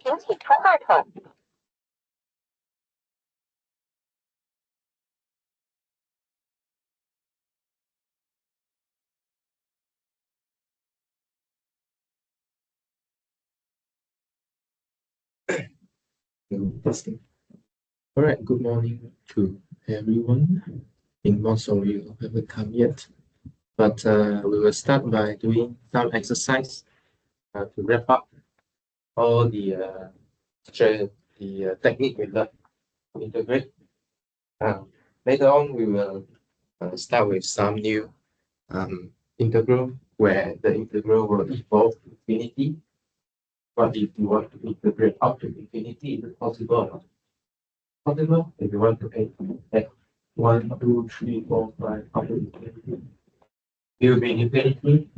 请启充二筒。Testing. All right, good morning to everyone. I think most of you haven't come yet, but we will start by doing some exercise to wrap up all the technique we learned to integrate. Later on, we will start with some new integral where the integral will equal infinity. But if you want to integrate up to infinity, is it possible or not? Possible if you want to add 1, 2, 3, 4, 5 up to infinity. It will be infinity,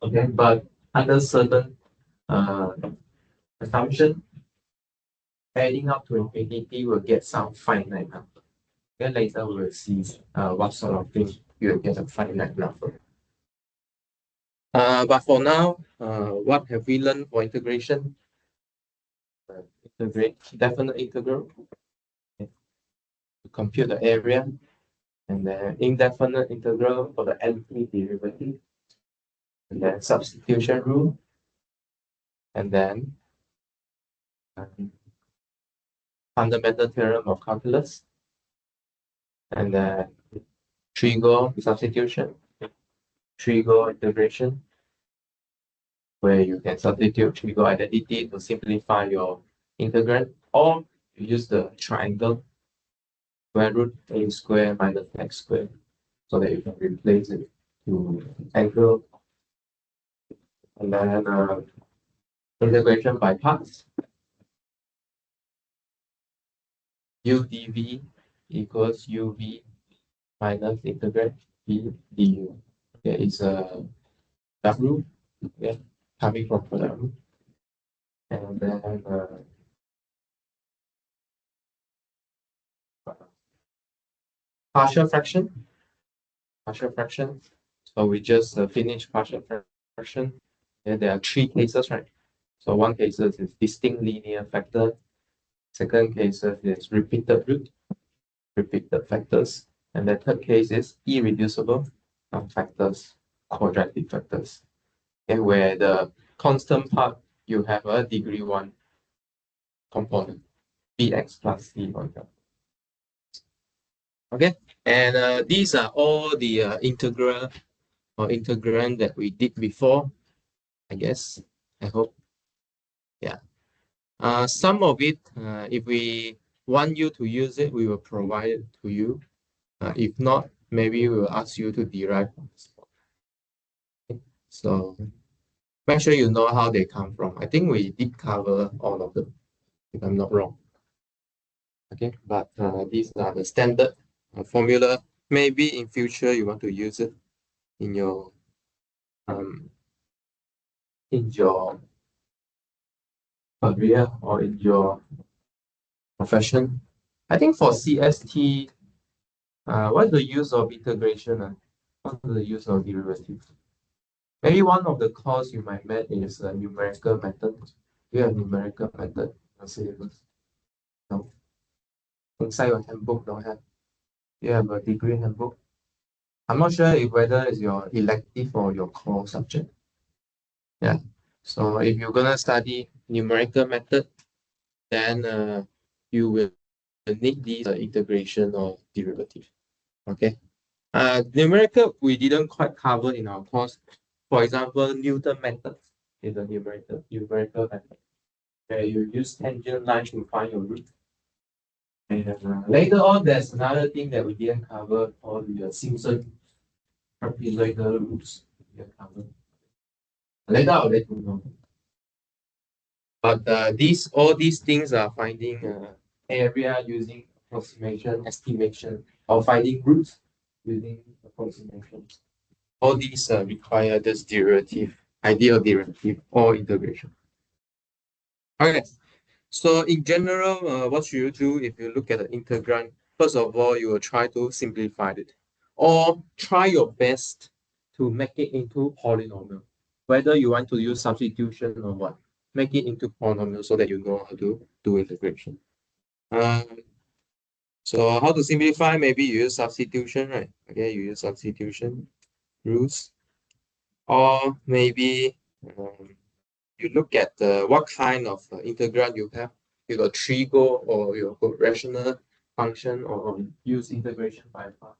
okay, but under certain assumption, adding up to infinity will get some finite number. Then later we will see what sort of thing you will get a finite number. But for now, what have we learned for integration? Integrate definite integral, okay, to compute the area, and then indefinite integral for the nth derivative, and then substitution rule, and then fundamental theorem of calculus, and then trigo substitution, trigo integration, where you can substitute trigo identity to simplify your integrand, or you use the triangle square root a square minus x square, so that you can replace it to angle, and then integration by parts. U dv equals uv minus integrand v du. Okay, it's a w, okay, coming from product rule. And then partial fraction. So we just finished partial fraction. And there are 3 cases, right? So one case is distinct linear factor. Second case is repeated factors. And the third case is irreducible factors, quadratic factors. Okay, where the constant part, you have a degree 1 component, bx plus c, for example. Okay, and these are all the integral or integrand that we did before, I guess. I hope. Yeah. Some of it, if we want you to use it, we will provide it to you. If not, maybe we will ask you to derive from the spot. Okay. So make sure you know how they come from. I think we did cover all of them, if I'm not wrong. Okay, but these are the standard formula. Maybe in future you want to use it in your career or in your profession. I think for CST, what's the use of integration? What's the use of derivative? Maybe one of the course you might met is a numerical method. You have numerical method in syllabus. No. Inside your handbook don't have. You have a degree handbook. I'm not sure if whether it's your elective or your core subject. Yeah. So if you're gonna study numerical method, then you will need these integration or derivative. Okay. Numerical we didn't quite cover in our course. For example, Newton method is a numerical method where you use tangent line to find your root. And later on, there's another thing that we didn't cover, all the Simpson trapezoidal roots we didn't cover. Later I'll let you know. But all these things are finding area using approximation, estimation, or finding roots using approximation. All these require this derivative, ideal derivative, or integration. Okay, so in general, what should you do if you look at the integrand? First of all, you will try to simplify it, or try your best to make it into polynomial. Whether you want to use substitution or what, make it into polynomial so that you know how to do integration. Um, so how to simplify? Maybe you use substitution, right? Okay, you use substitution rules, or maybe um, you look at what kind of integrand you have. You got trigo or you got rational function or use integration by part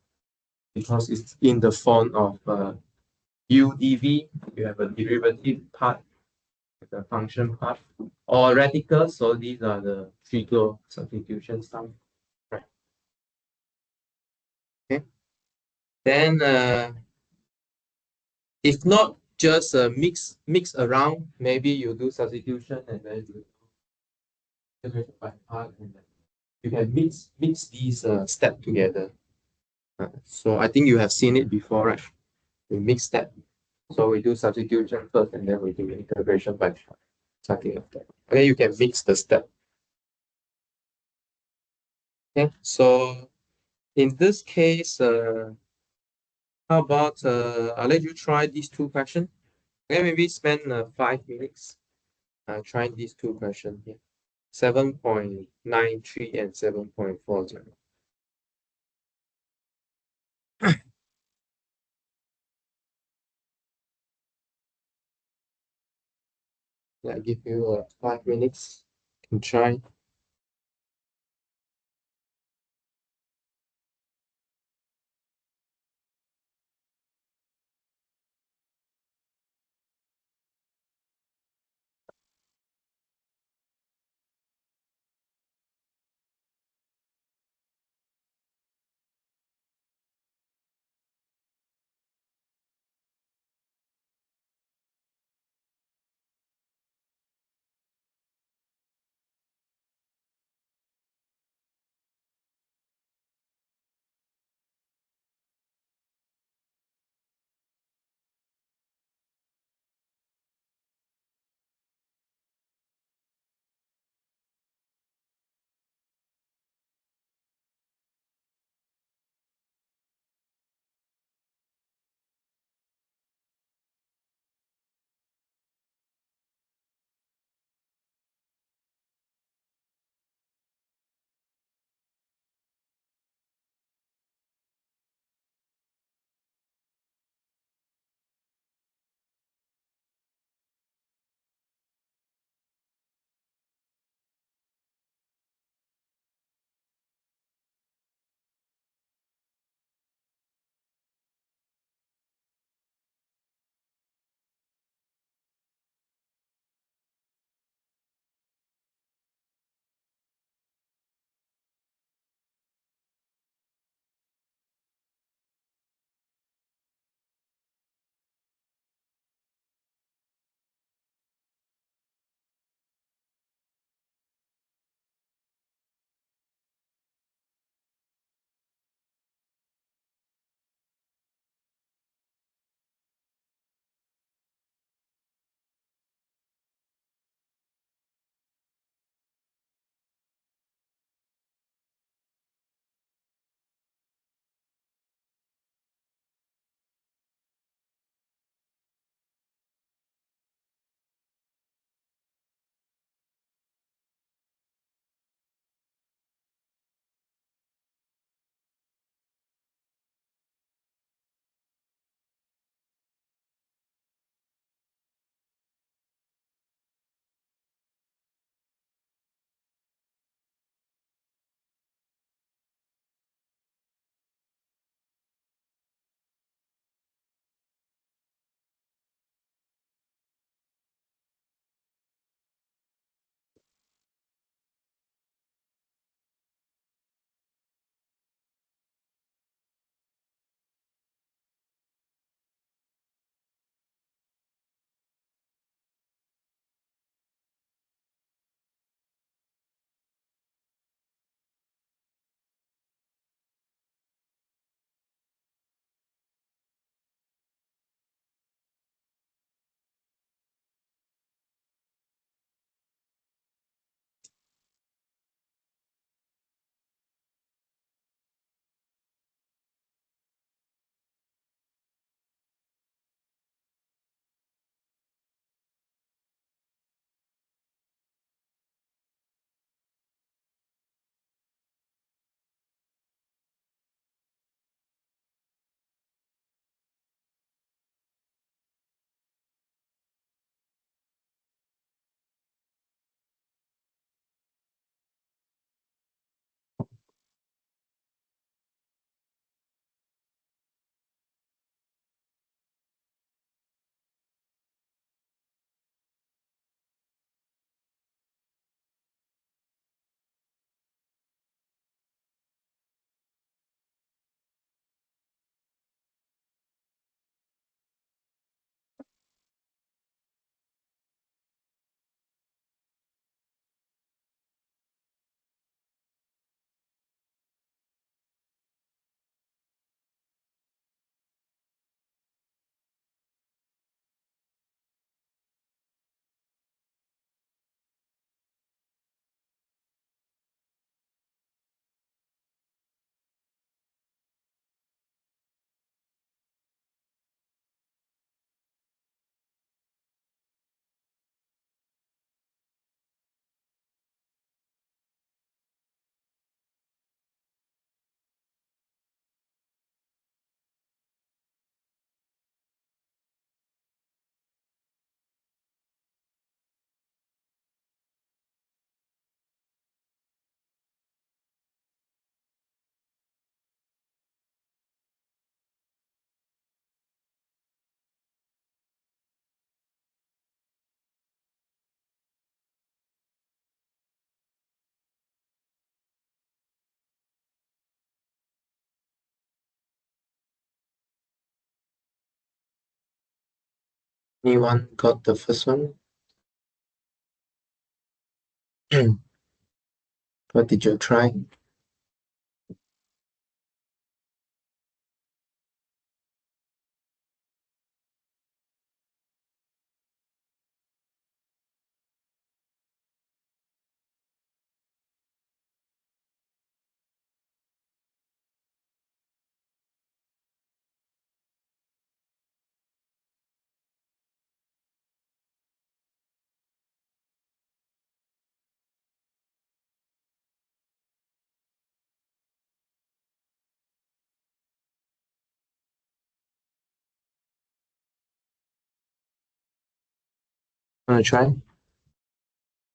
because it's in the form of u dv. You have a derivative part, the function part, or radical. So these are the trigo substitution stuff. Right. Okay. Then if not just mix around, maybe you do substitution and then you integration by part and then you can mix these steps together. So I think you have seen it before, right? We mix that. So we do substitution first and then we do integration by part. Something like that. Okay, you can mix the step. Okay, so in this case, how about I'll let you try these two questions. Okay, maybe spend 5 minutes trying these two questions here. 7.93 and 7.40. Yeah, I give you 5 minutes to try. Anyone got the first one? What did you try? Wanna try?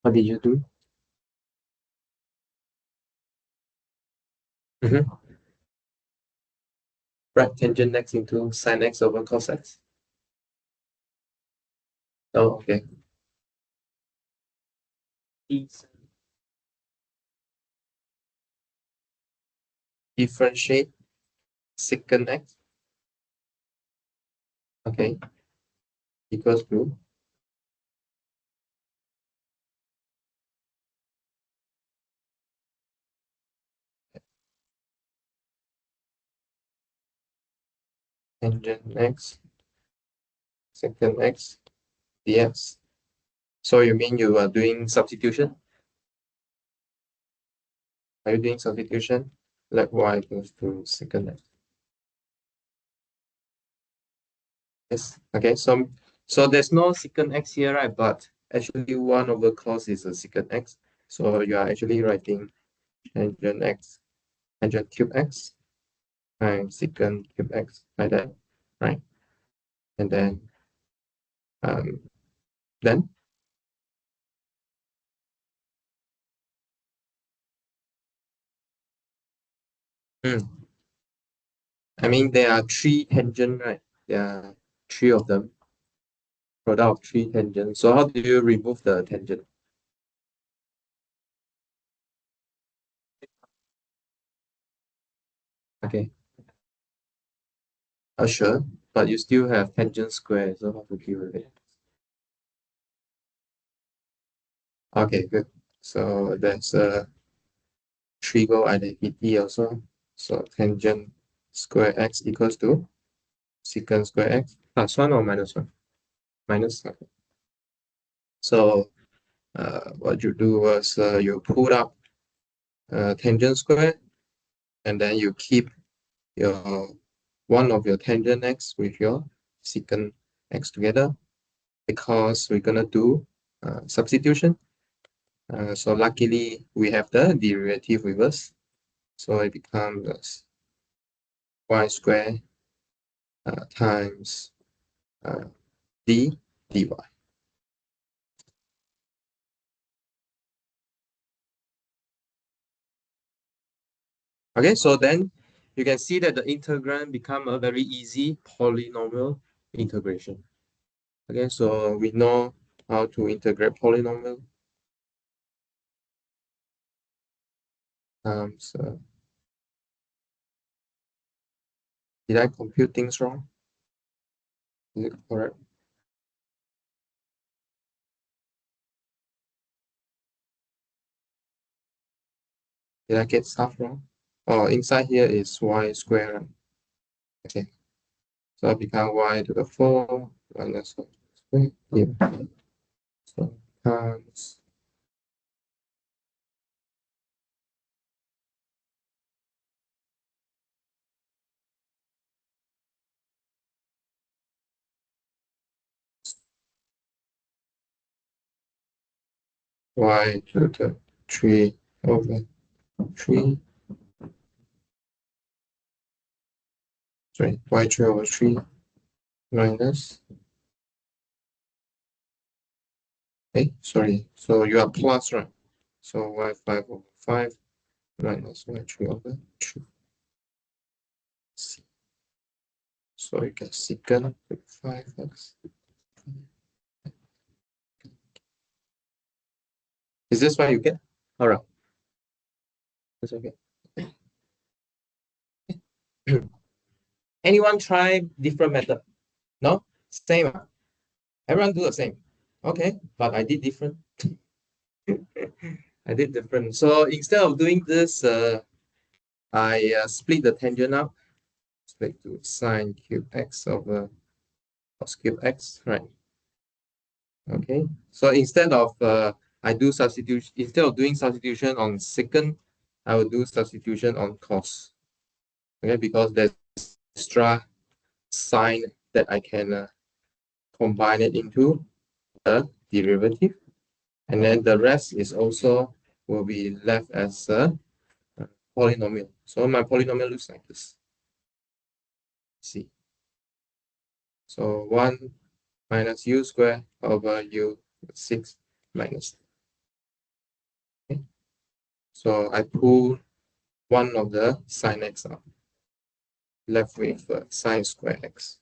What did you do? Mm-hmm. Right tangent x into sine x over cos x. Oh, okay. Differentiate secant x, okay, equals to tangent x secant x dx. So you mean you are doing substitution? Are you doing substitution? Let y equals to secant x. Yes. Okay. So there's no secant x here, right? But actually 1 over cos is a secant x. So you are actually writing tangent x, tangent cube x times secant cube x like that, right? And um then hmm, I mean there are three tangent, right? There are three of them, product of three tangents. So how do you remove the tangent? Okay, sure, but you still have tangent square, so how to deal with it? Okay, good. So that's a trigo identity also. So tangent square x equals to secant square x plus 1 or minus 1? Minus 1. So what you do was you put up tangent square and then you keep your one of your tangent x with your secant x together because we're gonna do substitution. So luckily we have the derivative with us. So it becomes y square times uh, d dy. Okay, so then you can see that the integrand become a very easy polynomial integration. Okay, so we know how to integrate polynomial. So did I compute things wrong? Is it correct? Did I get stuff wrong? Oh, inside here is y squared. Right? Okay, so it become y to the 4 minus y squared. Yeah. So times y to the 3 over 3. Sorry, y 3 over 3 minus. Hey, sorry. So you are plus, right? So y 5 over 5 minus y 3 over 3. So you get secant 5x. Is this what you get? All right, that's okay. Anyone try different method? No? Same. Everyone do the same. Okay, but I did different. I did different. So instead of doing this, I split the tangent up, split to sine cube x over cos cube x, right? Okay. So instead of I do substitution, instead of doing substitution on secant, I will do substitution on cos. Okay, because there's extra sign that I can combine it into a derivative, and then the rest is also will be left as a polynomial. So my polynomial looks like this. See, so 1 minus u squared over u 6 minus. Okay. So I pull one of the sine x out, left with sine square x.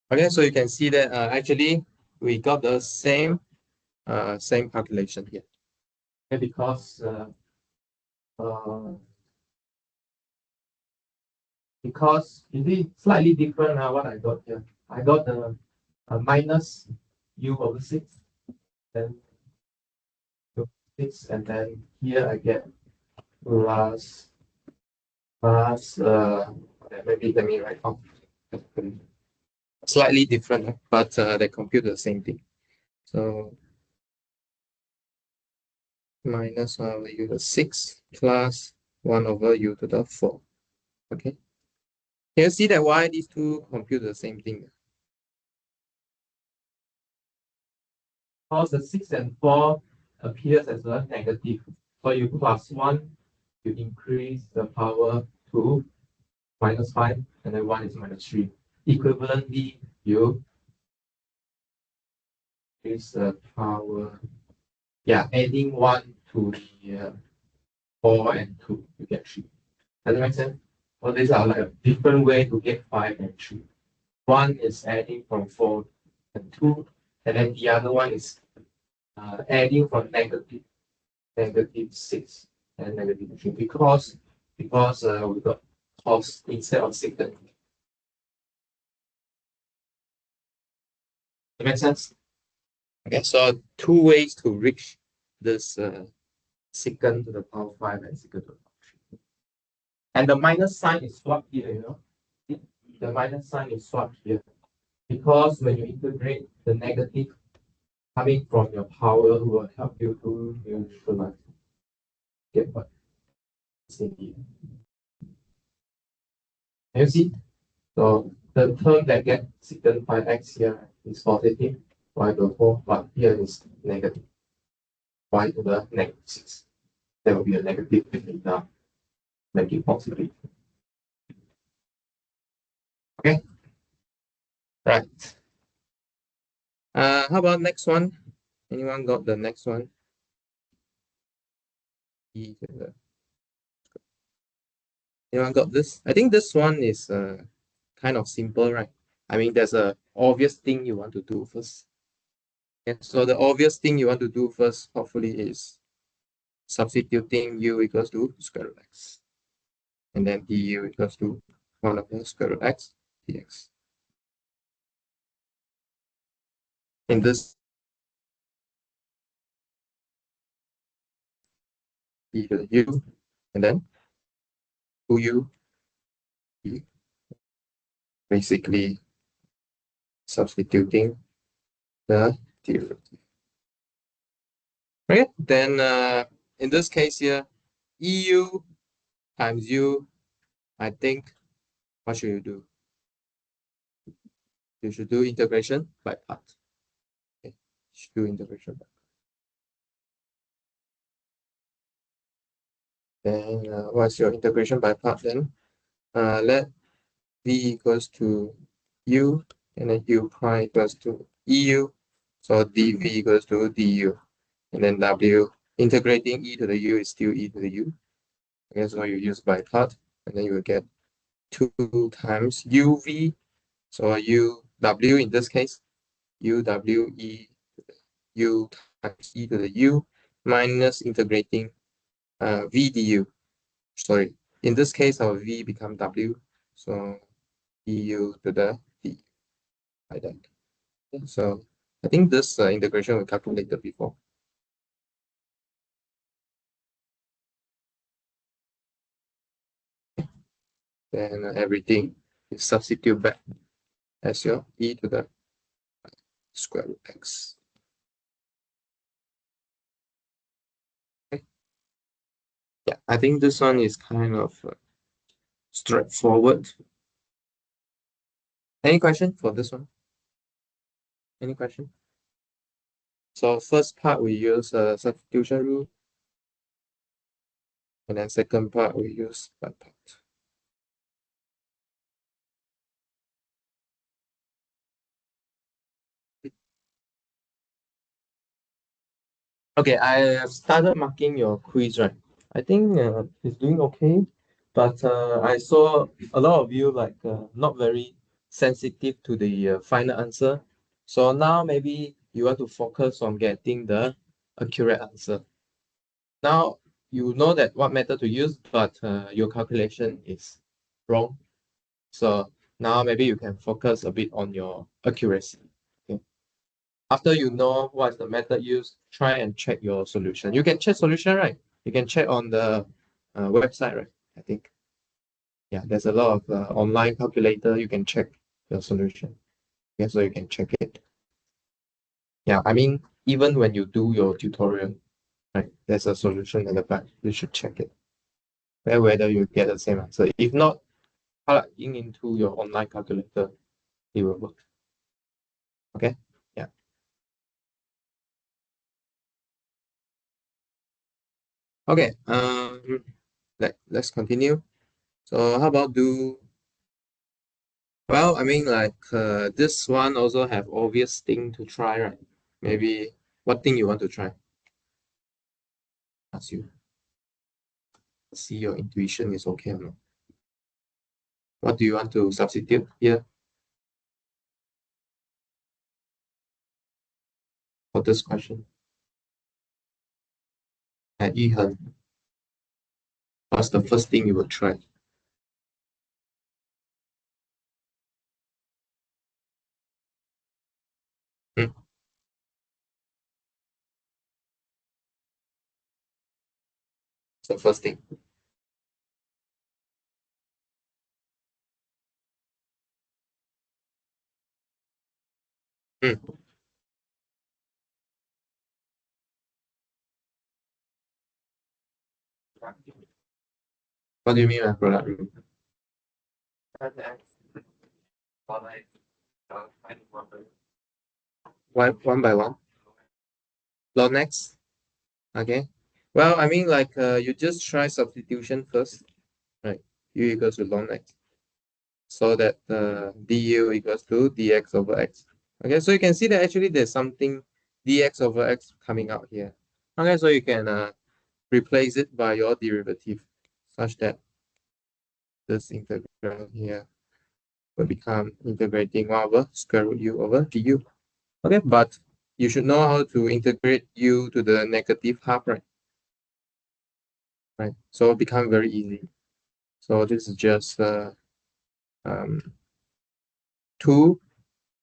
Okay, so you can see that actually we got the same calculation here. Okay, because it's slightly different what I got here. I got the minus u over 6, then 6, and then here I get plus maybe let me write off. Slightly different, but they compute the same thing. So minus 1 over u to the 6 plus 1 over u to the 4. Okay. Can you see that why these two compute the same thing? Because the 6 and 4 appears as a negative. So you plus 1, you increase the power to minus 5, and then 1 is minus 3. Equivalently, you increase the power, adding 1 to the 4 and 2, you get 3. Does that make sense? Well, these are like a different way to get 5 and 3. One is adding from 4 and 2, and then the other one is adding from negative 6 and negative 3 because we got cos instead of secant. That makes sense? Okay, so two ways to reach this secant to the power 5 and secant to the power 3. And the minus sign is swapped here, you know. The minus sign is swapped here because when you integrate, the negative coming from your power will help you to neutralize. Get what? Can you see? So the term that gets secant 5x here is positive, y to the 4, but here is negative, y to the negative 6. There will be a negative between the making positive. Okay. Right. How about next one? Anyone got the next one? Anyone got this? I think this one is kind of simple, right? I mean, there's a obvious thing you want to do first. Okay, so the obvious thing you want to do first, hopefully, is substituting u equals to square root x. And then du equals to 1 over square root x dx. In this, e to the u, and then 2u, basically substituting the derivative. Okay, then in this case here, eu times u, I think, what should you do? You should do integration by part. Okay, you should do integration by part. Then what's your integration by part then? Let v equals to u, and then u prime equals to eu. So dv equals to du. And then w, integrating e to the u is still e to the u. Okay, so you use by part, and then you will get 2 times uv. So uw in this case, uw u times e to the u minus integrating v du. Sorry, in this case our v become w. So du to the d, like that. Okay, so I think this integration we calculated before. Then everything is substitute back as your e to the square root x. Okay. Yeah, I think this one is kind of straightforward. Any question for this one? Any question? So first part we use a substitution rule, and then second part we use that part. Okay, I have started marking your quiz, right? I think it's doing okay, but I saw a lot of you like not very sensitive to the final answer. So now maybe you want to focus on getting the accurate answer. Now you know that what method to use, but your calculation is wrong. So now maybe you can focus a bit on your accuracy. Okay. After you know what's the method used, try and check your solution. You can check solution, right? You can check on the website, right? I think. Yeah, there's a lot of online calculator. You can check your solution. Yeah, so you can check it. Yeah, I mean, even when you do your tutorial, right, there's a solution at the back. You should check it. Whether you get the same answer. If not, plugging into your online calculator, it will work. Okay? Yeah. Okay. Let's continue. So how about do well, I mean like this one also have obvious thing to try, right? Maybe what thing you want to try? Ask you. See your intuition is okay or not. What do you want to substitute here for this question? At Yihen, what's the first thing you will try? Hmm? It's the first thing. Hmm. What do you mean by product rule? One by one? Log next? Okay. Well, I mean like you just try substitution first, right? U equals to log next. So that du equals to dx over x. Okay, so you can see that actually there's something dx over x coming out here. Okay, so you can replace it by your derivative such that this integral here will become integrating 1 over square root u over du. Okay, but you should know how to integrate u to the negative half, right? Right, so it become very easy. So this is just um 2.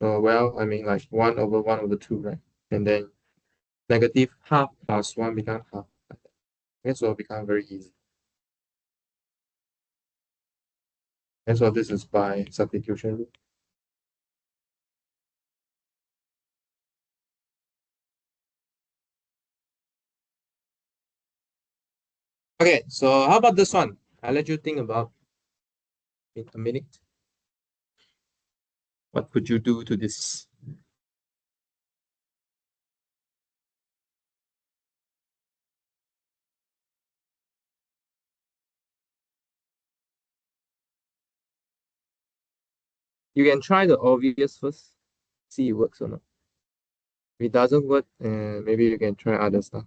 Well, I mean like 1 over 1 over 2, right? And then negative half plus 1 become half. Okay, so it become very easy. And so this is by substitution rule. Okay, so how about this one? I'll let you think about in a minute. What could you do to this? You can try the obvious first, see it works or not. If it doesn't work, maybe you can try other stuff.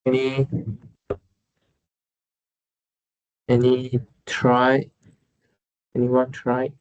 Any any try? Anyone try?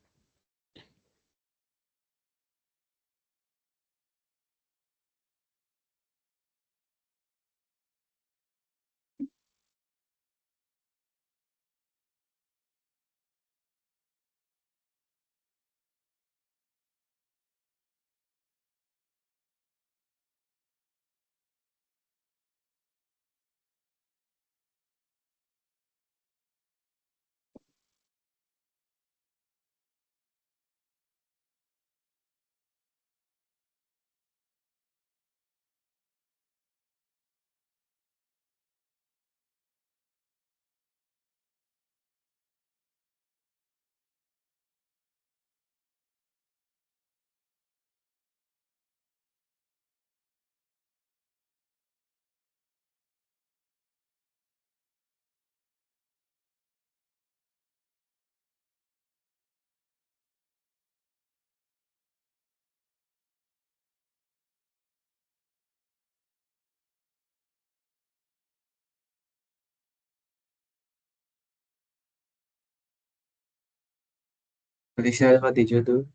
Alicia, what did you do?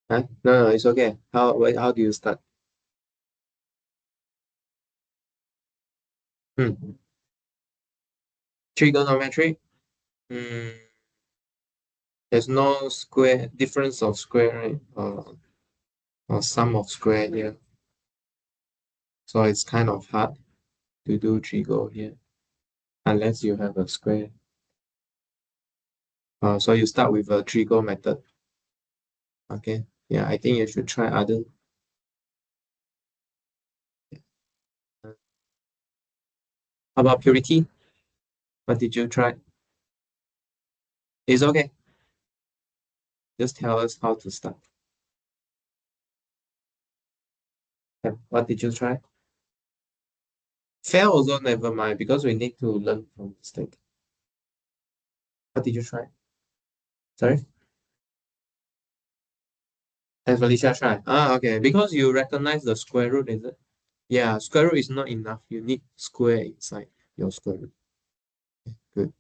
Huh? No, it's okay. How do you start? Hmm. Trigonometry. Hmm. There's no square difference of square, right? Or sum of square here. So it's kind of hard to do trigo here unless you have a square. So you start with a trigo method. Okay. Yeah, I think you should try other. How about purity? What did you try? It's okay. Just tell us how to start. Yeah, what did you try? Fail also never mind because we need to learn from mistake. What did you try? Sorry? Has Felicia tried? Ah, okay. Because you recognize the square root, is it? Yeah, square root is not enough. You need square inside your square root. Good.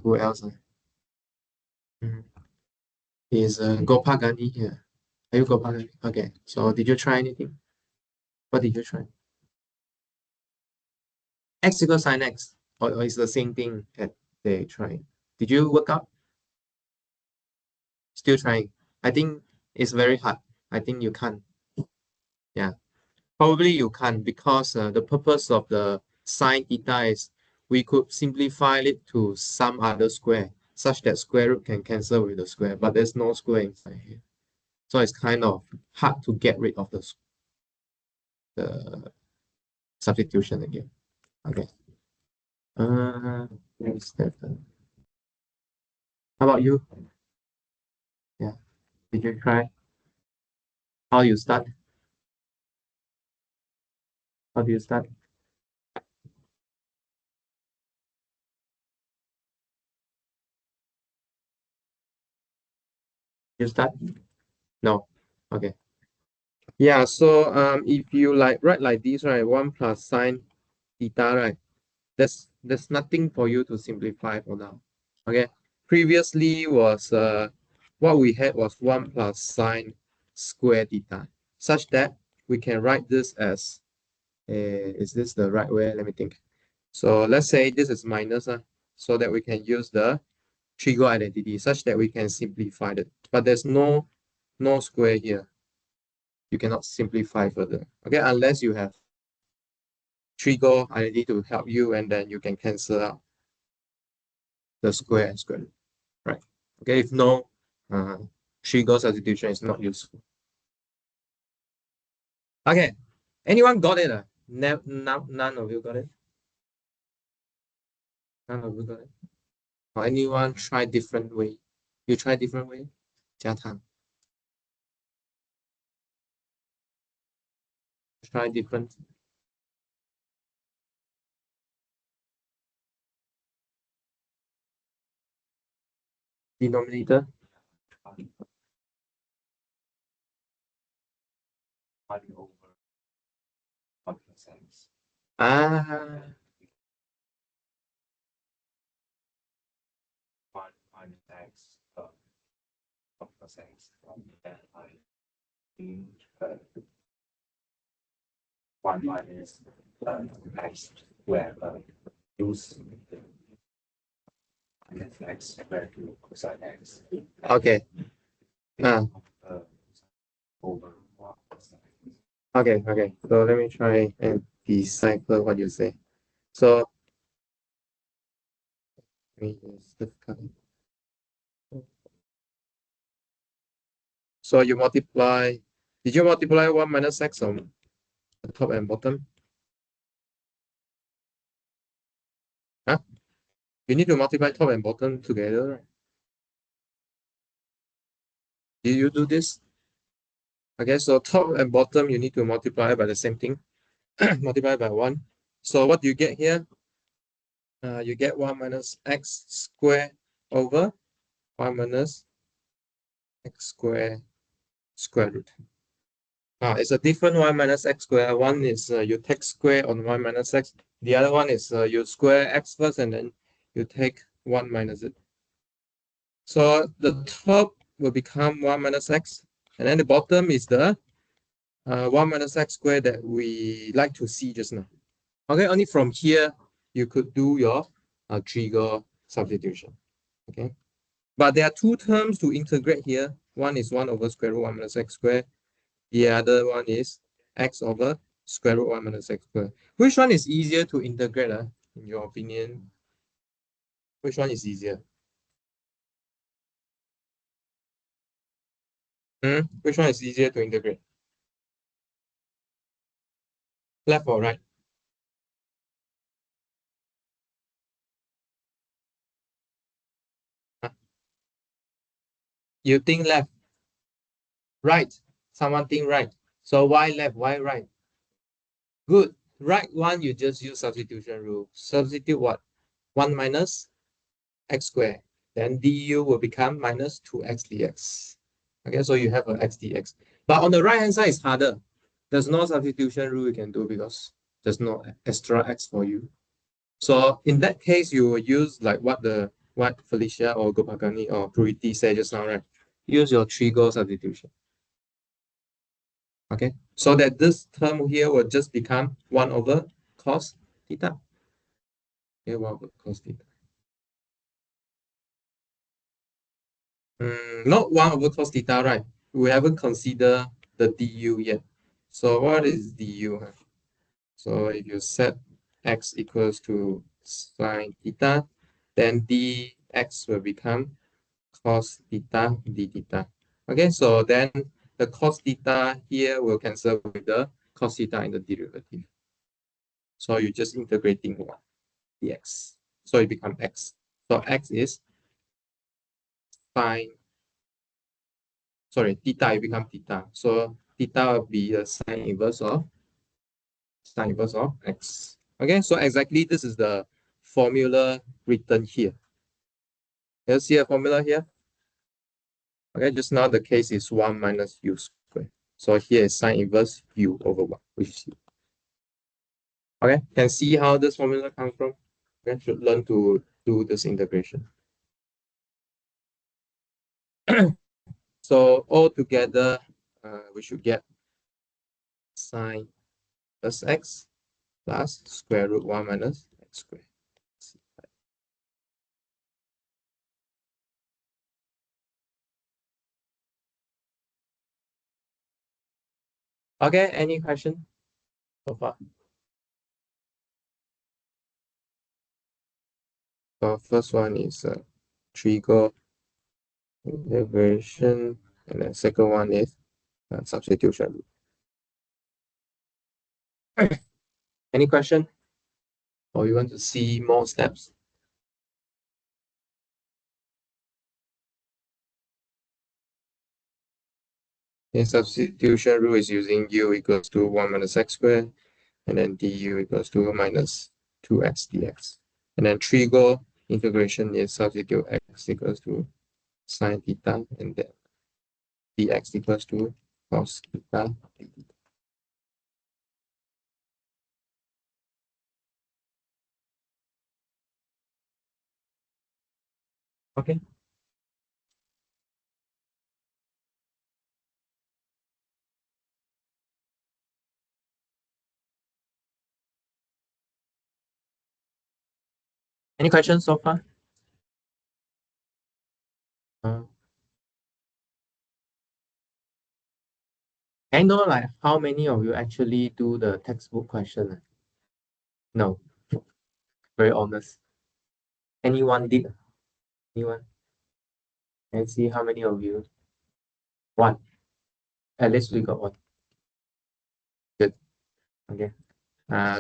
Who else? Is Gopagani here? Are you Gopagani? Okay. So did you try anything? What did you try? X equals sin x, or is the same thing that they try? Did you work out? Still trying. I think it's very hard. I think you can't. Yeah. Probably you can't because the purpose of the sine theta is we could simplify it to some other square such that square root can cancel with the square, but there's no square inside here. So it's kind of hard to get rid of the substitution again. Okay. Where's that? How about you? Yeah. Did you try? How you start? How do you start? You start? No. Okay. Yeah, so if you like write like this, right? 1 plus sine theta, right? There's nothing for you to simplify for now. Okay. Previously was what we had was 1 plus sine square theta, such that we can write this as is this the right way? Let me think. So let's say this is minus, so that we can use the trigo identity such that we can simplify it. But there's no square here. You cannot simplify further. Okay, unless you have trigo identity to help you, and then you can cancel out the square and square root, right? Okay, if no, uh, trigo substitution is not useful. Okay, anyone got it? None of you got it. None of you got it. Or anyone try different way? You try different way? 加糖 try different denominator. Ah, 1 minus x plus x, then uh, 1 minus x squared use minus x squared to cosine x okay. Ah, uh, over 1 cosine x. okay, okay. So let me try and decipher what you say. So let me use this color. So you multiply. Did you multiply 1 minus x on the top and bottom? Huh? You need to multiply top and bottom together, right? Did you do this? Okay, so top and bottom you need to multiply by the same thing. Multiply by 1. So what do you get here? You get 1 minus x squared over 1 minus x squared square root. It's a different 1 minus x squared. One is you take square on 1 minus x. The other one is you square x first and then you take 1 minus it. So the top will become 1 minus x. And then the bottom is the 1 minus x squared that we like to see just now. Okay, only from here you could do your trigger substitution. Okay, but there are two terms to integrate here. One is 1 over square root 1 minus x squared. The other one is x over square root 1 minus x squared. Which one is easier to integrate, in your opinion? Which one is easier? Which one is easier to integrate? Left or right? Huh? You think left, right. Someone think right. So why left, why right? Good. Right one, you just use substitution rule. Substitute what? 1 minus x squared. Then du will become minus 2x dx. Okay, so you have an x dx. But on the right hand side, it's harder. There's no substitution rule you can do because there's no extra x for you. So in that case, you will use like what Felicia or Gopakani or Puriti said just now, right? Use your trigo substitution. Okay, so that this term here will just become 1 over cos theta. Okay, 1 over cos theta. Not 1 over cos theta, right? We haven't considered the du yet. So what is du? So if you set x equals to sine theta, then dx will become cos theta d theta. Okay, so then the cos theta here will cancel with the cos theta in the derivative. So you're just integrating 1 dx. So it becomes x. So x is sine, sorry, theta, it becomes theta. So theta will be the sine inverse of x. Okay, so exactly this is the formula written here. You see a formula here? Okay, just now the case is 1 minus u squared. So here is sine inverse u over 1, which is u. Okay, can see how this formula comes from? Okay, should learn to do this integration. So all together, we should get sine plus x plus square root 1 minus x squared. Okay, any question so far? So first one is trigger integration, and then second one is substitution. Any question? Or you want to see more steps? In substitution rule is using u equals to 1 minus x squared, and then du equals to minus 2x dx. And then trigo integration is substitute x equals to sine theta, and then dx equals to cos theta. Okay. Any questions so far? Uh, I know like how many of you actually do the textbook question? No, very honest. Anyone did? Anyone? And see how many of you? One. At least we got one. Good. Okay.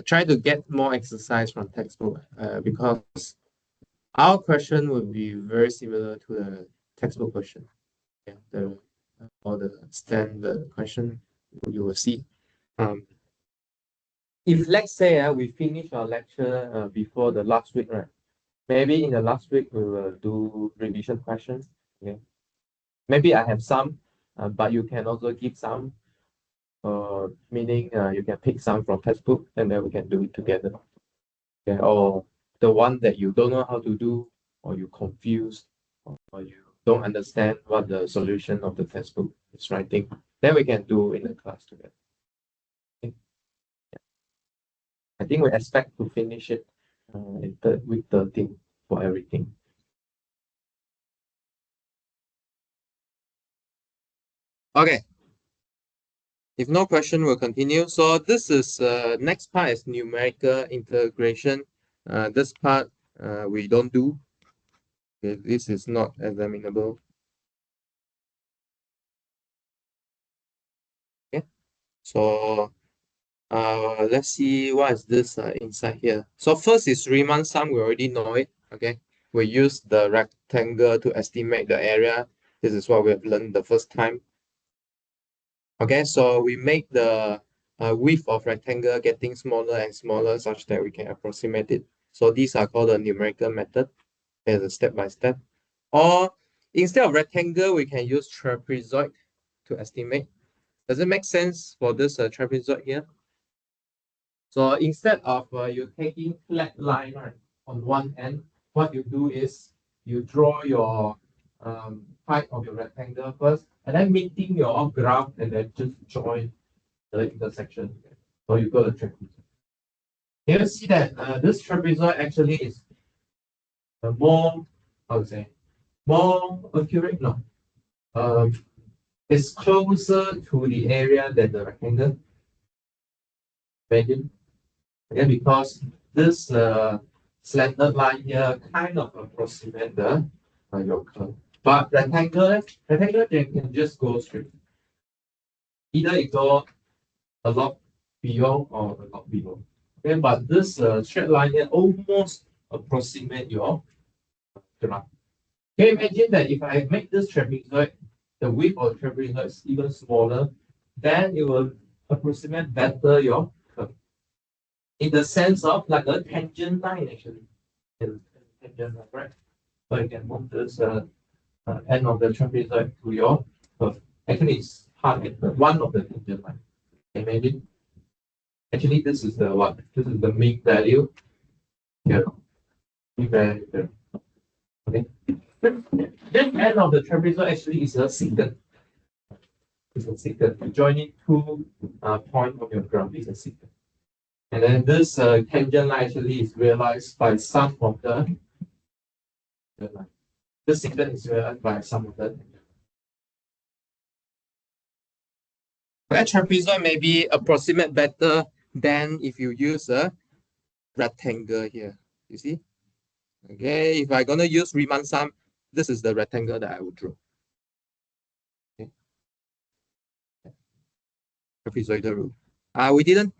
Try to get more exercise from textbook because our question will be very similar to the textbook question. Yeah, the or the standard question you will see. If let's say we finish our lecture before the last week, right? Maybe in the last week we will do revision questions. Okay. Maybe I have some, but you can also give some. Meaning you can pick some from textbook and then we can do it together. Okay. Or the one that you don't know how to do, or you confused, or you don't understand what the solution of the textbook is writing, then we can do in the class together. Okay. I think we expect to finish it in week 13 for everything. Okay. If no question, we'll continue. So this is next part is numerical integration. This part we don't do. Okay, this is not examinable. Okay. So let's see what is this inside here. So first is Riemann sum. We already know it. Okay. We use the rectangle to estimate the area. This is what we have learned the first time. Okay, so we make the width of rectangle getting smaller and smaller such that we can approximate it. So these are called the numerical method as a step by step. Or instead of rectangle, we can use trapezoid to estimate. Does it make sense for this trapezoid here? So instead of you taking flat line right, on one end, what you do is you draw your height of your rectangle first, and then meeting your graph, and then just join the intersection. So you got a trapezoid. Can you see that this trapezoid actually is more, how to say, more accurate? No. It's closer to the area than the rectangle. Imagine. Yeah, because this slanted line here kind of approximate the your curve. But rectangle they can just go straight. Either it go a lot beyond or a lot below. Okay, but this straight line here almost approximate your graph. Can you imagine that if I make this trapezoid, the width of the trapezoid is even smaller, then it will approximate better your curve. In the sense of like a tangent line actually. Tangent line, right? So you can move this end of the trapezoid to your curve. Actually, it's part of one of the tangent line. Imagine. Actually, this is the what? This is the mean value here. Mean value here. Okay. This end of the trapezoid actually is a secant. It's a secant. You join it two point of your graph is a secant. And then this tangent line actually is realized by some of the line. This secant is realized by some of the tangent. That trapezoid maybe approximate better than if you use a rectangle here. You see? Okay, if I'm gonna use Riemann sum, this is the rectangle that I would draw. Okay. Trapezoidal rule.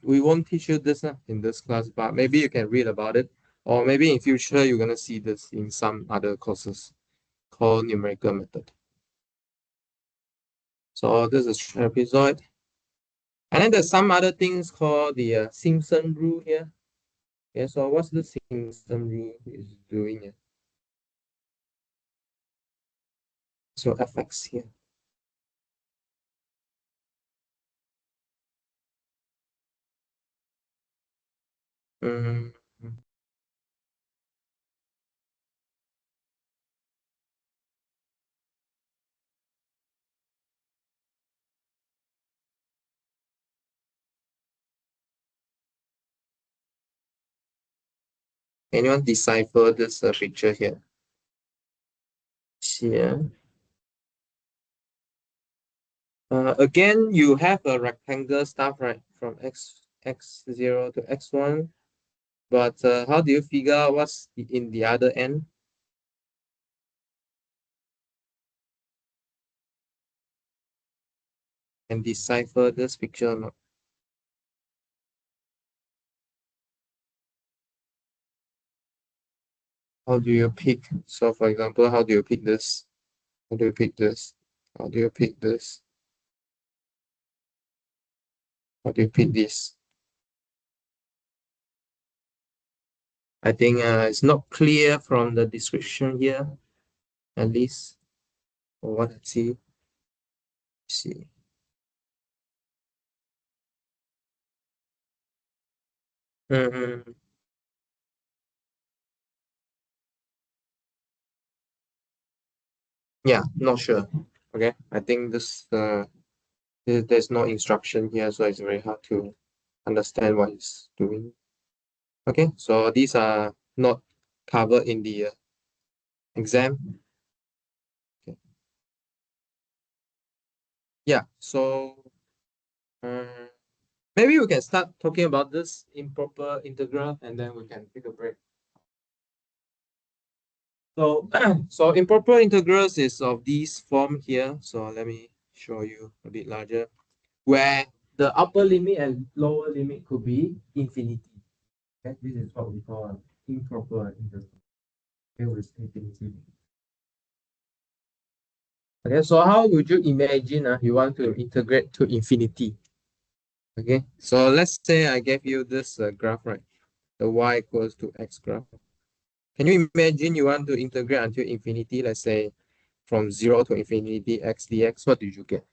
We won't teach you this in this class, but maybe you can read about it, or maybe in future you're gonna see this in some other courses called numerical method. So this is trapezoid, and then there's some other things called the Simpson rule here. Okay, so what's the Simpson rule is doing here? So fx here. Mm, Anyone decipher this picture here? Here. Again, you have a rectangle stuff, right? From x0 to x1. But how do you figure out what's in the other end? And decipher this picture or not? How do you pick? So for example, how do you pick this? How do you pick this? How do you pick this? How do you pick this? I think it's not clear from the description here, at least for what I see. See. Mm-hmm. Yeah, not sure. Okay, I think this there's no instruction here, so it's very hard to understand what it's doing. Okay, so these are not covered in the exam. Okay. Yeah, so maybe we can start talking about this improper integral and then we can take a break. So, so improper integrals is of this form here. So let me show you a bit larger, where the upper limit and lower limit could be infinity. Okay, this is what we call an improper integral. Okay, with infinity. Okay, so how would you imagine you want to integrate to infinity? Okay, so let's say I gave you this graph, right? The y equals to x graph. Can you imagine you want to integrate until infinity? Let's say from 0 to infinity x dx. What did you get?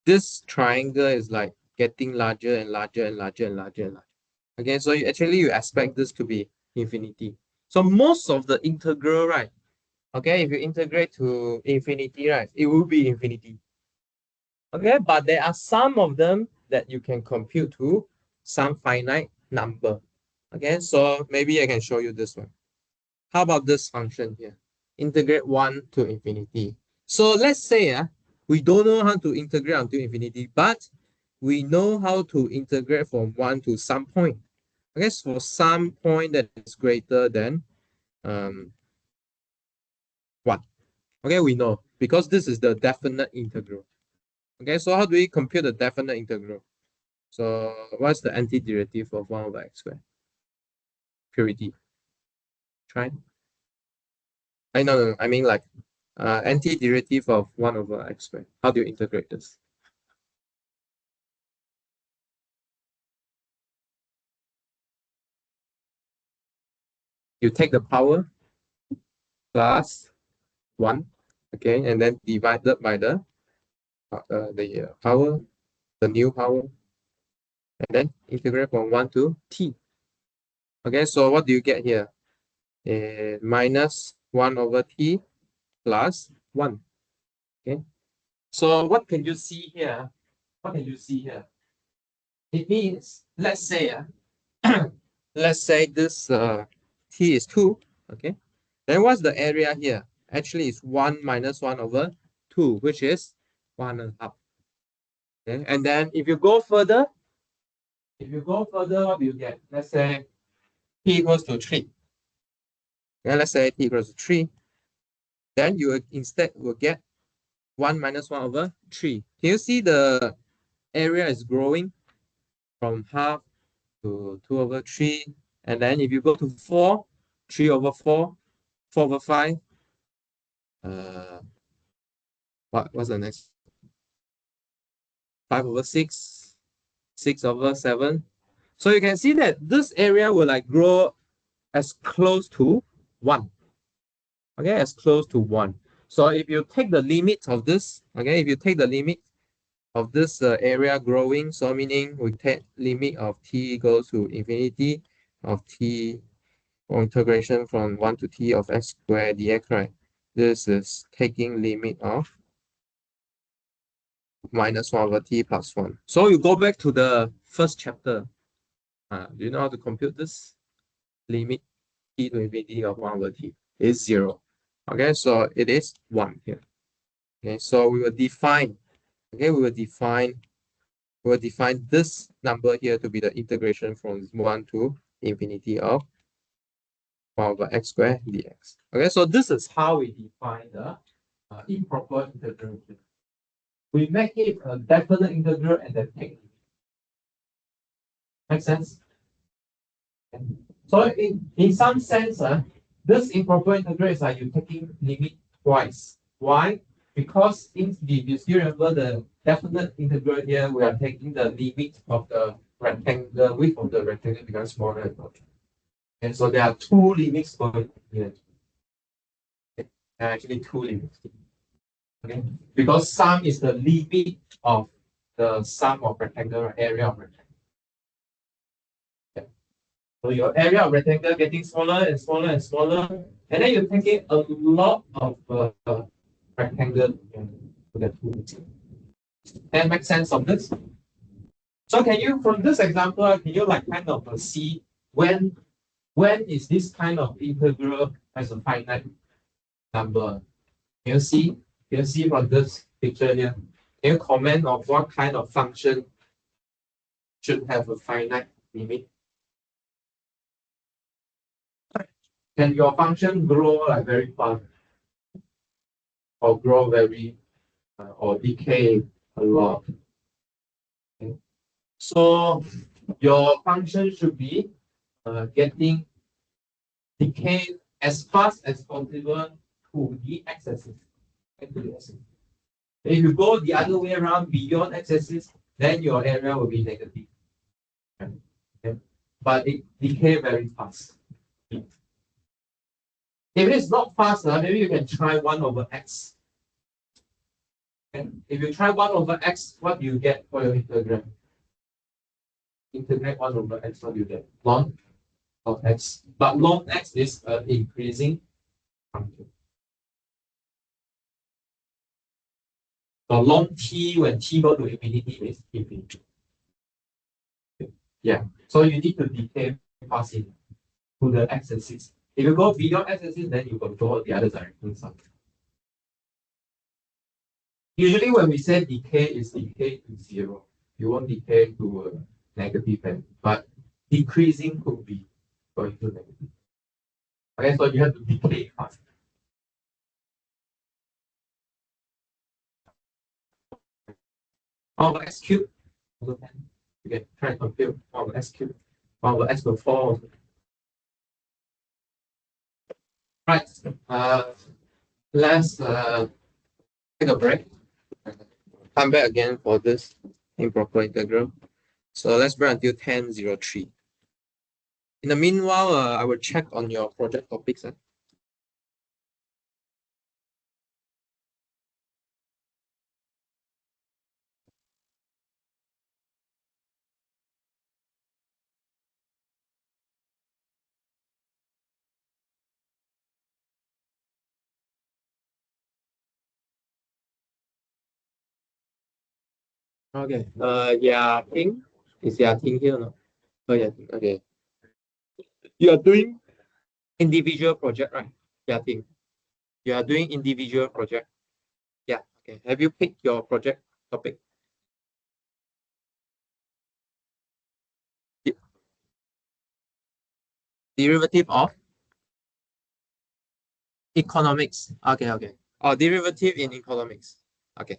This triangle is like getting larger and larger and larger and larger and larger. Okay, so you expect this to be infinity. So most of the integral, right? Okay, if you integrate to infinity, right, it will be infinity. Okay, but there are some of them that you can compute to some finite number. Okay, so maybe I can show you this one. How about this function here? Integrate 1 to infinity. So let's say we don't know how to integrate until infinity, but we know how to integrate from 1 to some point. Okay, so for some point that is greater than 1. Okay, we know because this is the definite integral. Okay, so how do we compute the definite integral? So what's the antiderivative of 1 over x squared? Purity. Try. No, I mean like antiderivative of 1 over x squared. How do you integrate this? You take the power plus 1, okay, and then divided by the power, the new power, and then integrate from 1 to t. Okay, so what do you get here? Minus 1 over t plus 1. Okay, so what can you see here? What can you see here? It means, let's say, let's say this t is 2, okay? Then what's the area here? Actually, it's 1 minus 1 over 2, which is 1.5. Okay, and then if you go further, what do you get? Let's say t equals to 3. Okay, let's say t equals to 3. Then you instead will get 1 minus 1 over 3. Can you see the area is growing from half to 2 over 3? And then if you go to 4, 3 over 4, 4 over 5, what's the next? 5 over 6, 6 over 7. So you can see that this area will like grow as close to 1. Okay, as close to 1. So if you take the limit of this, okay, if you take the limit of this area growing, so meaning we take limit of t goes to infinity of t or integration from 1 to t of x squared dx, right? This is taking limit of minus 1 over t plus 1. So you go back to the first chapter. Do you know how to compute this? Limit t to infinity of 1 over t is 0. Okay, so it is 1 here. Okay, so we will define, this number here to be the integration from 1 to infinity of 1 over x squared dx. Okay, so this is how we define the improper integral. We make it a definite integral and then take it. Make sense? So in some sense, this improper integral is like you're taking limit twice. Why? Because if you still remember the definite integral here, we are taking the limit of the rectangle, the width of the rectangle becomes smaller and smaller. And so there are two limits going here. There are actually two limits. Okay, because sum is the limit of the sum of rectangle, area of rectangle. So your area of rectangle getting smaller and smaller and smaller, and then you're taking a lot of rectangle to the two. That makes sense of this. So can you, from this example, can you like kind of see when is this kind of integral as a finite number? Can you see? Can you see from this picture here? Can you comment on what kind of function should have a finite limit? Can your function grow like very fast, or grow very, or decay a lot? Okay. So your function should be getting decay as fast as possible to the x-axis. If you go the other way around beyond x-axis, then your area will be negative. Okay. But it decay very fast. If it is not fast, maybe you can try 1 over x. And if you try 1 over x, what do you get for your integral? Integrate 1 over x, what do you get? Ln of x. But ln x is an increasing function. So ln t when t go to infinity is infinity. Yeah. So you need to decay fast in to the x-axis. If you go beyond x-axis, then you control the other direction. Usually when we say decay, is decay to 0. You won't decay to a negative value, but decreasing could be going to negative. Okay, so you have to decay fast. Over x cubed, also 10. You can try to compute over x cubed, over x to 4. Right. Let's take a break. Come back again for this improper integral. So let's run until 10:03. In the meanwhile, I will check on your project topics. Okay. Yeah, Ting. Is yeah Ting here or not? Oh yeah, Ting. Okay. You are doing individual project, right? Yeah, Ting. You are doing individual project. Yeah. Okay. Have you picked your project topic? Derivative of economics. Okay. Okay. Oh, derivative in economics. Okay.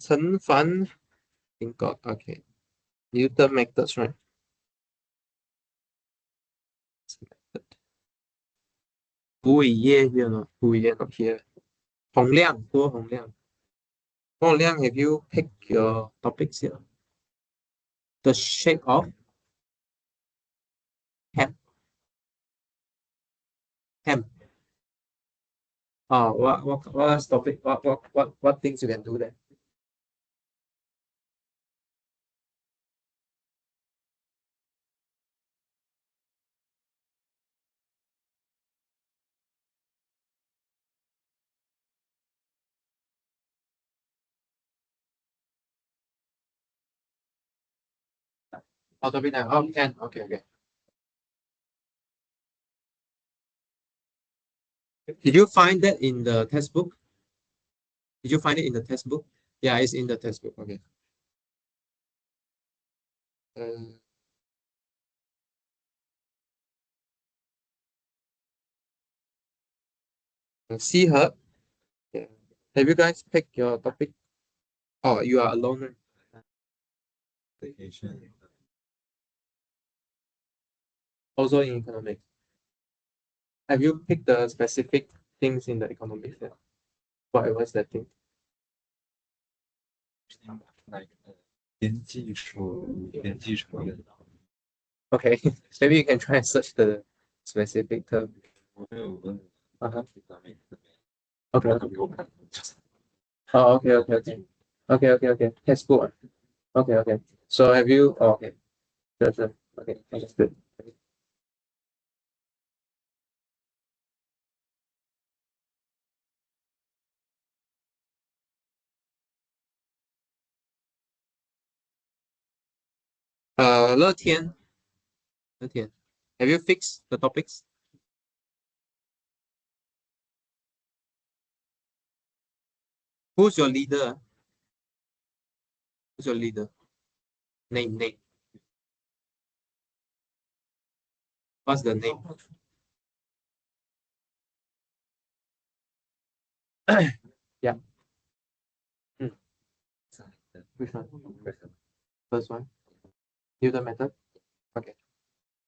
Chen Fan, got okay. Newton methods, right? Wu Ye here, no? Wu Ye not here. Hong Liang, Guo Hong Liang. Oh, Liang, have you picked your topics here? The shape of hem. Hem. Oh, what topic? What things you can do there? Oh, topic nine. Oh, can. Okay, okay. Did you find that in the textbook? Did you find it in the textbook? Yeah, it's in the textbook. Okay. Uh, see her. Yeah. Have you guys picked your topic? Oh, you are alone. Right? Vacation. Also in economics. Have you picked the specific things in the economics? Yeah. What's that thing? Like 偏技术，偏技术的。Okay, maybe you can try and search the specific term. 我没有问 Uh-huh. 上面 Okay. 他给我看， Oh, okay. Textbook. Okay. So have you? Oh, okay. Sure. Okay, understood.乐天. Have you fixed the topics? Who's your leader? Who's your leader? Name. What's the name? Yeah. Which one? First one. Newton method. Okay.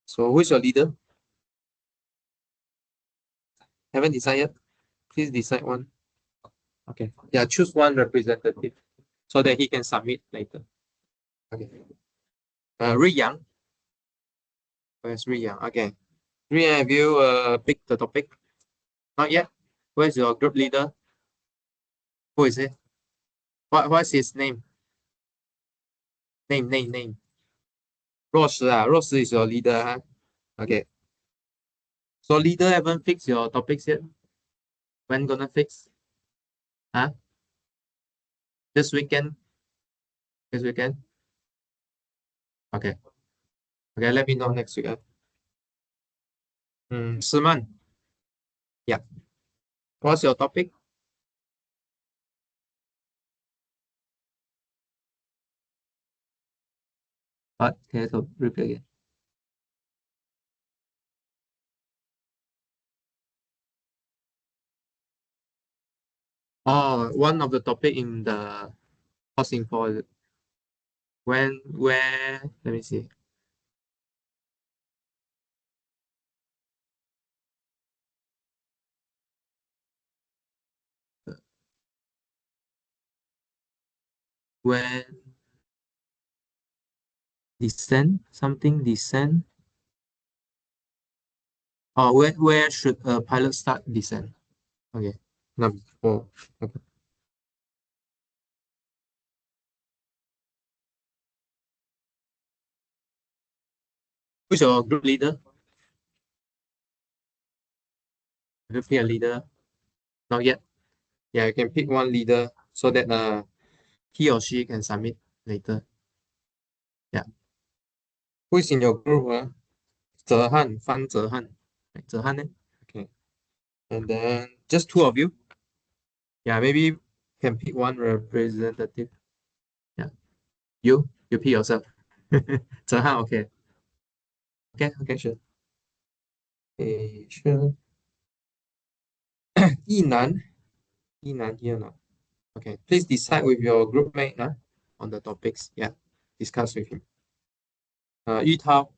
So who's your leader? Haven't decided. Please decide one. Okay. Yeah, choose one representative so that he can submit later. Okay. Ri Yang. Where's Ri Yang? Okay. Ri Yang, have you picked the topic? Not yet. Where's your group leader? Who is it? What's his name? Name. 若石 is your leader, huh? Okay. So leader haven't fixed your topics yet? When gonna fix? Huh? This weekend? This weekend? Okay. Okay, let me know next week. Siman. Yeah. What's your topic? What? Can you repeat again? Oh, one of the topic in the course info. Where, let me see. When descent. Oh, where should a pilot start descent? Okay. Number 4. Okay. Who's your group leader? Have you pick a leader? Not yet. Yeah, you can pick one leader so that he or she can submit later. Yeah. Who is in your group? Fan Zehan. Right, Zehan, eh? Okay. And then just two of you. Yeah, maybe can pick one representative. Yeah. You pick yourself. Zehan, okay. Okay, sure. Okay, sure. Yinan. Yinan here now. Okay, please decide with your group mate on the topics. Yeah, discuss with him. Yu Tao.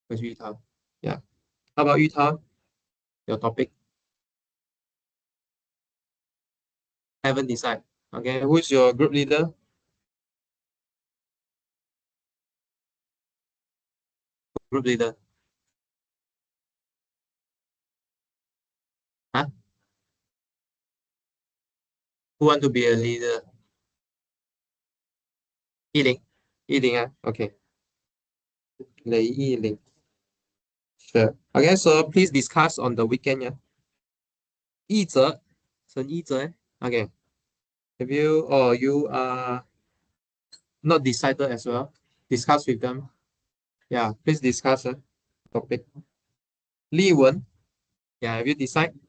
Where's Yu Tao? Yeah. How about Yu Tao? Your topic? Haven't decided. Okay, who is your group leader? Group leader. Huh? Who want to be a leader? Yiling. Yiling, okay. Lei Yiling. Sure. Okay, so please discuss on the weekend, yeah. Yizhe. Shen Yizhe. Okay. Have you or you are not decided as well? Discuss with them. Yeah, please discuss topic. Li Wen. Yeah, have you decided?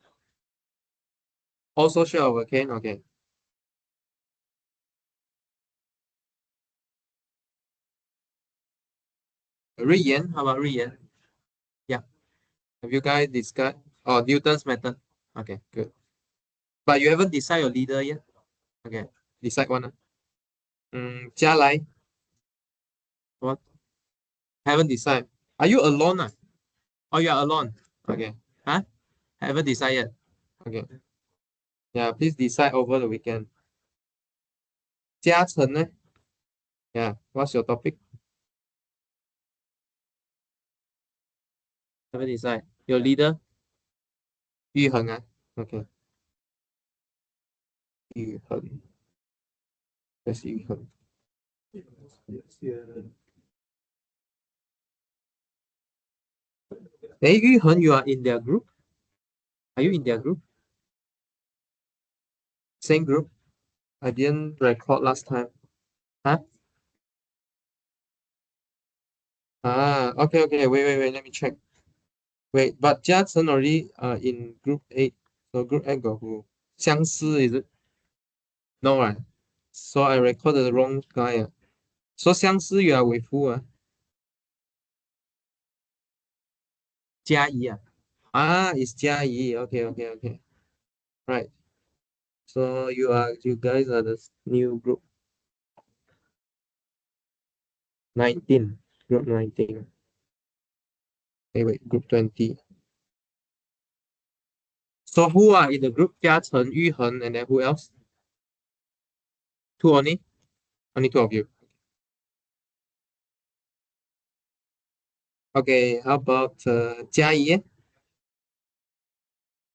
Also sure of Ken. Okay. Rui Yan. How about Rui Yan? Yeah. Have you guys discussed? Oh, Newton's method. Okay, good. But you haven't decided your leader yet? Okay. Decide one. Jia Lai. What? Haven't decided. Are you alone? Oh, you are alone. Okay. Huh? Haven't decided yet. Okay. Yeah, please decide over the weekend. Jia Chen, eh? Yeah. What's your topic? Haven't decided. Your leader? Yu Heng, Okay. Yu Heng. That's Yu Heng. Hey, Yu Heng, you are in their group? Are you in their group? Same group? I didn't record last time. Huh? Okay. Wait. Let me check. Wait, but Jia Chen already in group 8. So group 8 got who? Xiang Si, is it? No, right? So I recorded the wrong guy. So Xiang Si, you are with who? Jia Yi. It's Jia Yi. Okay. Right. So you guys are the new group 19. Group 19. Hey, wait, group 20. So who are in the group? Jia Chen, Yu Heng, and then who else? Two only? Only two of you. Okay, how about Jia Yi?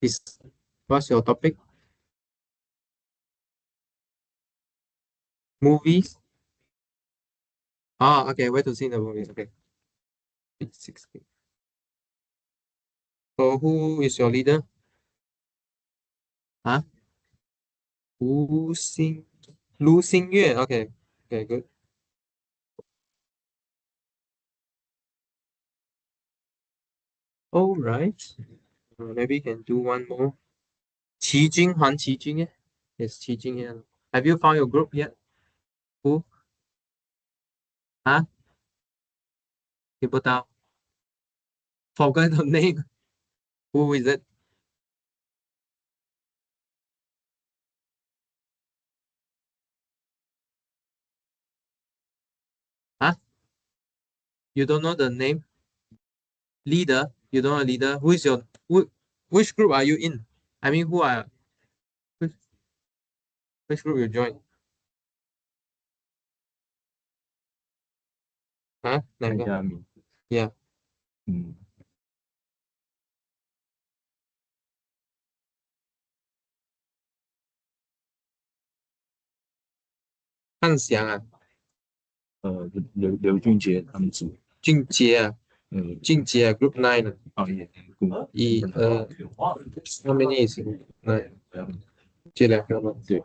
Is what's your topic? Movies? Okay, where to see the movies? Okay. 16. So who is your leader? Huh? Wu Xing Lu Xingyue. Okay, good. All right. Maybe you can do one more. Qi Jing. Yes, Qi Jing here. Have you found your group yet? Who? Huh? People down. Forgot the name. Who is it? Huh? You don't know the name? Leader? You don't know leader? Which group are you in? I mean, which, which group you join? Huh? 哪个？ Yeah. 汉翔刘俊杰他们组，俊杰Group 9how many is in 9？这两个吗？对，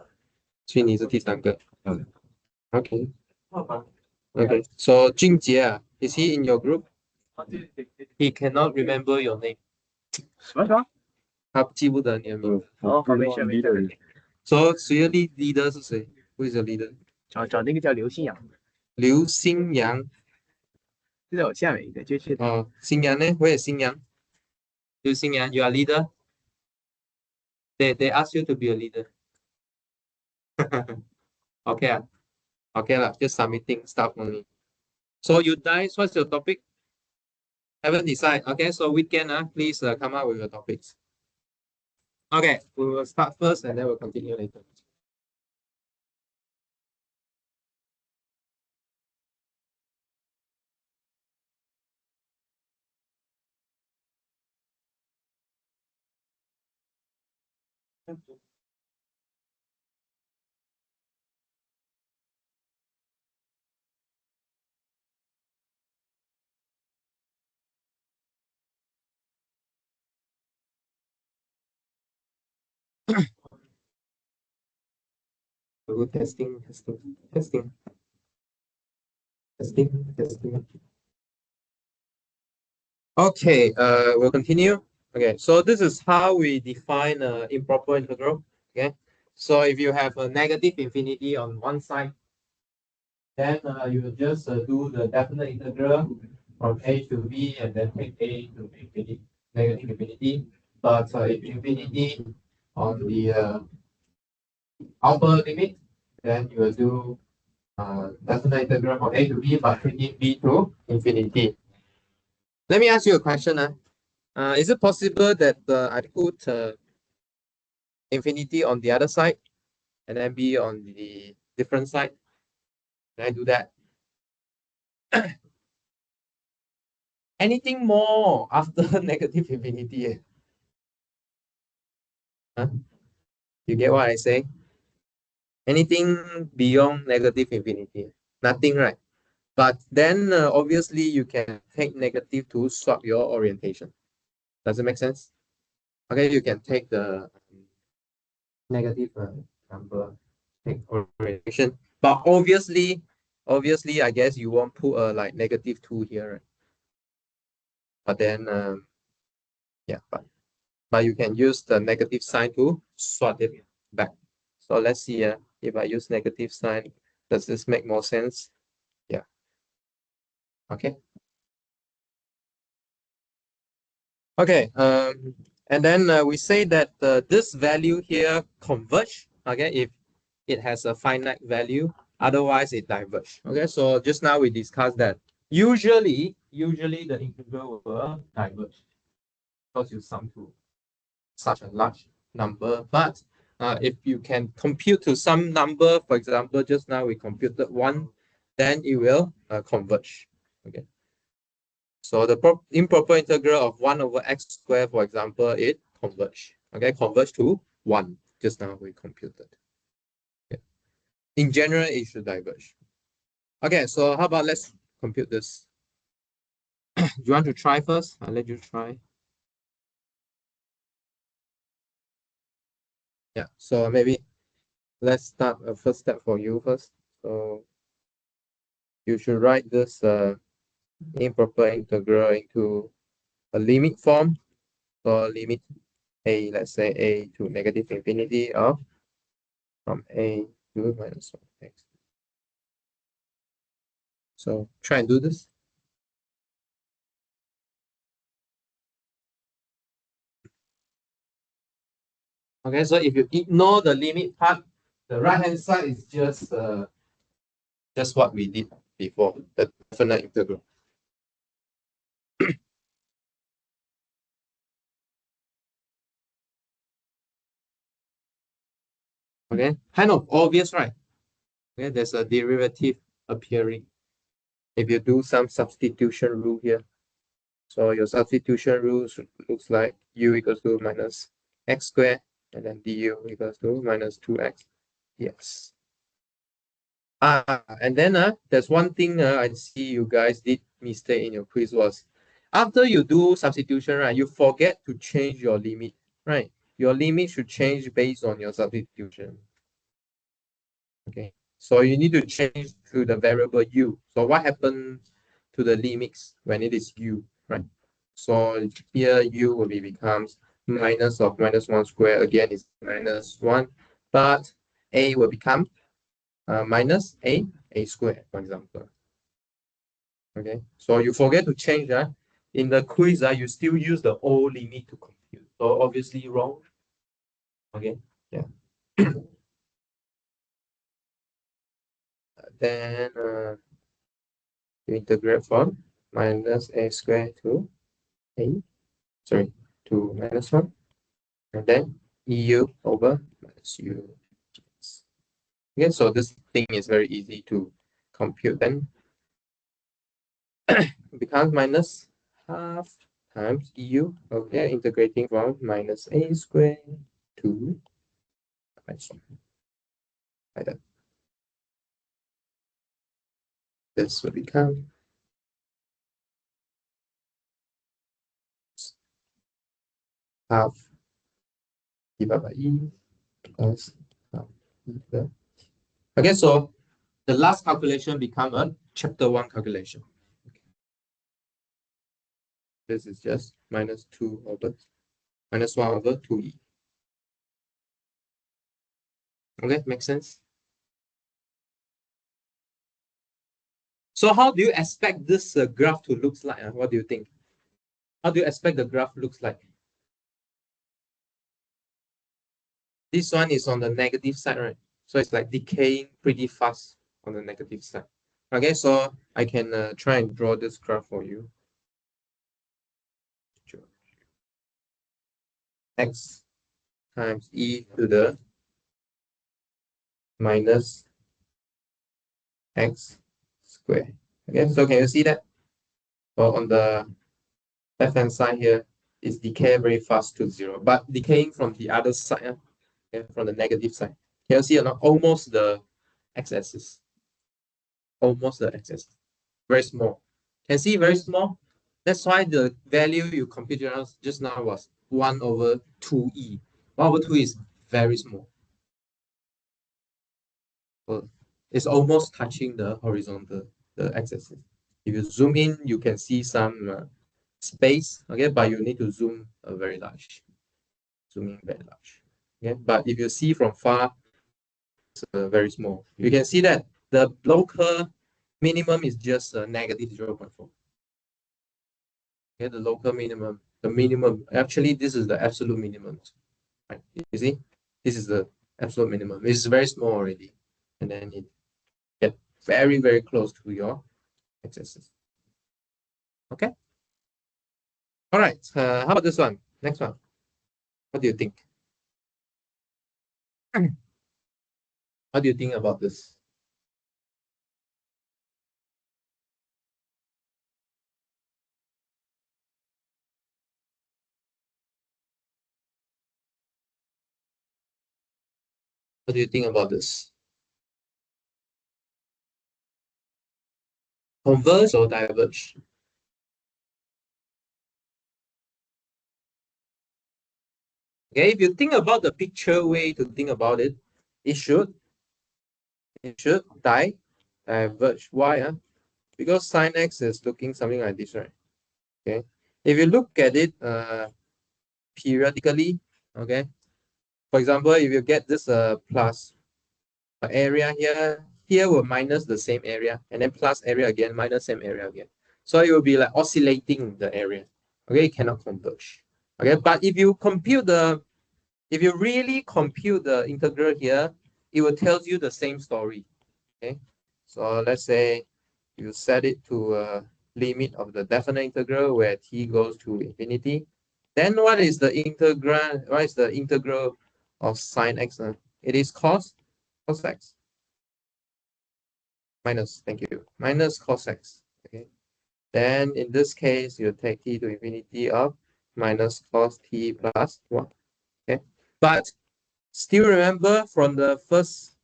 所以你是第三个。嗯 Okay. So 俊杰is he in your group? He cannot remember your name. 什么？他记不得你的名字。没事。So 谁的 leader 是谁？Who is your leader？找那个叫刘新阳，刘新阳。就在我下面一个，就是新阳呢？Where is 新阳？刘新阳 ，you are leader? They ask you to be a leader. Okay lah, just submitting stuff only. So you guys, what's your topic? Haven't decided. Okay, so weekend, please come up with your topics. Okay, we will start first and then we'll continue later. So testing, testing, testing, testing, testing. Okay, we'll continue. Okay, so this is how we define an improper integral. Okay, so if you have a negative infinity on one side, then you will just do the definite integral from a to b and then take a to infinity, negative infinity. But if infinity on the upper limit, then you will do definite integral from a to b, but taking b to infinity. Let me ask you a question. Is it possible that I put infinity on the other side and then b on the different side? Can I do that? Anything more after negative infinity? Huh? You get what I say? Anything beyond negative infinity? Nothing, right? But then obviously you can take negative to swap your orientation. Does it make sense? Okay, you can take the negative number, take orientation. But obviously, I guess you won't put a like -2 here, right? But then, yeah, but you can use the negative sign to swap it back. So let's see if I use negative sign, does this make more sense? Yeah. Okay. Okay. And then we say that this value here converge. Okay, if it has a finite value, otherwise it diverge. Okay, so just now we discussed that usually the integral will diverge because you sum to such a large number. But if you can compute to some number, for example, just now we computed 1, then it will converge. Okay. So the improper integral of 1 over x squared, for example, it converge. Okay, converge to 1. Just now we computed. Okay. In general, it should diverge. Okay, so how about let's compute this. Do you want to try first? I'll let you try. Yeah, so maybe let's start a first step for you first. So you should write this improper integral into a limit form. So limit a, let's say a to negative infinity of from a to minus 1x. So try and do this. Okay, so if you ignore the limit part, the right hand side is just what we did before, the definite integral. Okay, kind of obvious, right? Okay, there's a derivative appearing if you do some substitution rule here. So your substitution rule looks like u equals to minus x squared, and then du equals to minus 2x. Yes. And then there's one thing I see you guys did mistake in your quiz was after you do substitution, right? You forget to change your limit, right? Your limit should change based on your substitution. Okay, so you need to change to the variable u. So what happens to the limits when it is u, right? So here u will be becomes minus of minus 1 square. Again, is minus 1, but a will become minus a squared, for example. Okay, so you forget to change that. In the quiz, you still use the old limit to compute. So obviously wrong. Okay, yeah. Then you integrate from minus a squared to a, sorry, to minus 1. And then eu over minus u. Okay, so this thing is very easy to compute. Then it becomes minus half times eu. Okay, integrating from minus a squared to minus 1. Like that. This will become half divided by E plus half E. Okay, so the last calculation become a chapter 1 calculation. This is just minus 1 over 2E. Okay, makes sense? So how do you expect this graph to look like? What do you think? How do you expect the graph looks like? This one is on the negative side, right? So it's like decaying pretty fast on the negative side. Okay, so I can try and draw this graph for you. X times E to the minus X square. Okay, so can you see that? So on the left-hand side here, it's decay very fast to 0, but decaying from the other side, okay, from the negative side. Can you see or not? Almost the x-axis. Almost the x-axis. Very small. Can see very small? That's why the value you computed just now was 1 over 2e. 1 over 2 is very small. So it's almost touching the horizontal, the x-axis. If you zoom in, you can see some space, okay, but you need to zoom very large. Zooming very large. Okay, but if you see from far, it's very small. You can see that the local minimum is just negative 0.4. Okay, the local minimum, the minimum, actually this is the absolute minimum. Right? You see, this is the absolute minimum. It's very small already. And then it get very, very close to your x-axis. Okay. All right. How about this one? Next one. What do you think? What do you think about this? What do you think about this? Converge or diverge? Okay, if you think about the picture way to think about it, it should diverge. Why? Because sine x is looking something like this, right? Okay. If you look at it periodically, okay. For example, if you get this plus area here will minus the same area, and then plus area again, minus same area again. So it will be like oscillating the area. Okay, it cannot converge. Okay, but if you really compute the integral here, it will tell you the same story. Okay, so let's say you set it to a limit of the definite integral where t goes to infinity. Then what is the integral? What is the integral of sine x? It is cos x minus, thank you, minus cos x. Okay. Then in this case, you take t to infinity of minus cos t plus 1. Okay. But still remember from the first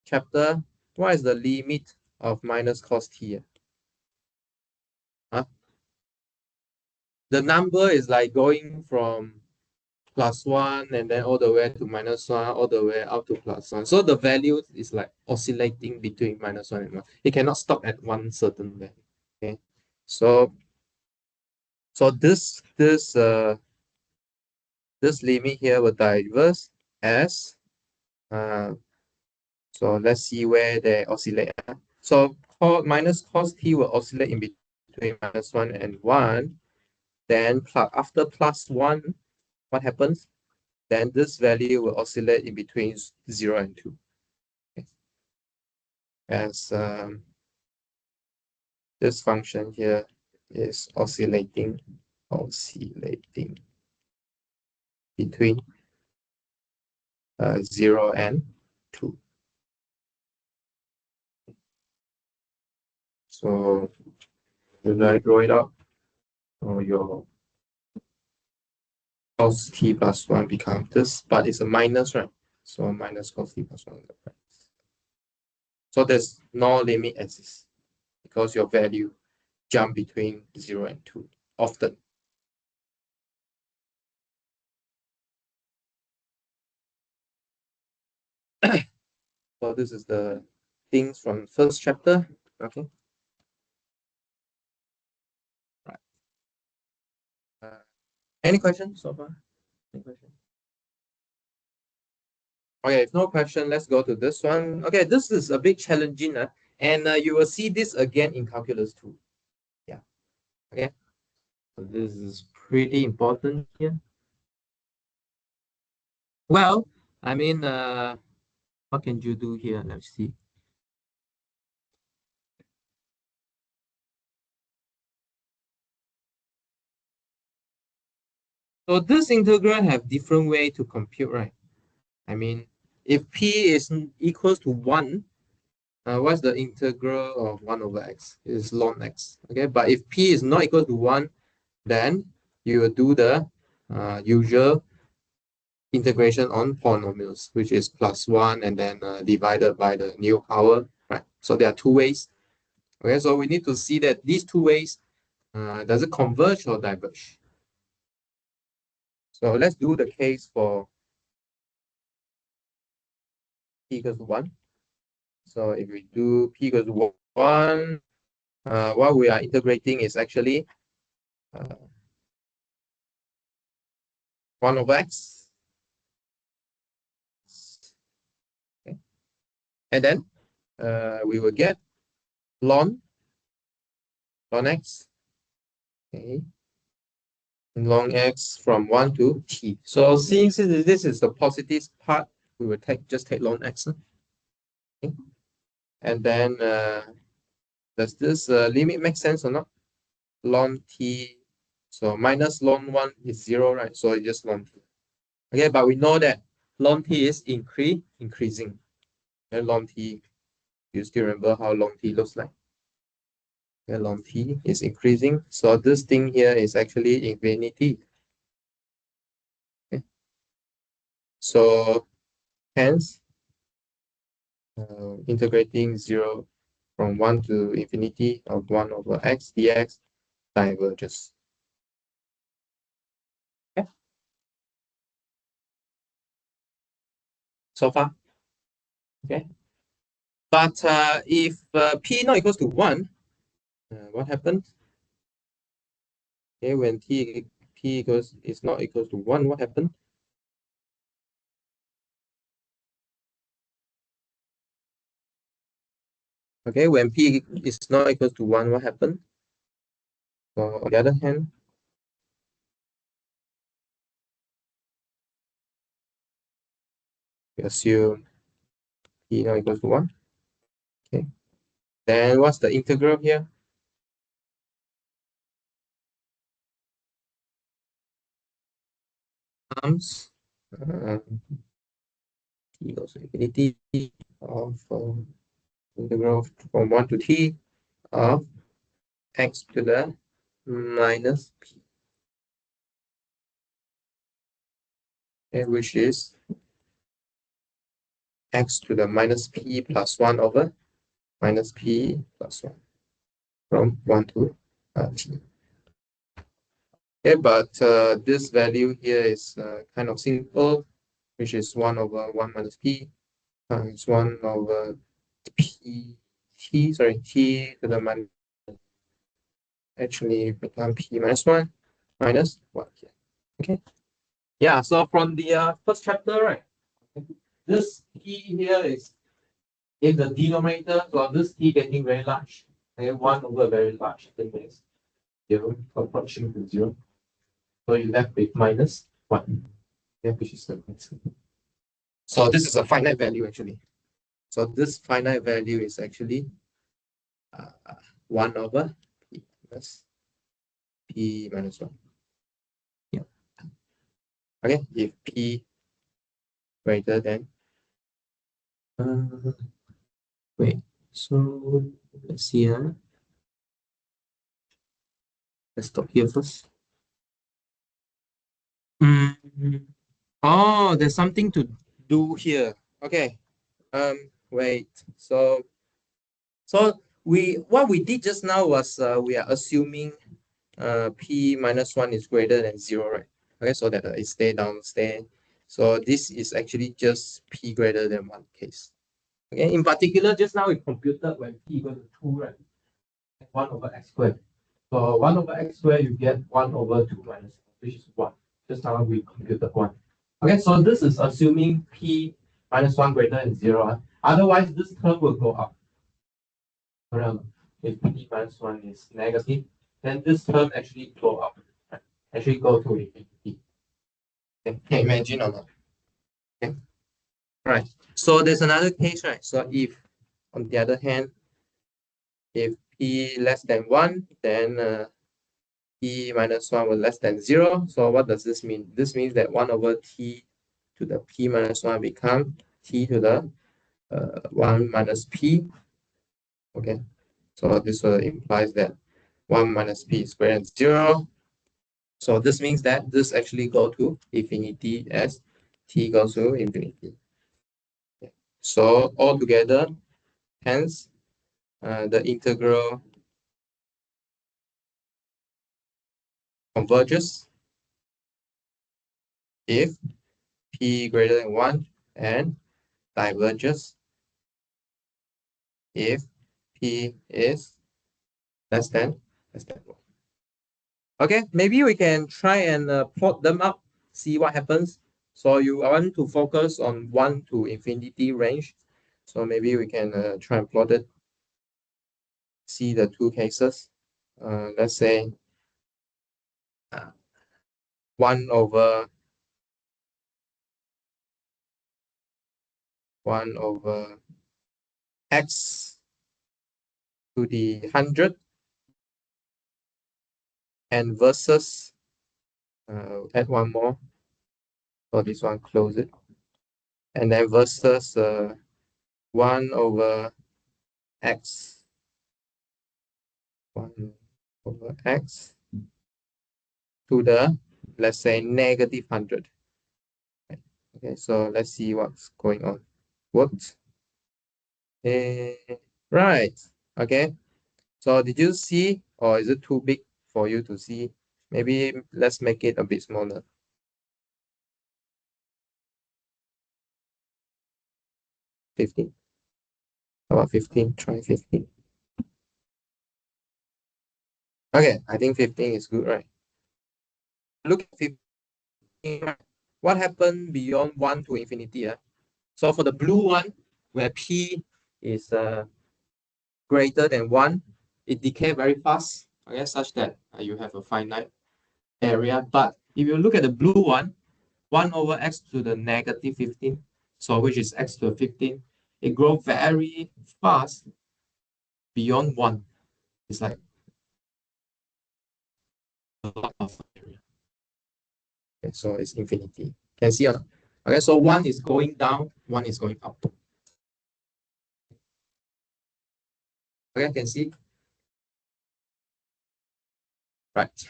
chapter, what is the limit of minus cos t? Huh? The number is like going from +1 and then all the way to -1, all the way up to +1. So the value is like oscillating between -1 and 1. It cannot stop at one certain value. Okay. So this limit here will diverge as so let's see where they oscillate. So minus cos t will oscillate in between -1 and 1. Then after +1, what happens? Then this value will oscillate in between 0 and 2. Okay. As this function here is oscillating between 0 and 2. So should I draw it up? Or your cos t plus 1 becomes this, but it's a minus, right? So minus cos t plus 1 over x. So there's no limit exists because your value jump between 0 and 2 often. So this is the things from first chapter. Okay. Right. Any questions so far? Any questions? Okay, if no question, let's go to this one. Okay, this is a bit challenging, and you will see this again in calculus too. Yeah. Okay. So this is pretty important here. Well, I mean, what can you do here? Let's see. So this integral have different way to compute, right? I mean, if p is equals to 1, what's the integral of 1 over x? Is ln x. Okay, but if p is not equal to 1, then you will do the usual integration on polynomials, which is +1 and then divided by the new power, right? So there are two ways. Okay, so we need to see that these two ways, does it converge or diverge? So let's do the case for p equals to 1. So if we do p equals to 1, what we are integrating is actually 1 over x. Okay. And then we will get ln x. Okay. Ln x from 1 to t. So since this is the positive part, we will just take ln x. Okay. And then does this limit make sense or not? Ln t, so minus ln 1 is 0, right? So it's just ln t. Okay, but we know that ln t is increasing. And ln t, you still remember how ln t looks like? Okay, ln t is increasing. So this thing here is actually infinity. Okay. So hence, integrating 0 from 1 to infinity of 1 over x dx diverges. Okay. So far. Okay. But if p not equals to 1, what happens? Okay, when p is not equals to 1, what happens? Okay, when p is not equals to 1, what happens? So on the other hand, we assume p not equals to 1. Okay. Then what's the integral here? Times t goes to infinity of integral from 1 to t of x to the minus p, okay, which is x to the minus p plus 1 over minus p plus 1 from 1 to t. Okay, but this value here is kind of simple, which is 1 over 1 minus p times 1 over t to the minus, actually become p minus 1 minus 1 here. Okay. Yeah, so from the first chapter, right, this p here is in the denominator, so this t getting very large. Okay, 1 over very large, that means 0 approaching to 0. So you left with minus 1. Yeah, which is the answer. So this is a finite value actually. So this finite value is actually 1 over p minus 1. Yeah. Okay, if p greater than wait, so let's see. Let's stop here first. Oh, there's something to do here? Okay. Wait. So what we did just now was we are assuming p minus 1 is greater than 0, right? Okay, so that it stay downstairs. So this is actually just p greater than 1 case. Okay, in particular, just now we computed when p equal to 2, right? 1 over x squared. So 1 over x squared, you get 1 over 2 minus, which is 1. Just now we computed 1. Okay, so this is assuming p minus 1 greater than 0. Otherwise, this term will go up. If p minus 1 is negative, then this term actually go up, right? Actually go to infinity. Okay, can you imagine or not? Okay. Right. So there's another case, right? So if, on the other hand, if p less than 1, then p minus 1 will less than 0. So what does this mean? This means that 1 over t to the p minus 1 become t to the 1 minus p. Okay. So this implies that 1 minus p is greater than 0. So this means that this actually go to infinity as t goes to infinity. Okay. So altogether, hence, the integral converges if p greater than 1 and diverges if p is less than 1. Okay, maybe we can try and plot them up, see what happens. So I want to focus on 1 to infinity range. So maybe we can try and plot it, see the two cases. Let's say 1 over x to the 100 and versus add one more. So this one, close it. And then versus 1 over x. 1 over x to the, let's say, negative 100. Okay, so let's see what's going on. Worked. Right. Okay. So did you see, or is it too big for you to see? Maybe let's make it a bit smaller. 15. How about 15? Try 15. Okay, I think 15 is good, right? Look at 15. What happened beyond 1 to infinity? So for the blue one, where p is greater than 1, it decays very fast, okay, such that you have a finite area. But if you look at the blue one, 1 over x to the negative 15, so which is x to the 15, it grows very fast beyond 1. It's like a lot of area. Okay, so it's infinity. Can see or not? Okay, so 1 is going down, 1 is going up. Okay, can see? Right.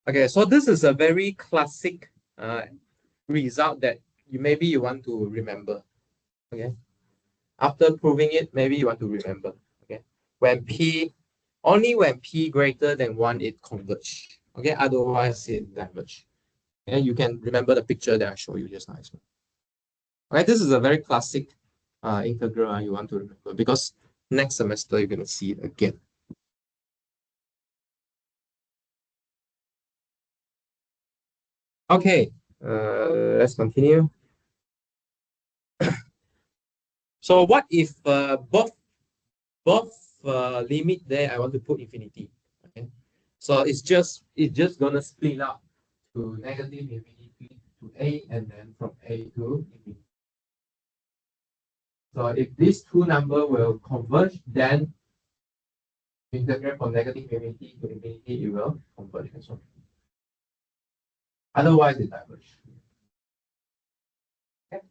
Okay, so this is a very classic result that maybe you want to remember. Okay. After proving it, maybe you want to remember. Okay. Only when p greater than 1, it converges. Okay, otherwise it diverges. Okay, you can remember the picture that I showed you just now as well. Okay, this is a very classic integral you want to remember, because next semester you're going to see it again. Okay, let's continue. So what if both limit there I want to put infinity? Okay, so it's just gonna split up to negative infinity to a, and then from a to infinity. So if these two numbers will converge, then integrate from negative infinity to infinity, it will converge as well. Otherwise, it diverges. Okay.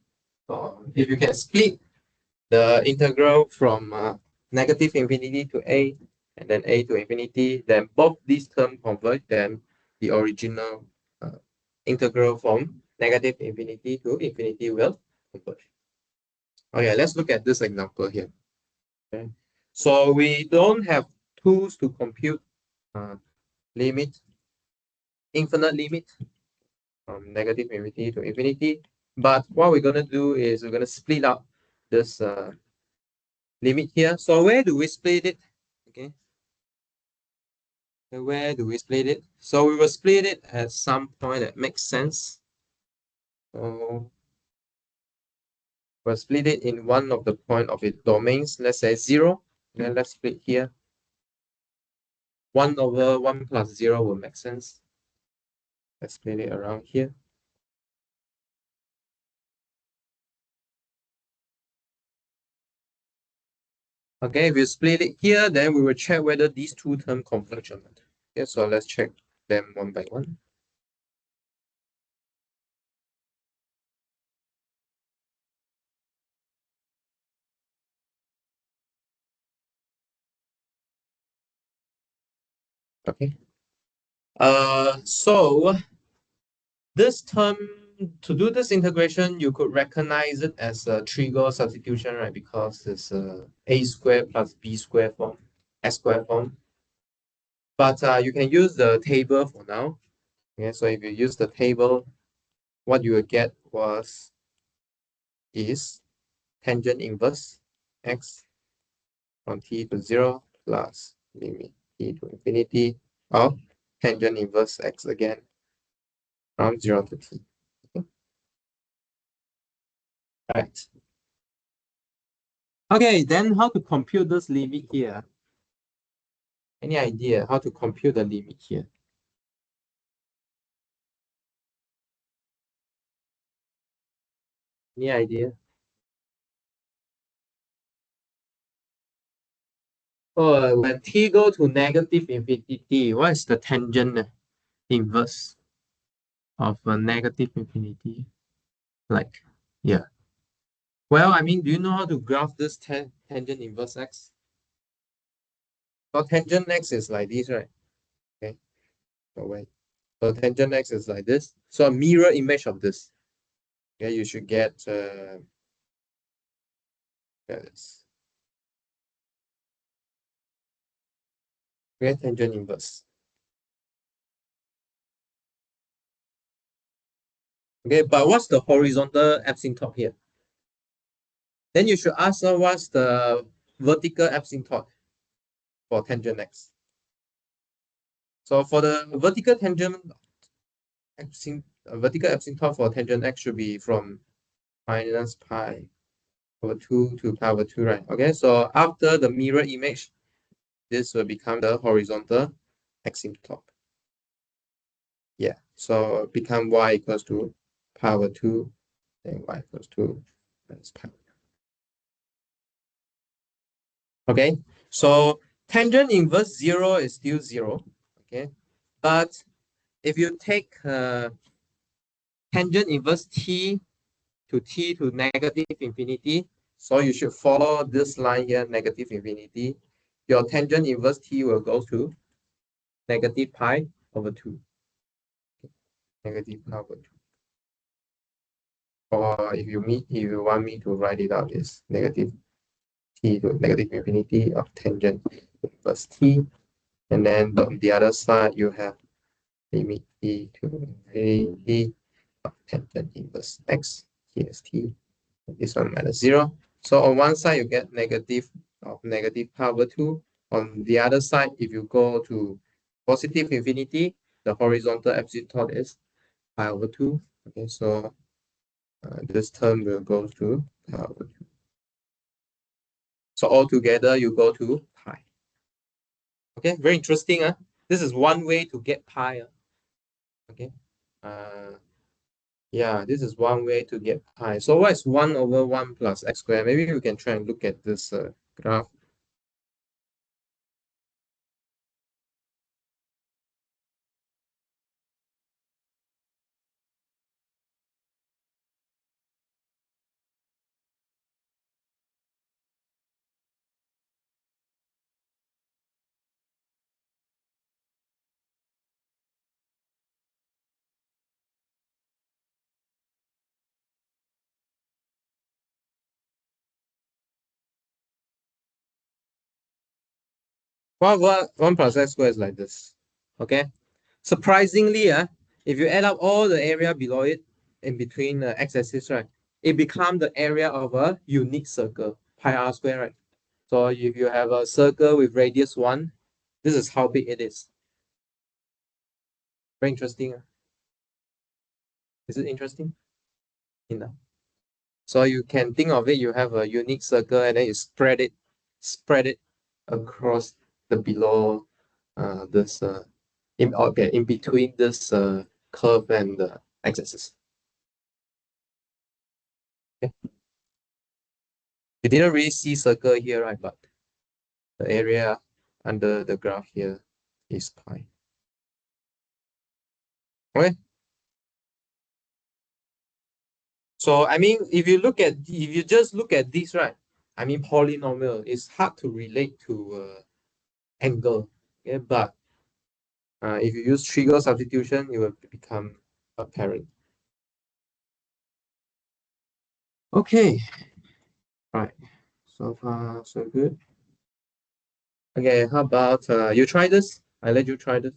So if you can split the integral from negative infinity to a, and then a to infinity, then both these terms converge, then the original integral from negative infinity to infinity will converge. Okay, let's look at this example here. Okay, so we don't have tools to compute limit, infinite limit from negative infinity to infinity. But what we're going to do is we're going to split up this limit here. So where do we split it? Okay. So where do we split it? So we will split it at some point that makes sense. So we'll split it in one of the point of its domains. Let's say 0. Then let's split here. 1 over 1 plus 0 will make sense. Let's split it around here. Okay, if you split it here, then we will check whether these two terms converge or not. Okay, so let's check them one by one. Okay. So this term, to do this integration, you could recognize it as a trigo substitution, right? Because it's a squared plus b squared form, s squared form. But you can use the table for now. Okay, so if you use the table, what you will get is tangent inverse x from t to 0 plus limit t to infinity of tangent inverse x again from 0 to t. Okay. Right. Okay, then how to compute this limit here? Any idea how to compute the limit here? Any idea? Oh, when t go to negative infinity, what is the tangent inverse of a negative infinity? Like, yeah. Well, I mean, do you know how to graph this tangent inverse x? So tangent x is like this, right? Okay. So wait. So tangent x is like this. So a mirror image of this. Okay, you should get this. Okay, tangent inverse. Okay, but what's the horizontal asymptote here? Then you should ask what's the vertical asymptote for tangent x. So for the vertical asymptote for tangent x should be from minus pi over 2 to pi over 2, right? Okay, so after the mirror image, this will become the horizontal asymptote. Yeah, so become y equals to pi over 2, then y equals to minus pi. Okay, so tangent inverse 0 is still 0. Okay, but if you take tangent inverse t to negative infinity, so you should follow this line here, negative infinity. Your tangent inverse t will go to negative pi over 2. Negative pi over 2. Or if you want me to write it out, is negative t to negative infinity of tangent inverse t. And then on the other side, you have limit t to infinity of tangent inverse x, here is t, this one minus 0. So on one side, you get negative of negative pi over 2. On the other side, if you go to positive infinity, the horizontal asymptote is pi over 2. Okay, so this term will go to pi over 2. So altogether, you go to pi. Okay, very interesting. This is one way to get pi. Okay. Yeah, this is one way to get pi. So what is 1 over 1 plus x squared? Maybe we can try and look at this graph. 1 plus x squared is like this. Okay. Surprisingly, if you add up all the area below it, in between the x-axis, right, it becomes the area of a unique circle, pi r squared, right? So if you have a circle with radius 1, this is how big it is. Very interesting. Is it interesting? Enough. So you can think of it, you have a unique circle and then you spread it across the below this in between this curve and the x-axis. Okay. You didn't really see circle here, right? But the area under the graph here is pi. Okay. So I mean, if you just look at this, right? I mean, polynomial is hard to relate to angle. Okay, but if you use trigo substitution, it will become apparent. Okay. Right. So far, so good. Okay, how about you try this? I let you try this.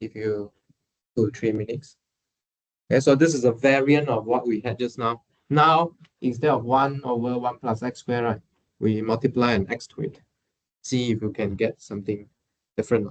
Give you 2-3 minutes. Okay, so this is a variant of what we had just now. Now, instead of 1 over 1 plus x squared, right, we multiply an x to it. See if you can get something different.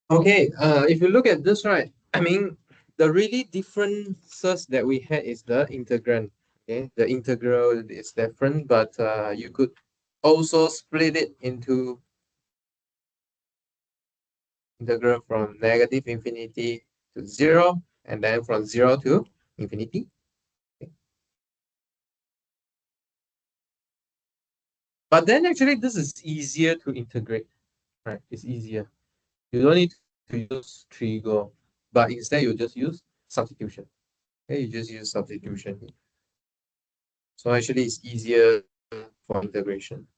Okay, if you look at this, right, I mean, the really differences that we had is the integrand. Okay, the integral is different, but you could also split it into integral from negative infinity to 0, and then from 0 to infinity. Okay. But then actually, this is easier to integrate, right? It's easier. You don't need to use trigo, but instead you just use substitution. Okay, you just use substitution. So actually, it's easier for integration.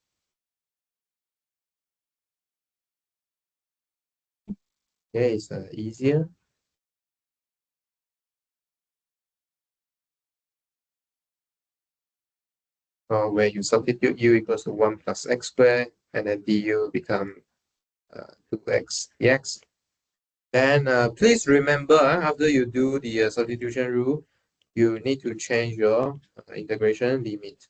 Okay, it's easier. Where you substitute u equals to 1 plus x squared, and then du become 2x dx. Then please remember, after you do the substitution rule, you need to change your integration limit.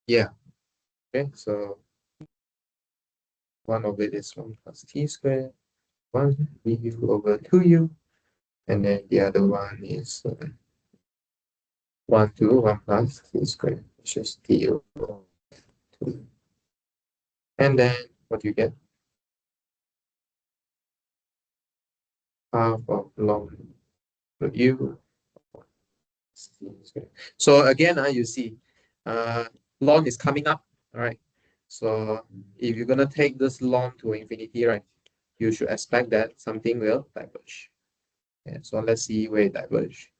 Yeah, Okay, so one of it is 1 plus t squared, 1 du over 2u, and then the other one is 1 to 1 plus t squared, which is t over 2. And then what do you get? Half of log u. So again, you see, log is coming up, all right? So if you're gonna take this log to infinity, right, you should expect that something will diverge. Okay, so let's see where it diverge.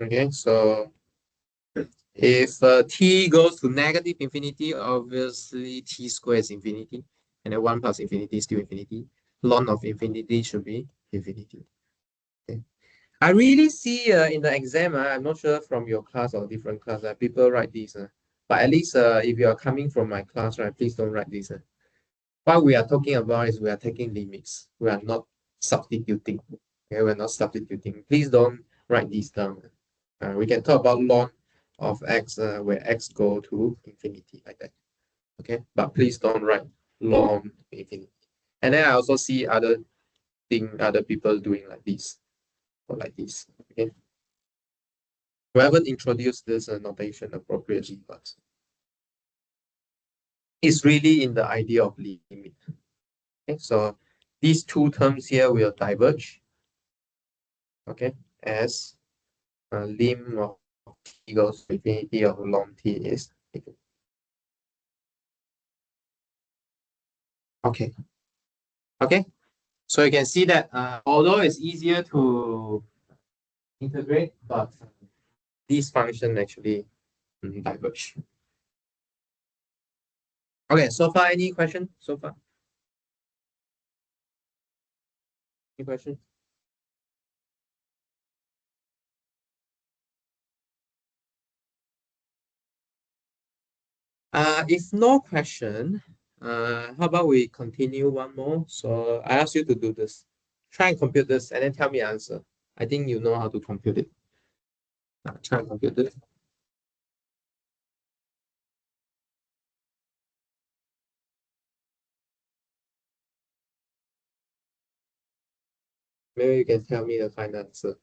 Okay, so if t goes to negative infinity, obviously t squared is infinity, and then 1 plus infinity is still infinity. Ln of infinity should be infinity. Okay. I really see in the exam, I'm not sure from your class or different class, people write this. But at least if you are coming from my class, right, please don't write this. What we are talking about is we are taking limits. We are not substituting. Okay, we're not substituting. Please don't write this down. We can talk about ln of x where x go to infinity like that. Okay, but please don't write ln infinity. And then I also see other people doing like this or like this. Okay, we haven't introduced this notation appropriately, but it's really in the idea of limit. Okay, so these two terms here will diverge. Okay, as lim of t goes to infinity of ln t is infinity. Okay. Okay. So you can see that although it's easier to integrate, but these functions actually diverge. Okay, so far any question so far? Any question? If no question, how about we continue one more? So I ask you to do this. Try and compute this and then tell me answer. I think you know how to compute it. Try and compute this. Maybe you can tell me the final answer.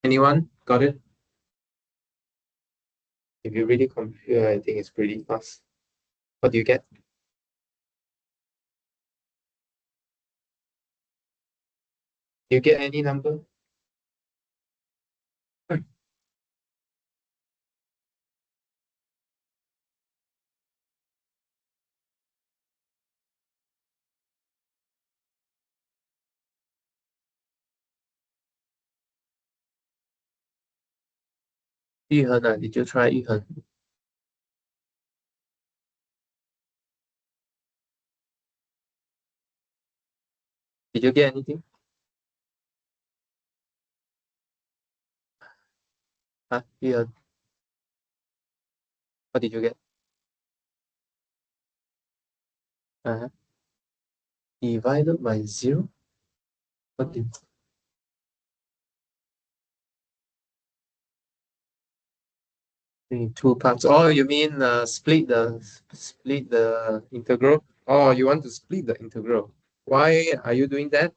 Anyone got it? If you really compute, I think it's pretty fast. What do you get? Do you get any number? 玉衡啊，你就 try 玉衡。Did you get anything?玉衡. What did you get? Divided by 0? What did... In two parts. Oh, you mean split the integral? Oh, you want to split the integral. Why are you doing that?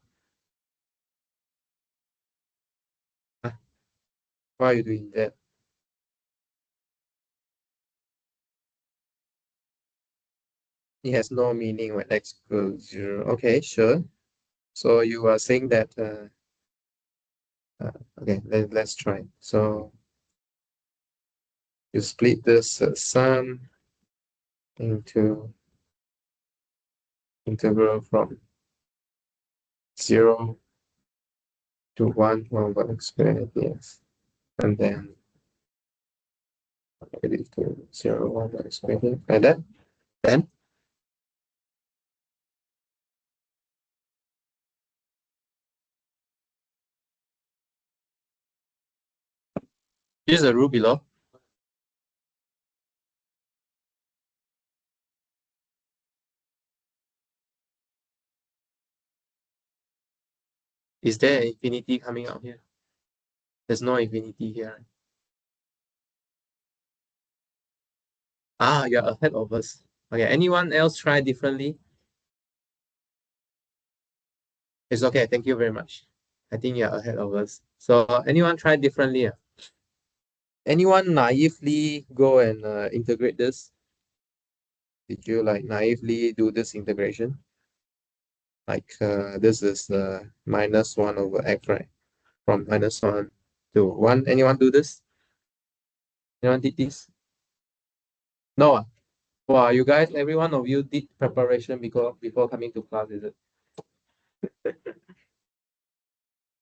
Why are you doing that? it has no meaning when x equals 0. Okay, sure. So you are saying that, okay, let's try. So you split this sum into integral from 0 to 1 over x squared dx. And then negative to 0 over x squared dx. And then use the rule below. Is there infinity coming out here? There's no infinity here. Ah, you're ahead of us. Okay, anyone else try differently? It's okay, thank you very much. I think you're ahead of us. So anyone try differently? Anyone naively go and integrate this? Did you like naively do this integration? Like this is minus 1 over x, right? From minus 1 to 1. Anyone do this? Anyone did this? No. Wow, you guys, every one of you did preparation before coming to class, is it?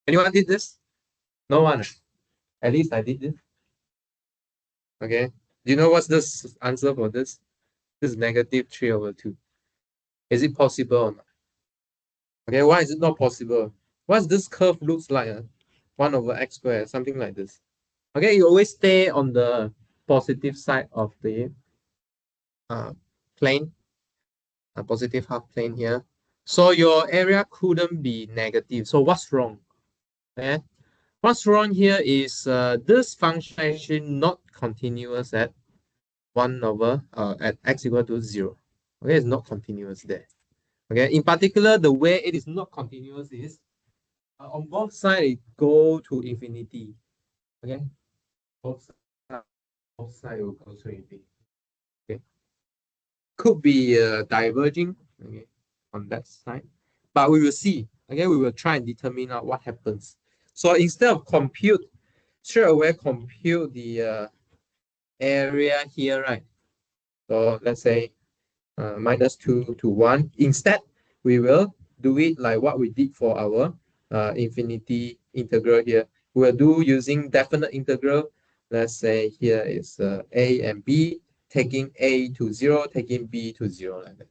Anyone did this? No one. At least I did this. Okay. Do you know what's this answer for this? This is negative 3 over 2. Is it possible or not? Okay, why is it not possible? What's this curve looks like? 1 over x squared, something like this. Okay, you always stay on the positive side of the plane, a positive half plane here. So your area couldn't be negative. So what's wrong? Okay? What's wrong here is this function actually not continuous at 1 over at x equal to 0. Okay, it's not continuous there. Okay, in particular, the way it is not continuous is on both sides it go to infinity. Okay, both sides will go to infinity. Okay, could be diverging. Okay, on that side, but we will see. Okay, we will try and determine out what happens. So instead of compute, straight away compute the area here, right? So let's say minus 2 to 1. Instead, we will do it like what we did for our infinity integral here. We'll do using definite integral. Let's say here is a and b, taking a to 0, taking b to 0 like that.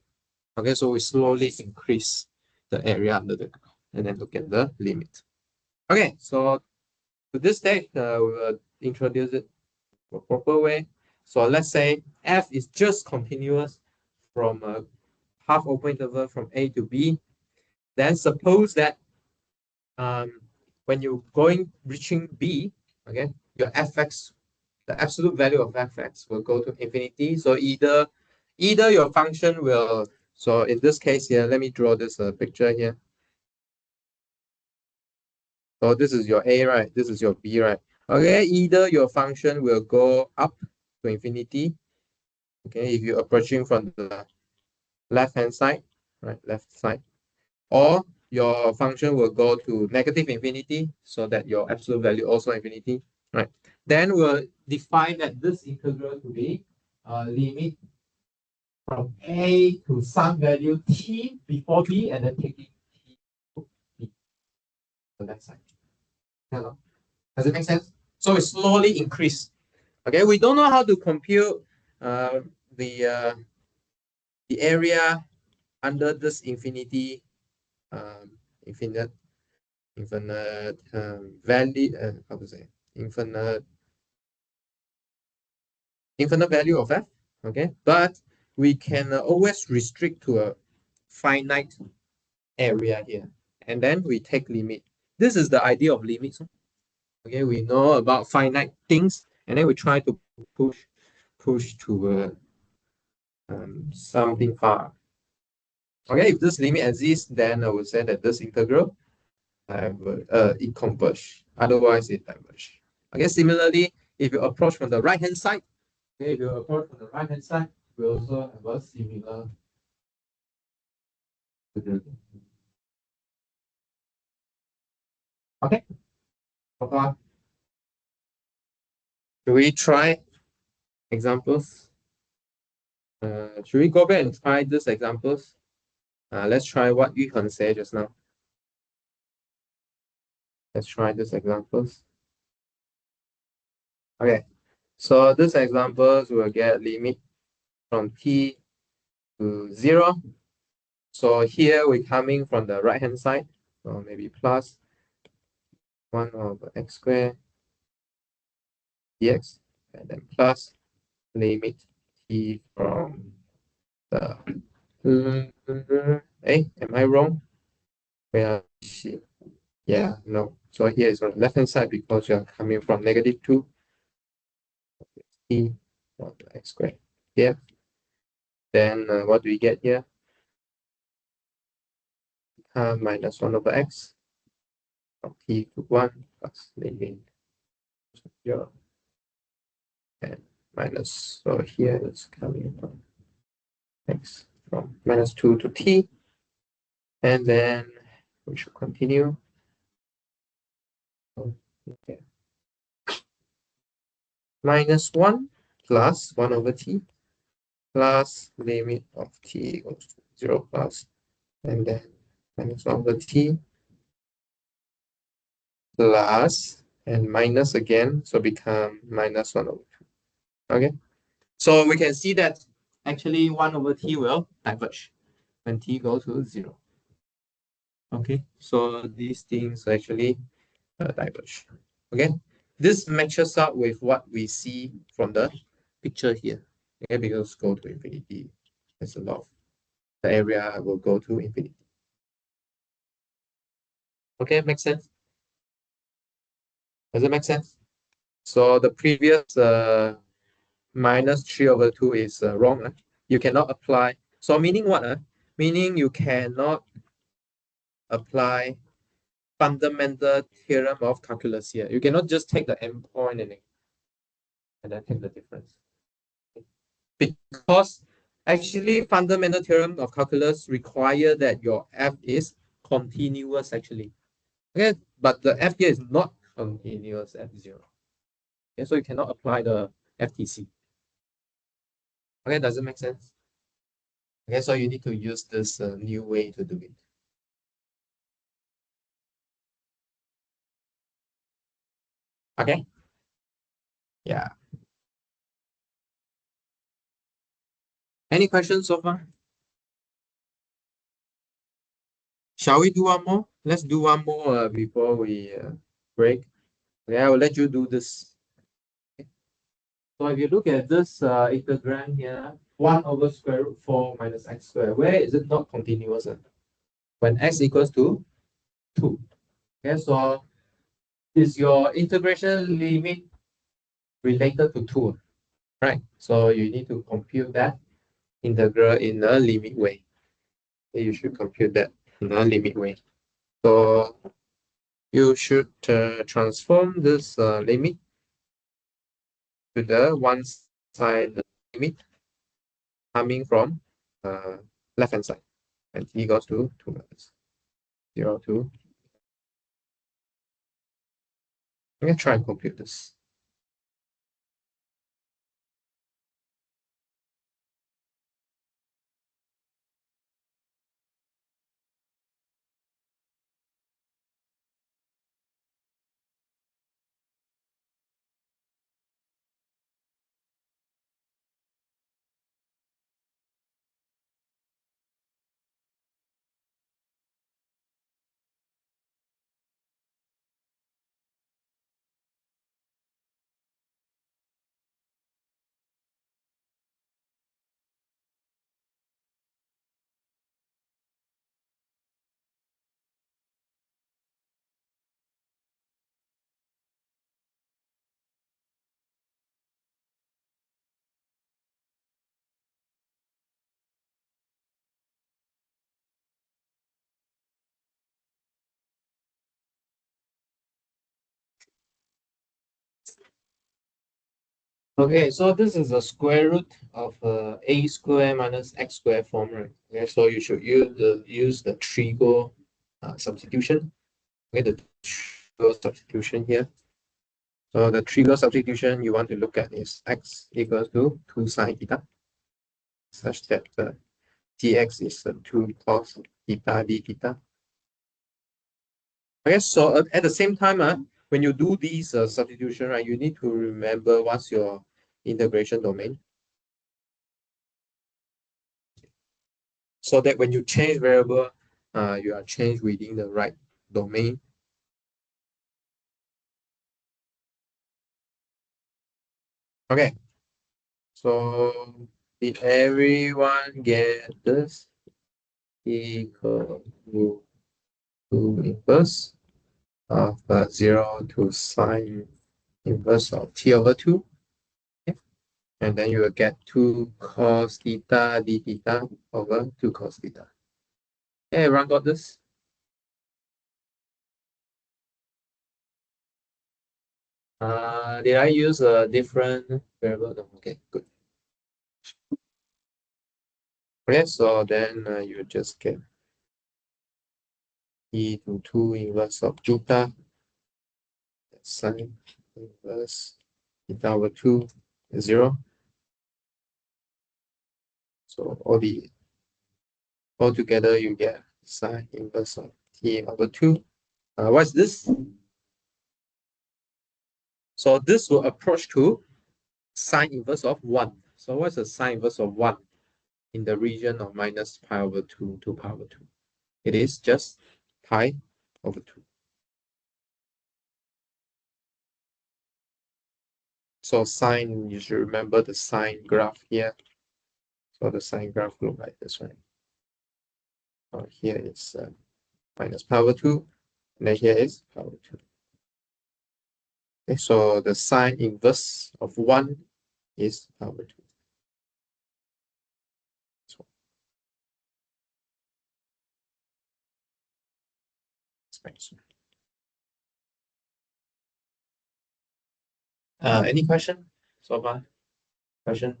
Okay, so we slowly increase the area under the curve and then look at the limit. Okay, so to this stage, we will introduce it a proper way. So let's say f is just continuous from a half open interval from A to B. Then suppose that when you're reaching B, okay, your fx, the absolute value of fx will go to infinity. So either your function will, so in this case here, let me draw this picture here. So this is your A, right? This is your B, right? Okay, either your function will go up to infinity. Okay, if you're approaching from the left-hand side, right? Left side. Or your function will go to negative infinity so that your absolute value also infinity, right? Then we'll define that this integral to be limit from a to some value t before b and then taking t to b. So that's like, hello. Does it make sense? So it slowly increase. Okay, we don't know how to compute the area under this infinity infinite value, how to say, infinite value of f. Okay, but we can always restrict to a finite area here, and then we take limit. This is the idea of limits. Okay, we know about finite things, and then we try to push to something far. Okay, if this limit exists, then I would say that this integral it converge. Otherwise, it diverge. Okay, similarly, if you approach from the right hand side, okay, if you approach from the right hand side, we also have a similar Okay. Should we try examples? Should we go back and try these examples? Let's try what Yuhan said just now. Let's try these examples. Okay, so these examples will get limit from t to 0. So here we're coming from the right hand side, so maybe plus 1 over x squared dx, and then plus limit t from the am I wrong? Where yeah, no. So here is on the left hand side because you're coming from -2 t over x squared. Yeah. Then what do we get here? Minus 1 over x from t to 1 plus limit 0 and minus, so here it's coming from x from -2 to t, and then we should continue. Okay. Minus 1 plus 1 over t plus limit of t equals to 0 plus, and then minus 1 over t plus and minus again, so become minus 1 over 2. Okay, so we can see that actually 1 over t will diverge when t goes to 0. Okay, so these things actually diverge. Okay, this matches up with what we see from the picture here. Okay, because go to infinity, there's a lot of the area will go to infinity. Okay, makes sense? Does it make sense? So the previous minus 3 over 2 is wrong. You cannot apply. So meaning what? Meaning you cannot apply fundamental theorem of calculus here. You cannot just take the endpoint and then take the difference. Because actually fundamental theorem of calculus require that your f is continuous actually. Okay, but the f here is not continuous f0. Okay, so you cannot apply the FTC. Okay, does it make sense? Okay, so you need to use this new way to do it. Okay. Yeah. Any questions so far? Shall we do one more? Let's do one more before we break. Okay, I will let you do this. Okay. So if you look at this integram here, 1 over square root 4 minus x squared, where is it not continuous? When x equals to 2. Okay, so is your integration limit related to 2? Right, so you need to compute that integral in a limit way. You should compute that in a limit way. So you should transform this limit to the one side limit coming from left hand side, and t goes to 2 minus 0 to. Let me try and compute this. Okay, so this is the square root of a square minus x square form, right? Okay, so you should use the trigo substitution. Okay, the trigo substitution here. So the trigo substitution you want to look at is x equals to 2 sine theta, such that dx is 2 cos theta d theta. Okay, so at the same time, when you do these substitution, right, you need to remember what's your integration domain. So that when you change variable, you are changed within the right domain. Okay, so did everyone get this? Equal to 2 inverse of 0 to sine inverse of t over 2. Okay. And then you will get 2 cos theta d theta over 2 cos theta. Hey, everyone got this? Did I use a different variable? No. Okay, good. Okay, so then you just get e to 2 inverse of theta, sine inverse theta over 2 is 0. So all together you get sine inverse of t over 2. What's this? So this will approach to sine inverse of 1. So what's the sine inverse of 1 in the region of minus pi over 2 to pi over 2? It is just pi over 2. So sine, you should remember the sine graph here. So the sine graph look like this, right? Here is minus pi over 2, and then here is pi over 2. Okay, so the sine inverse of 1 is pi over 2. So, any question so far? Question?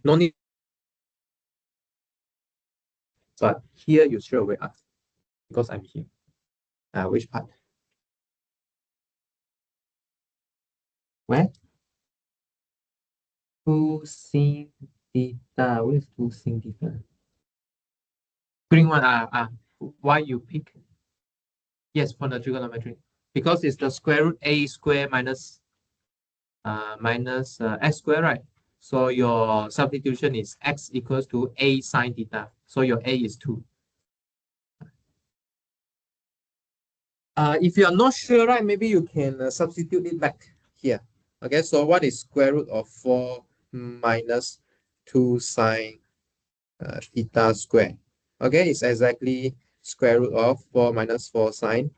No need. But here you straight away ask because I'm here. Which part? Where? 2 sin theta. What is 2 sin theta? Green one. Why you pick? Yes, for the trigonometry. Because it's the square root a square minus x square, right? So your substitution is x equals to a sine theta. So your a is 2. If you are not sure, right, maybe you can substitute it back here. Okay, so what is square root of 4 minus 2 sine theta square? Okay, it's exactly square root of 4 minus 4 sine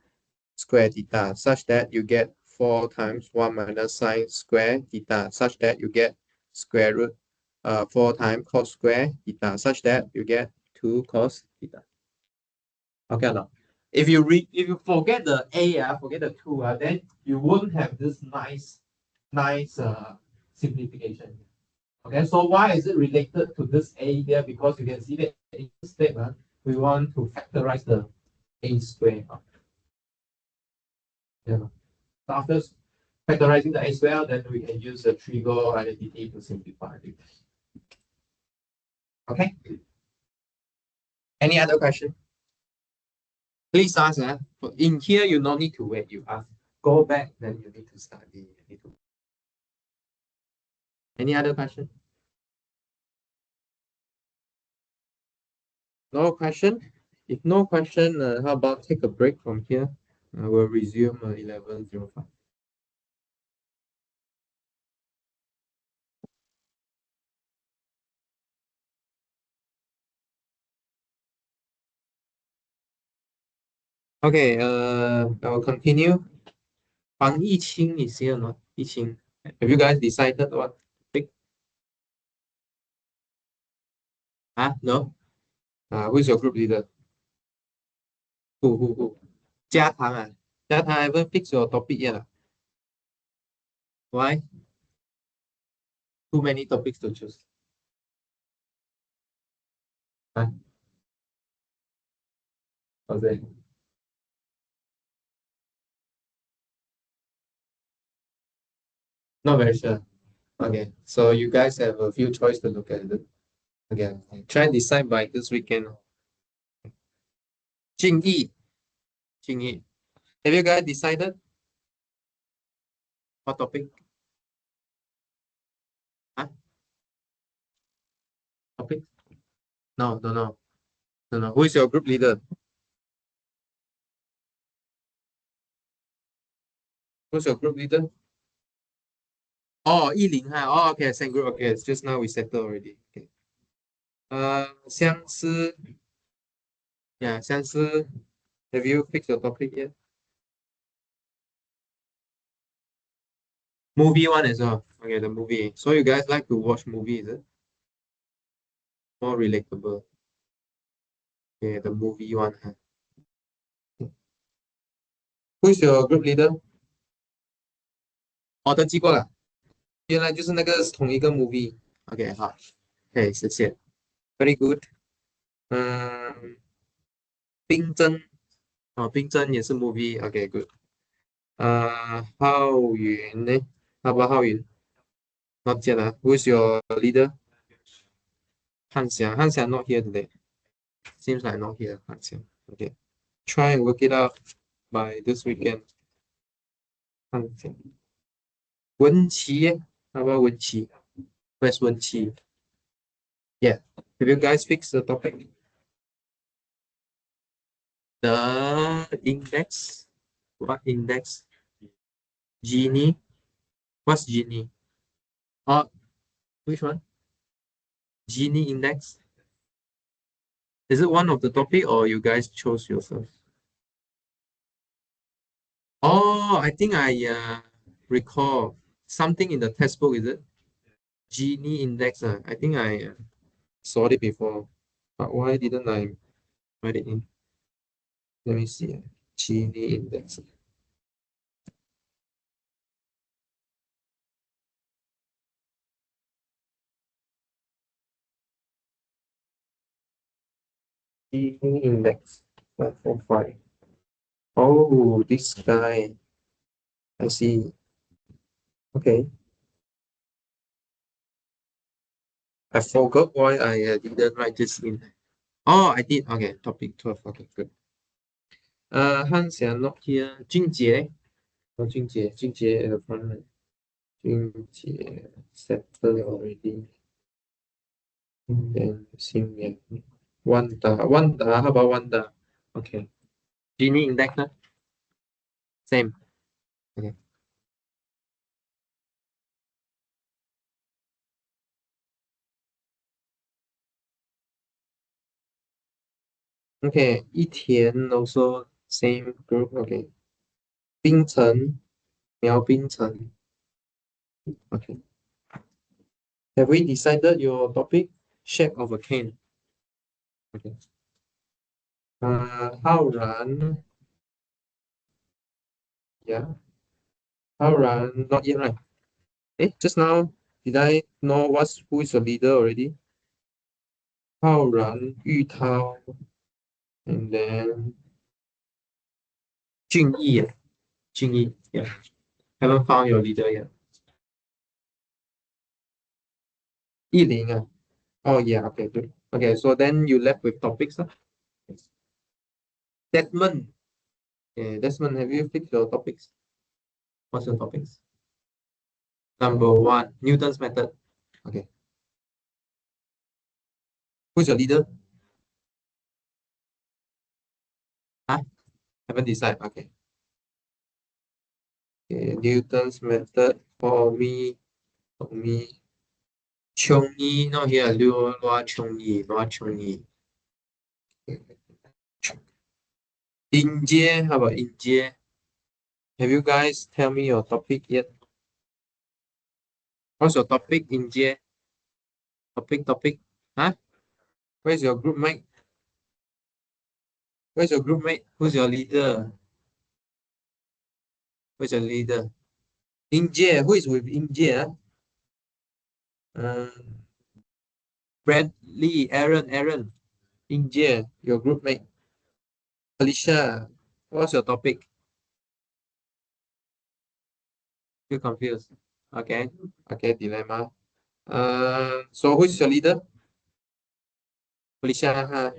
square theta, such that you get 4 times 1 minus sine square theta, such that you get square root 4 times cos square theta, such that you get 2 cos theta. Okay, now if you forget the a, forget the 2, then you won't have this nice simplification. Okay, so why is it related to this a here? Because you can see that in this step, we want to factorize the a square. Yeah. So after factorizing the a square, then we can use the trigo identity to simplify it. Okay. Any other question? Please ask. In here, you don't need to wait. You ask. Go back, then you need to study. Any other question? No question? If no question, how about take a break from here? We'll resume 11:05. Okay, I will continue. Pang Yiqing is here, not Yiqing. Have you guys decided what to pick? Huh? No? Who's your group leader? Who? Jia Tang, ah. Jia Tang haven't fixed your topic yet. Why? Too many topics to choose. Huh? Okay. Not very sure. Okay. So you guys have a few choices to look at it. Okay. Try and decide by this weekend. Jingyi. Jingyi. Have you guys decided what topic? Huh? Topic? No, no, no. No, no. Who is your group leader? Who's your group leader? Oh, Yiling, huh? Oh, okay, same group. Okay, it's just now we settled already. Okay. Xiangsi. Yeah, Xiangsi. Have you fixed your topic yet? Movie one as well. Okay, the movie. So you guys like to watch movies, is it? More relatable. Okay, the movie one, huh? Who is your group leader? 哦，登记过了，原来就是那个是同一个 movie。OK，好，可以，谢谢。Very good。冰针，哦，冰针也是 movie。OK，good。浩云呢？好不好？浩云，not yet 啊。Who's your leader？汉翔 not here today. Seems like not here. 汉翔。OK。Try and work it out by this weekend. 汉翔。文琪耶，how about 文琪？Where's 文琪？Yeah. Have you guys fixed the topic? The index? What index? Gini? What's Gini? Oh, which one? Gini index? Is it one of the topic or you guys chose yourself? Oh, I think I recall something in the textbook, is it? Gini index. I think I saw it before. But why didn't I write it in? Let me see. Gini index. Gini index. 545. Oh, this guy. I see. Okay. I forgot why I didn't write this in. Oh, I did. Okay, topic 12. Okay, good. Han Xian not here. Jing Jie. Oh, Jing Jie at the front. Jing Jie settled already. And then Xing Yan. Wanda. How about Wanda? Okay. Genie index, huh? Same. Okay. Okay. Yitian also same group. Okay. Bing Chen. Miao Bing Chen. Okay. Have we decided your topic? Shape of a cane. Okay. How run? Yeah. How run? Not yet, right? Just now, did I know who is the leader already? How run? Yu Tao. And then Jing Yi. Jing Yi. Yeah. Haven't found your leader yet. Yiling. Oh, yeah. Okay, good. Okay, so then you left with topics. Desmond. Yeah, Desmond, have you fixed your topics? What's your topics? Number one, Newton's method. Okay. Who's your leader? Huh? Haven't decided. Okay. Okay, Newton's method for me. For me. Chung Yi, not here. Lua Chung Yi. Lua Chung Yi. In Jie, how about In Jie? Have you guys tell me your topic yet? What's your topic in Jie? Topic? Huh? Where's your group mate? Where's your group mate? Who's your leader? Who's your leader? Inje. Who is with Inje? Bradley, Aaron. Inje, your group mate. Alicia, what's your topic? You're confused. Okay. Okay, dilemma. So who's your leader? Felicia, huh?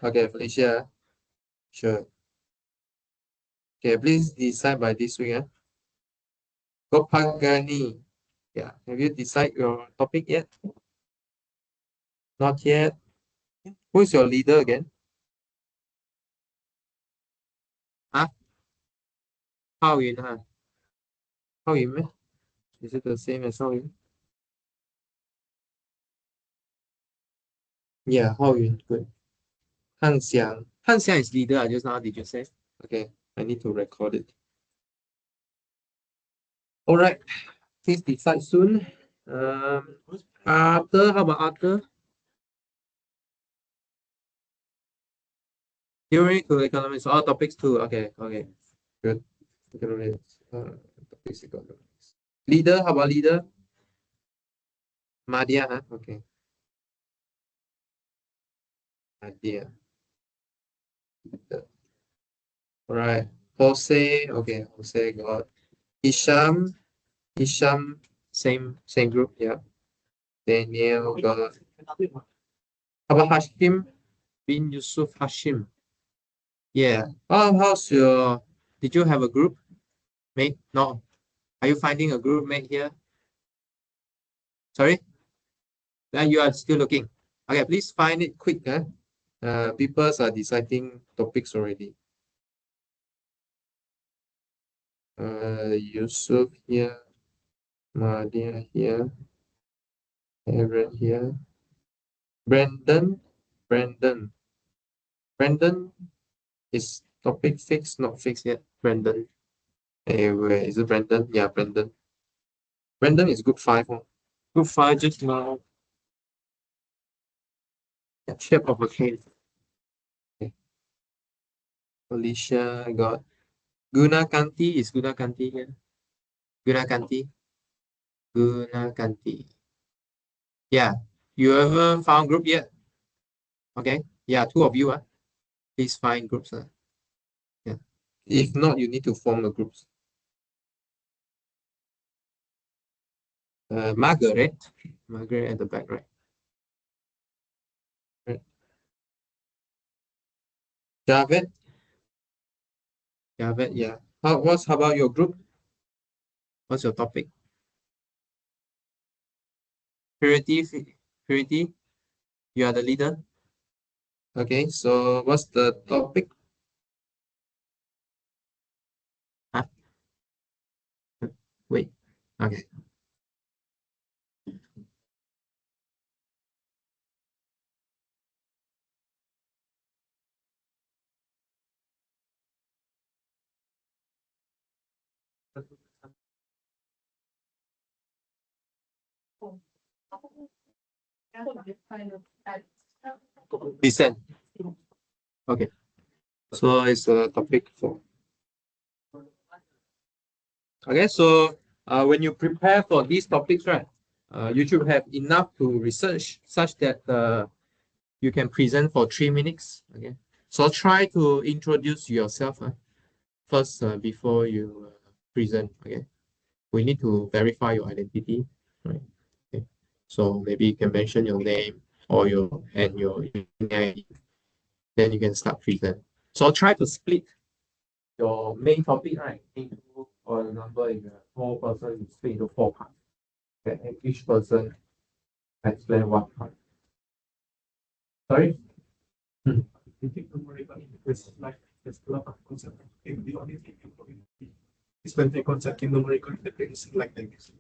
Okay, Felicia. Sure. Okay, please decide by this week. Gopagani. Yeah. Have you decided your topic yet? Not yet. Who's your leader again? Huh? Hao Yun, huh? Hao Yun, meh? Is it the same as Hao Yun? Yeah, Hao Yun, good. Han Xiang. Han Xiang is leader, just now, did you say? Okay, I need to record it. All right, please decide soon. Arthur, how about Arthur? Theory to economics, all topics too. Okay, good. Economics, topics economics. Leader, how about leader? Madia, huh? Okay. Madia. All right. Jose, okay. Jose got Isham, same group, yeah. Daniel got. How about Hashim bin Yusuf Hashim? Yeah. How's your? Did you have a group mate? No. Are you finding a group mate here? Sorry. Then you are still looking. Okay, please find it quick. People are deciding topics already. Yusuf here, Madia here, Aaron here, Brandon is topic fixed, not fixed yet. Brandon. Hey, where is it? Brandon? Yeah, Brandon. Brandon is group 5. Group 5 just now. Yeah, shape of a cake. Okay. Alicia got Guna Kanti. Is Guna Kanti here? Guna Kanti. Yeah. You ever found group yet? Okay. Yeah, 2 of you. Please find groups. Yeah. If not, you need to form a groups. Margaret at the back, right? Javed, yeah. How about your group? What's your topic? Purity, you are the leader. Okay, so what's the topic? Huh? Wait, okay. Descent. Okay, so it's a topic 4. Okay, so when you prepare for these topics, right, you should have enough to research such that you can present for 3 minutes. Okay, so try to introduce yourself first before you present. Okay, we need to verify your identity, right? Okay, so maybe you can mention your name or your email, then you can start present. So try to split your main topic, right, into, for example, if you have 4 persons, you split into 4 parts. Okay, and each person explain one part. Sorry? There's a lot of concept. The only thing is when they concept in numerical interpretation like this.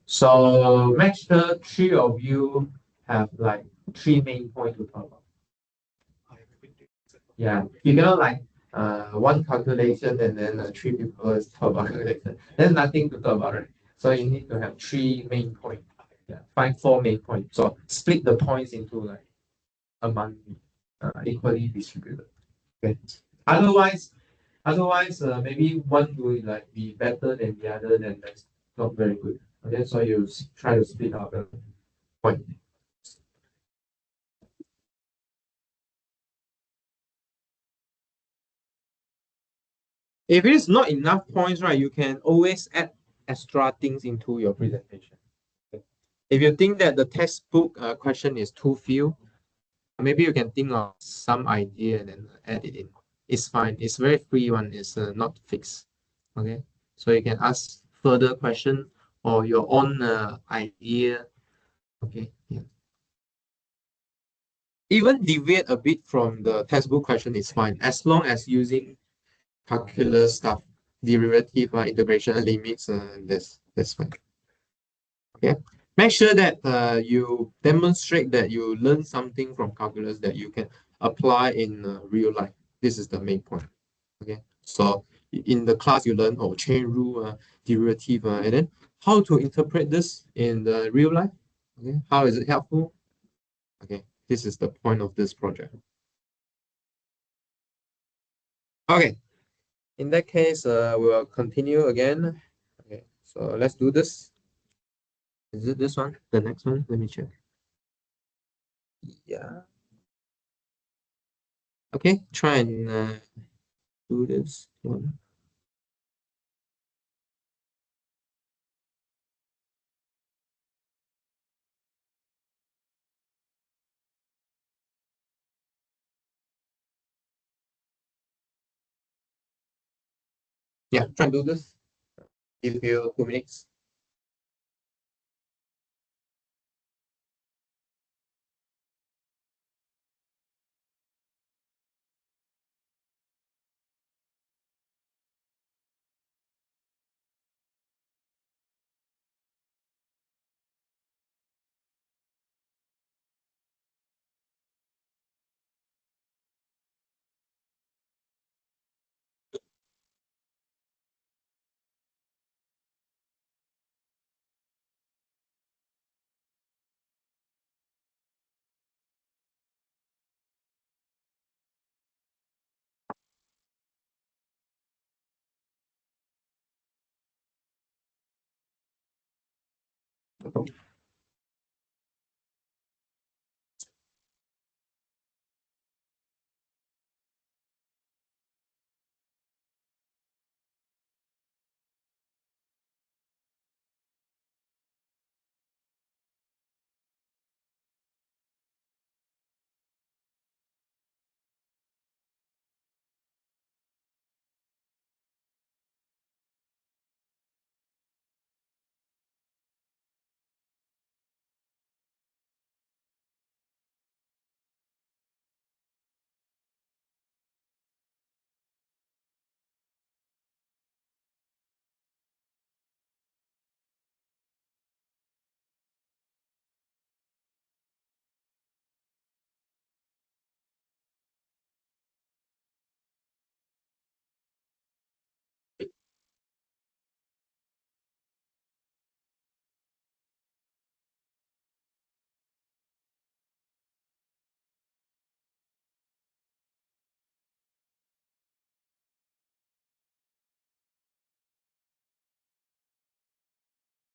So make sure 3 of you have like 3 main points to talk about. Yeah, you cannot like one calculation and then 3 people talk about calculation. There's nothing to talk about, right? So you need to have 3 main points. Yeah, find 4 main points. So split the points into like among equally distributed. Okay. Otherwise, maybe one will like be better than the other, then that's not very good. Okay, so you try to split out the point. If it is not enough points, right, you can always add extra things into your presentation. Okay. If you think that the textbook question is too few, maybe you can think of some idea and then add it in. It's fine. It's very free one. It's not fixed. Okay, so you can ask further question or your own idea. Okay, yeah. Even deviate a bit from the textbook question is fine as long as using calculus stuff, derivative, integration, limits. That's fine. Okay, make sure that you demonstrate that you learn something from calculus that you can apply in real life. This is the main point. Okay, so in the class you learn chain rule, derivative, and then how to interpret this in the real life. Okay, how is it helpful? Okay, this is the point of this project. Okay, in that case, we'll continue again. Okay, so let's do this. Is it this one? The next one? Let me check. Yeah. Okay, try and do this one. Yeah, try and do this. Give you 2 minutes.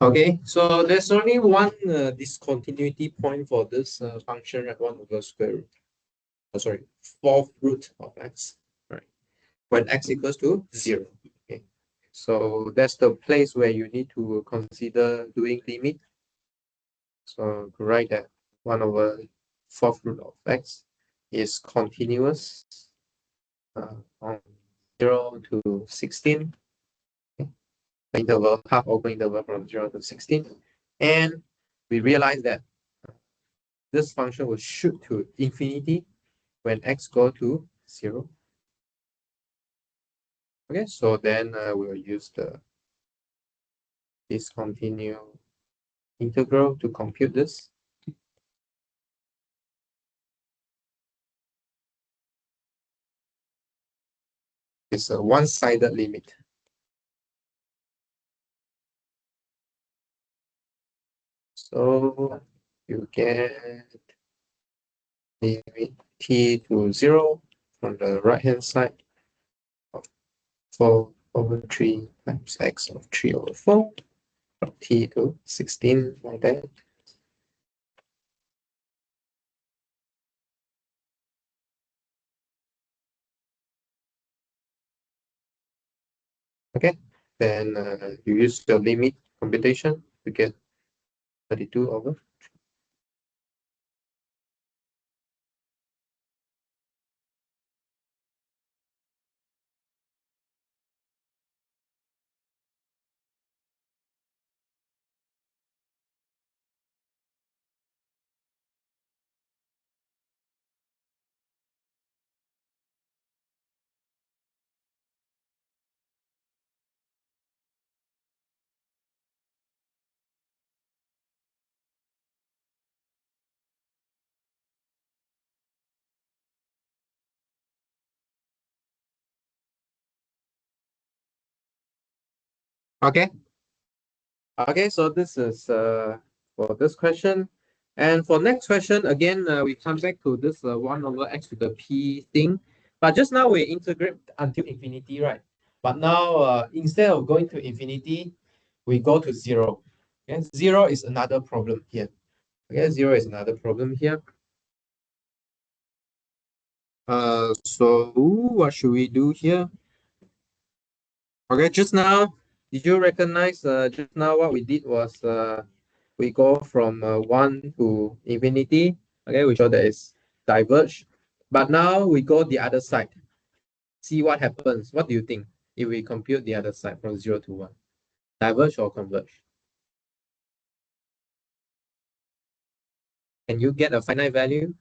Okay, so there's only one discontinuity point for this function at 1 over square root. Sorry, fourth root of x, right? When x equals to 0. Okay, so that's the place where you need to consider doing limit. So to write that 1 over fourth root of x is continuous on 0 to 16. Okay. The interval, half open interval from 0 to 16. And we realize that this function will shoot to infinity when x go to 0. Okay, so then we'll use the discontinue integral to compute this. It's a one-sided limit. So you get limit t to 0 from the right hand side of 4 over 3 times x of 3 over 4 from t to 16 like that. Okay, then you use the limit computation to get 32 over. Okay. Okay, so this is for this question. And for next question, again, we come back to this 1 over x to the p thing. But just now we integrate until infinity, right? But now instead of going to infinity, we go to 0. Okay, 0 is another problem here. Okay, 0 is another problem here. So what should we do here? Okay, just now, did you recognize just now what we did was we go from 1 to infinity. Okay, we show that it's diverged. But now we go the other side. See what happens. What do you think if we compute the other side from 0 to 1? Diverge or converge? Can you get a finite value?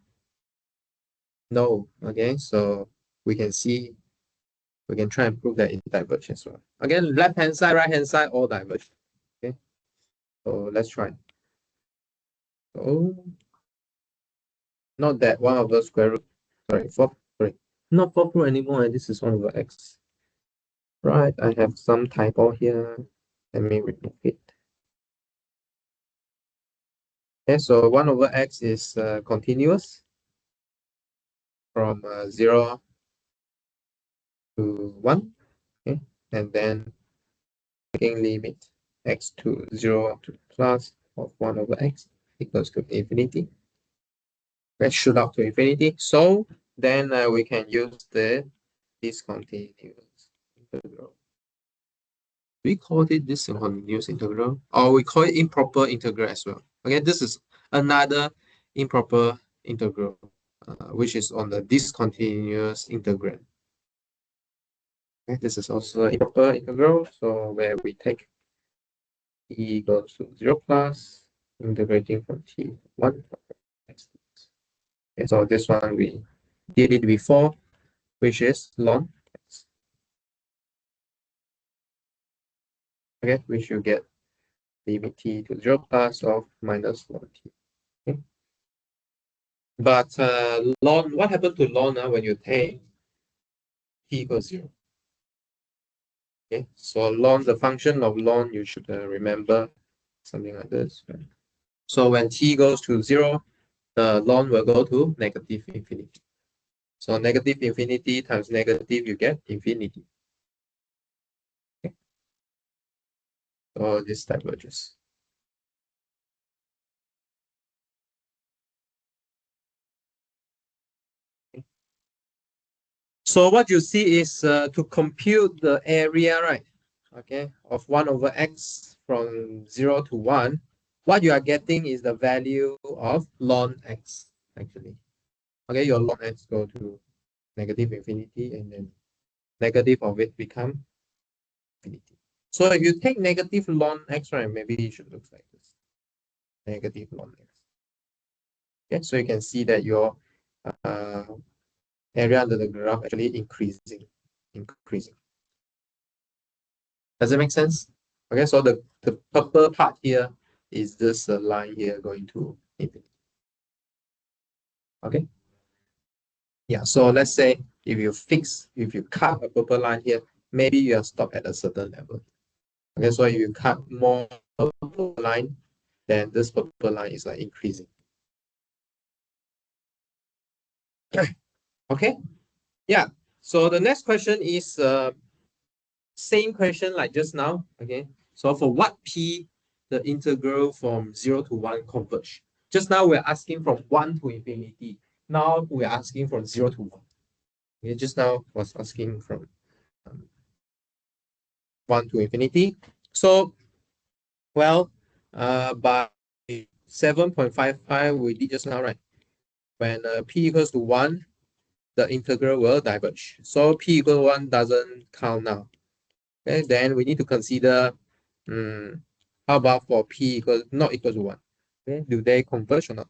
No. Okay, so we can see, we can try and prove that it diverges as well. Again, left hand side, right hand side, all diverge. Okay, so let's try. So not that 1 over square root, sorry, 4, sorry, not 4 root anymore, and this is 1 over x. Right, I have some typo here. Let me remove it. Okay, so 1 over x is continuous from 0 to 1. Okay, and then taking limit x to 0 to plus of 1 over x equals to infinity. Let's shoot up to infinity. So then we can use the discontinuous integral. We call it discontinuous integral, or we call it improper integral as well. Okay, this is another improper integral, which is on the discontinuous integral. Okay, this is also an improper integral, so where we take t equals to 0 plus, integrating from t 1. Okay, so this one we did it before, which is ln x. Okay, we should get limit t to 0 plus of minus ln t. Okay. But ln, what happened to ln when you take t equals 0? Okay, so ln, the function of ln, you should remember something like this. Right? So when t goes to 0, the ln will go to negative infinity. So negative infinity times negative, you get infinity. Okay. So this diverges. Okay. So what you see is to compute the area, right? Okay, of 1 over x from 0 to 1, what you are getting is the value of ln x, actually. Okay, your ln x go to negative infinity, and then negative of it become infinity. So if you take negative ln x, right, maybe it should look like this. Negative ln x. Okay, so you can see that your area under the graph actually increasing. Does it make sense? Okay, so the purple part here is this line here going to infinity. Okay. Yeah, so let's say if you cut a purple line here, maybe you are stopped at a certain level. Okay, so if you cut more purple line, then this purple line is like increasing. Okay. Yeah. So the next question is same question like just now. Okay. So for what p the integral from 0 to 1 converge? Just now we're asking from 1 to infinity. Now we're asking from 0 to 1. Okay, just now was asking from 1 to infinity. So, well, by 7.55 we did just now, right? When p equals to 1, the integral will diverge. So p equal to 1 doesn't count now. Okay, then we need to consider how about for p equals not equal to 1? Okay, do they converge or not?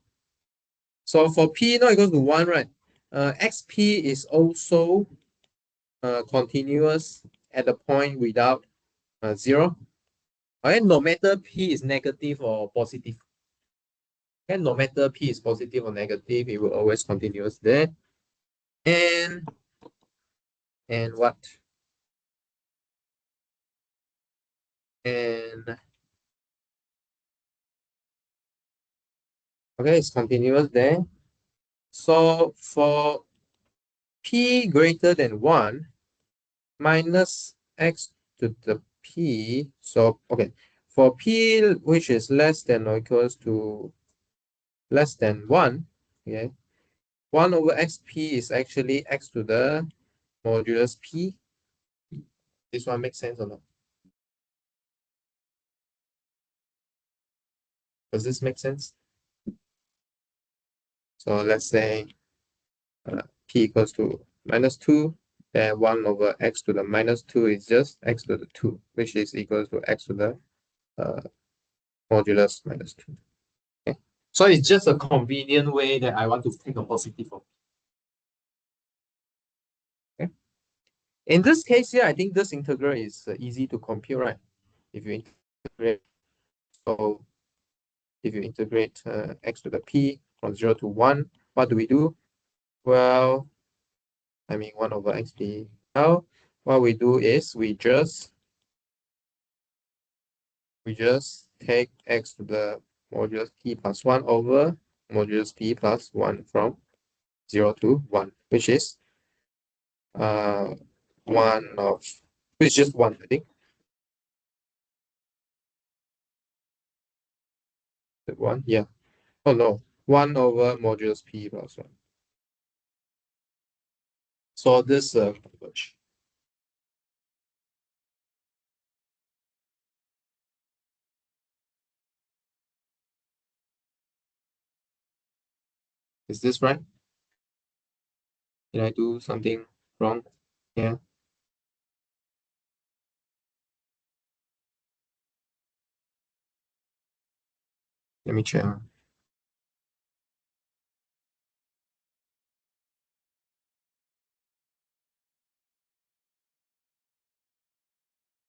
So for p not equal to 1, right? Xp is also continuous at the point without 0. Okay, no matter p is negative or positive. And no matter p is positive or negative, it will always continuous there. And what? And okay, it's continuous there. So for p greater than 1 minus x to the p. So okay, for p which is less than or equals to less than 1, okay, 1 over xp is actually x to the modulus p. This one makes sense or not? Does this make sense? So let's say p equals to -2, then 1 over x to the -2 is just x to the 2, which is equals to x to the modulus -2. Okay. So it's just a convenient way that I want to take a positive of. Okay. In this case here, I think this integral is easy to compute, right? If you integrate, so if you integrate x to the p from 0 to 1, what do we do? Well, I mean 1 over xp. Now, what we do is we just take x to the modulus p plus 1 over modulus p plus 1 from 0 to 1, which is 1 of, which is just 1, I think. The 1, yeah. Oh no, 1 over modulus p plus 1. So this converge. Is this right? Did I do something wrong? Yeah. Let me check.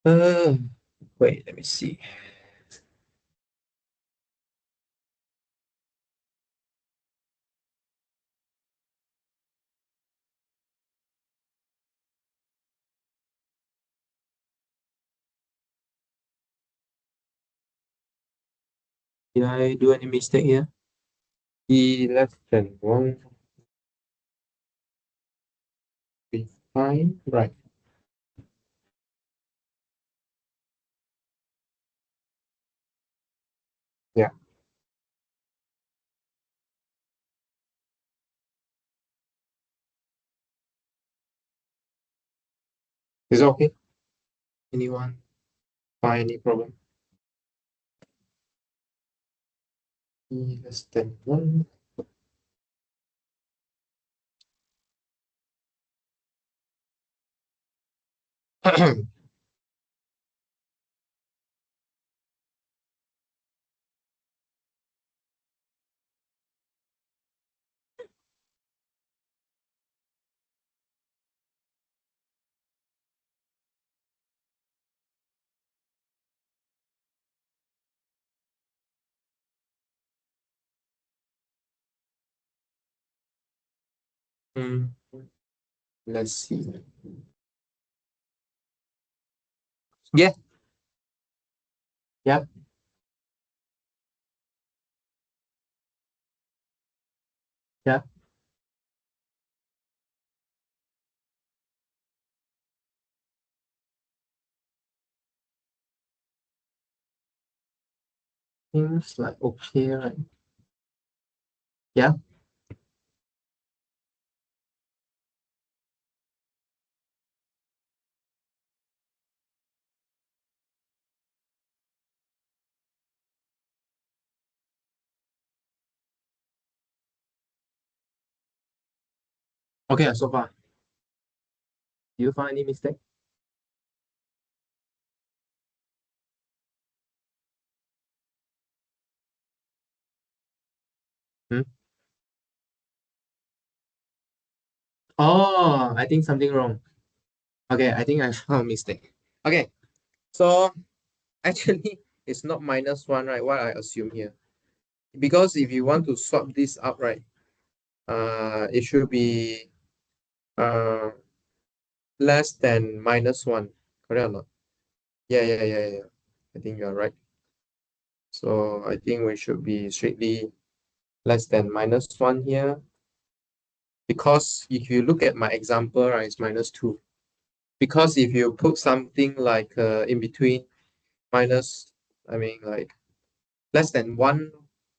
Uh, Wait, let me see. Did I do any mistake here? E less than 1 be fine, right? Yeah. Is it okay? Anyone find any problem? E less than 1. Hmm. Let's see. Yeah. Yeah. Yeah. Seems like okay, right? Yeah. Okay, so far. Do you find any mistake? Hmm? Oh, I think something wrong. Okay, I think I found a mistake. Okay, so actually it's not -1, right? What I assume here. Because if you want to swap this out, right? It should be less than -1. Correct or not? Yeah. I think you're right. So I think we should be strictly less than -1 here. Because if you look at my example, right, it's -2. Because if you put something like in between minus, I mean like less than 1,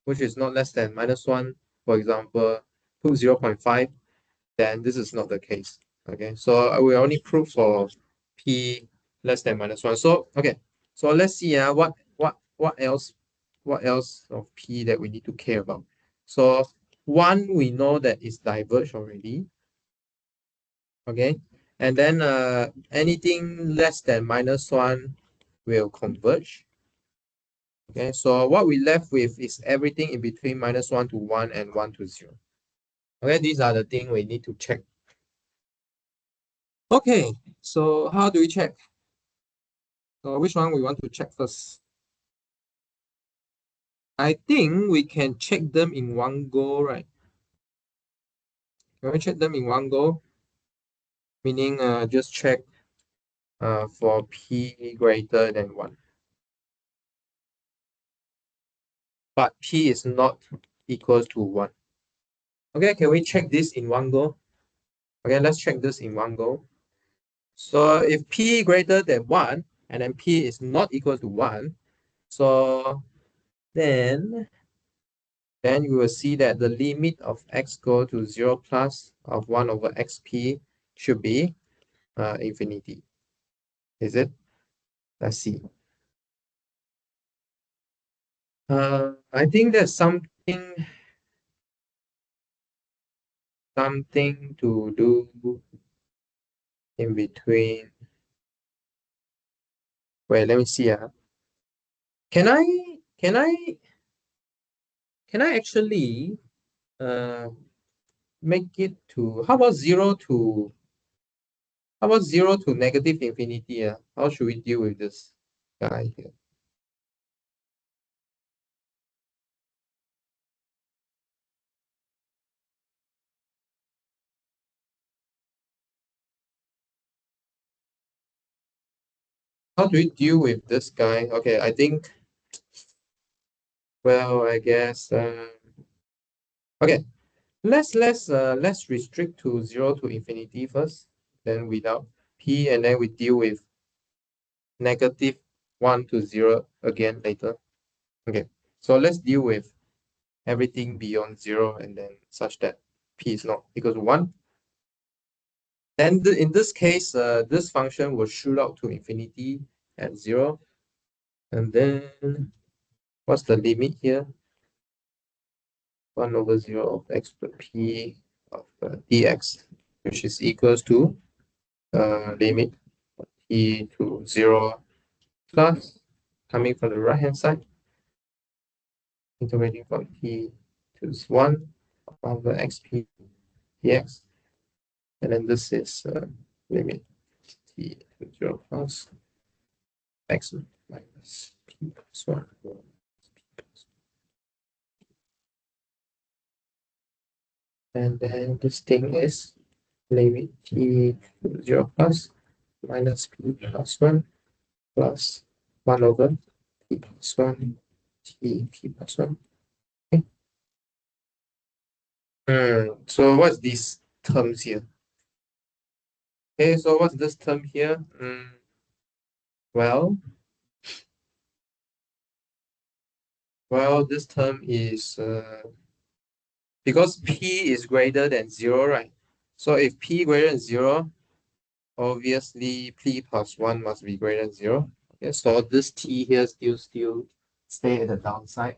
which is not less than -1, for example, put 0.5, then this is not the case. Okay, so I will only prove for p less than -1. So okay, so let's see what else of p that we need to care about. So 1 we know that is diverged already. Okay, and then anything less than -1 will converge. Okay, so what we left with is everything in between -1 to 1 and 1 to 0. Okay, these are the things we need to check. Okay, so how do we check? So which one we want to check first? I think we can check them in one go, right? Can we check them in one go? Meaning just check for p greater than 1. But p is not equals to 1. Okay, can we check this in one go? Okay, let's check this in one go. So if p greater than 1 and then p is not equal to 1, so then you will see that the limit of x go to 0 plus of 1 over xp should be infinity. Is it? Let's see. I think there's something to do in between. Wait, let me see. Can I actually make it to how about 0 to negative infinity? How should we deal with this guy here? How do we deal with this guy? Okay, I think, well, I guess okay, let's restrict to 0 to infinity first, then without p, and then we deal with -1 to 0 again later. Okay, so let's deal with everything beyond 0 and then such that p is not equal to 1. And in this case, this function will shoot out to infinity at 0. And then what's the limit here? 1 over 0 of x plus p of dx, which is equals to limit t to 0 plus, coming from the right hand side, integrating from t to 1 over xp dx. And then this is limit t to 0 plus x minus p plus 1. And then this thing is limit t to 0 plus minus p plus 1 plus 1 over p plus 1 t p plus 1. Okay. So what's these terms here? Okay, so what's this term here? Well, Well, this term is because p is greater than 0, right? So if p greater than 0, obviously p plus 1 must be greater than 0. Okay, so this t here still stay at the downside.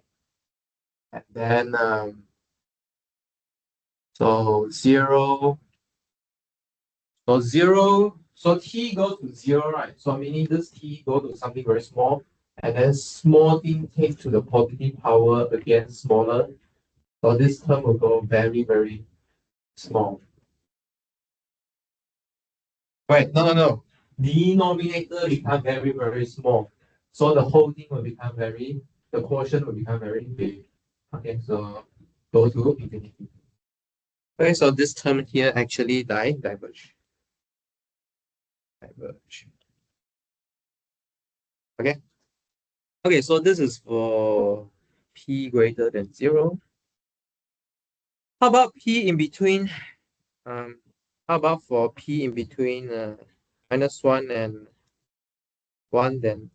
And then so 0, so t goes to 0, right? So meaning this t go to something very small, and then small thing take to the positive power again smaller. So this term will go very, very small. Right, no. Denominator become very, very small. So the whole thing will become the quotient will become very big. Okay, so go to infinity. Okay, so this term here actually diverge. Okay. Okay, so this is for p greater than 0. How about p in between? How about for p in between -1 and 1 then?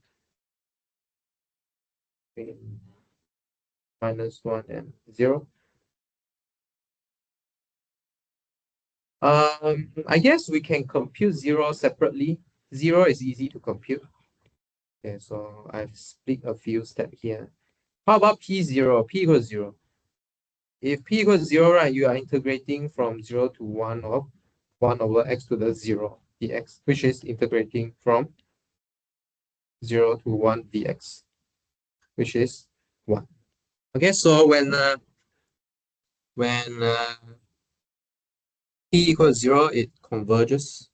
Between -1 and 0. I guess we can compute 0 separately. 0 is easy to compute. Okay, so I've split a few steps here. How about p0? P equals 0. If p equals 0, right, you are integrating from 0 to 1 of 1 over x to the 0 dx, which is integrating from 0 to 1 dx, which is 1. Okay, so when p equals 0, it converges.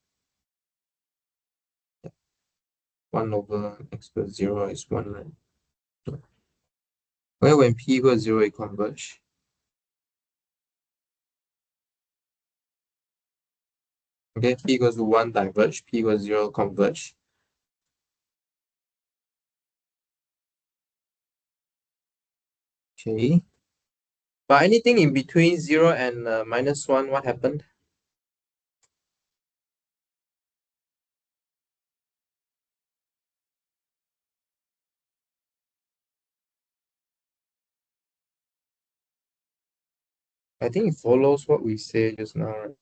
1 over x plus 0 is 1 line. Where when p equals 0, it converges. Okay, p equals to 1 diverge, p equals 0 converge. Okay. But anything in between 0 and -1, what happened? I think it follows what we said just now, right?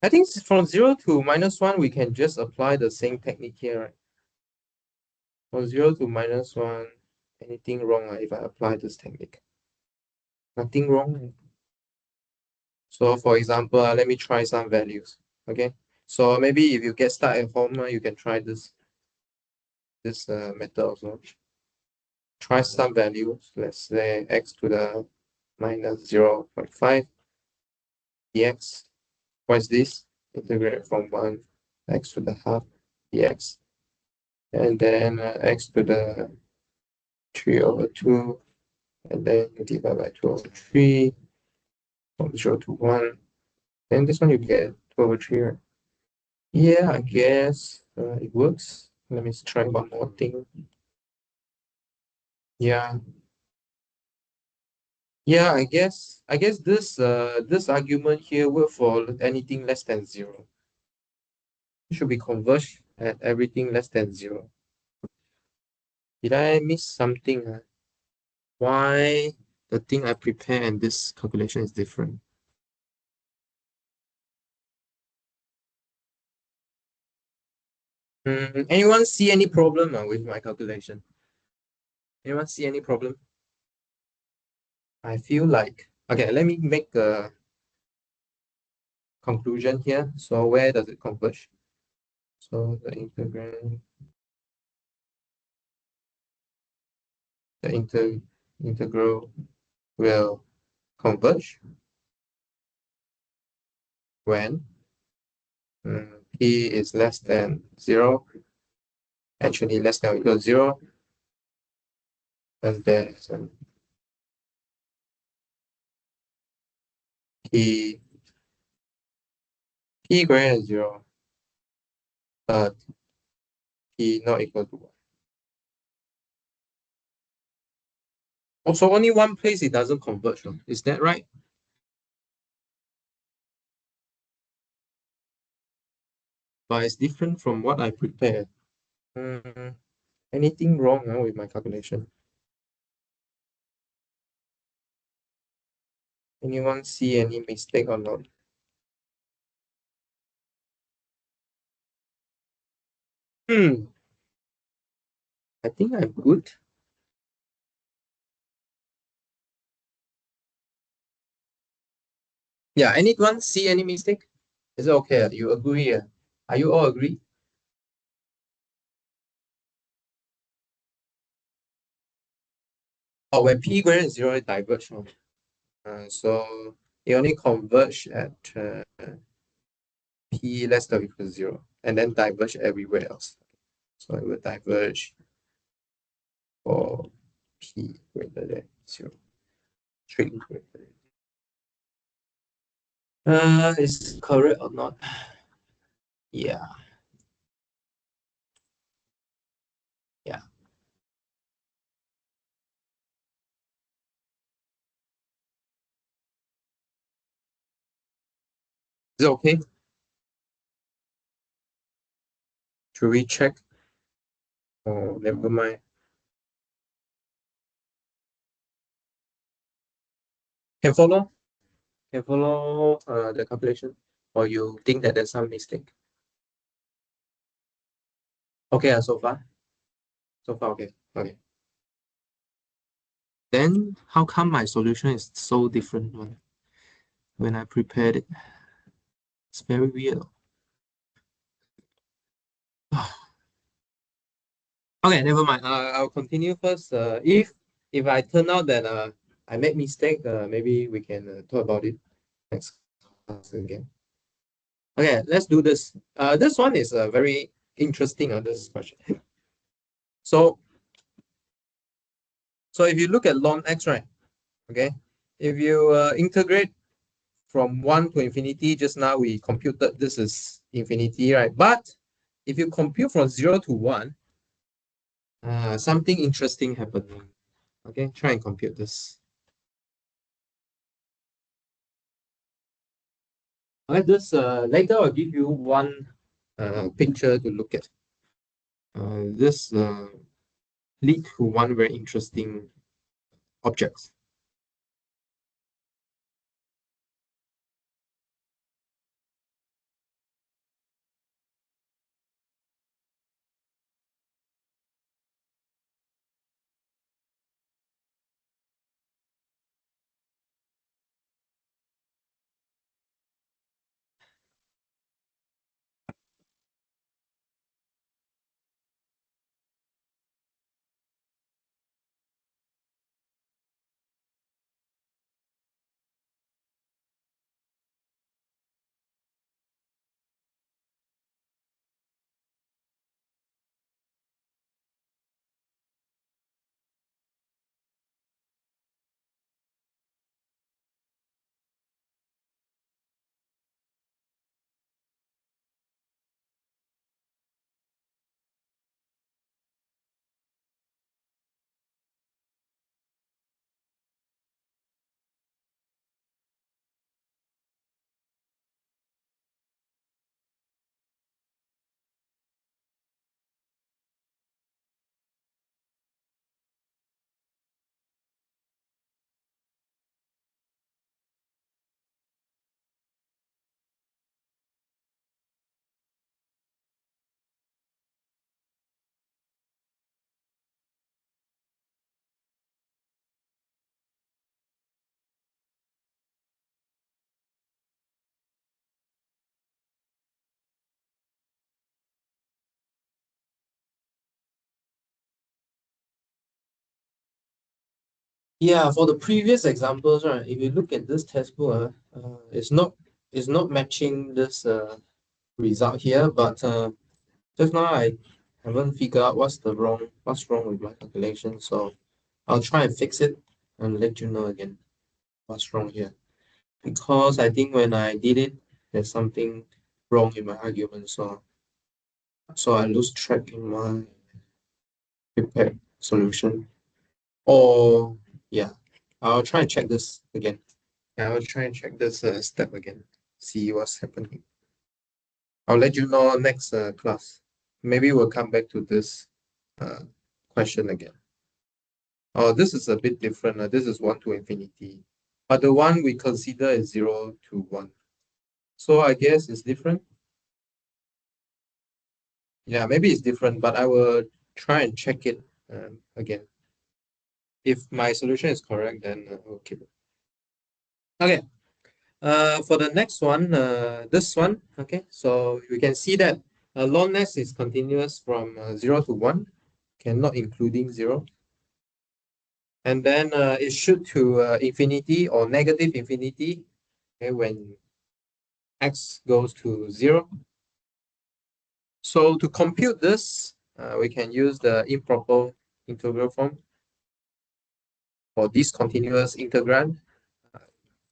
I think from 0 to -1, we can just apply the same technique here, right? From 0 to -1, anything wrong if I apply this technique? Nothing wrong. So for example, let me try some values. Okay. So maybe if you get stuck at home, you can try this method also. Try some values. Let's say x to the -0.5 dx. What is this? Integrate from 1 x to the half dx. And then x to the 3 over 2. And then divide by 2 over 3 from 0 to 1. Then this one you get 2 over 3, right? Yeah, I guess it works. Let me try one more thing. Yeah. Yeah, I guess this argument here will for anything less than 0. It should be converged at everything less than 0. Did I miss something? Why the thing I prepare and this calculation is different? Anyone see any problem with my calculation? Anyone see any problem? I feel like, okay, let me make a conclusion here. So where does it converge? So the integral will converge when p is less than 0, actually less than or equal to 0, and then p greater than 0, but p not equal to 1. Also, only one place it doesn't converge. No? Is that right? But it's different from what I prepared. Anything wrong with my calculation? Anyone see any mistake or not? I think I'm good. Yeah, anyone see any mistake? Is it okay? You agree? Are you all agree? Oh, when p greater than 0, it diverge. So it only converge at p less than or equal to 0, and then diverge everywhere else. So it will diverge for p greater than 0. String greater than. Is correct or not? Yeah. Yeah. Is it okay? Should we check? Oh, never mind. Can follow? Can follow the calculation? Or you think that there's some mistake? Okay, so far? So far, okay. Okay. Then how come my solution is so different when I prepared it? It's very weird. Okay, never mind. I'll continue first. If I turn out that I made mistake, maybe we can talk about it next class again. Okay, let's do this. This one is very interesting on this question. So if you look at ln x, right? Okay, if you integrate from 1 to infinity, just now we computed this is infinity, right? But if you compute from 0 to 1, something interesting happened. Okay, try and compute this. Okay, this later I'll give you one picture to look at. This lead to one very interesting object. Yeah, for the previous examples, right? If you look at this textbook, it's not matching this result here. But just now I haven't figured out what's wrong with my calculation. So I'll try and fix it and let you know again what's wrong here. Because I think when I did it, there's something wrong in my argument. So I lose track in my prepared solution. Or Yeah, I'll try and check this again. I'll try and check this step again. See what's happening. I'll let you know next class. Maybe we'll come back to this question again. Oh, this is a bit different. This is 1 to infinity. But the one we consider is 0 to 1. So I guess it's different. Yeah, maybe it's different, but I will try and check it again. If my solution is correct, then we'll keep it. Okay. For the next one, this one, okay, so we can see that log s is continuous from 0 to 1, not including 0. And then it should to infinity or negative infinity, okay, when x goes to 0. So to compute this, we can use the improper integral form for discontinuous integrand.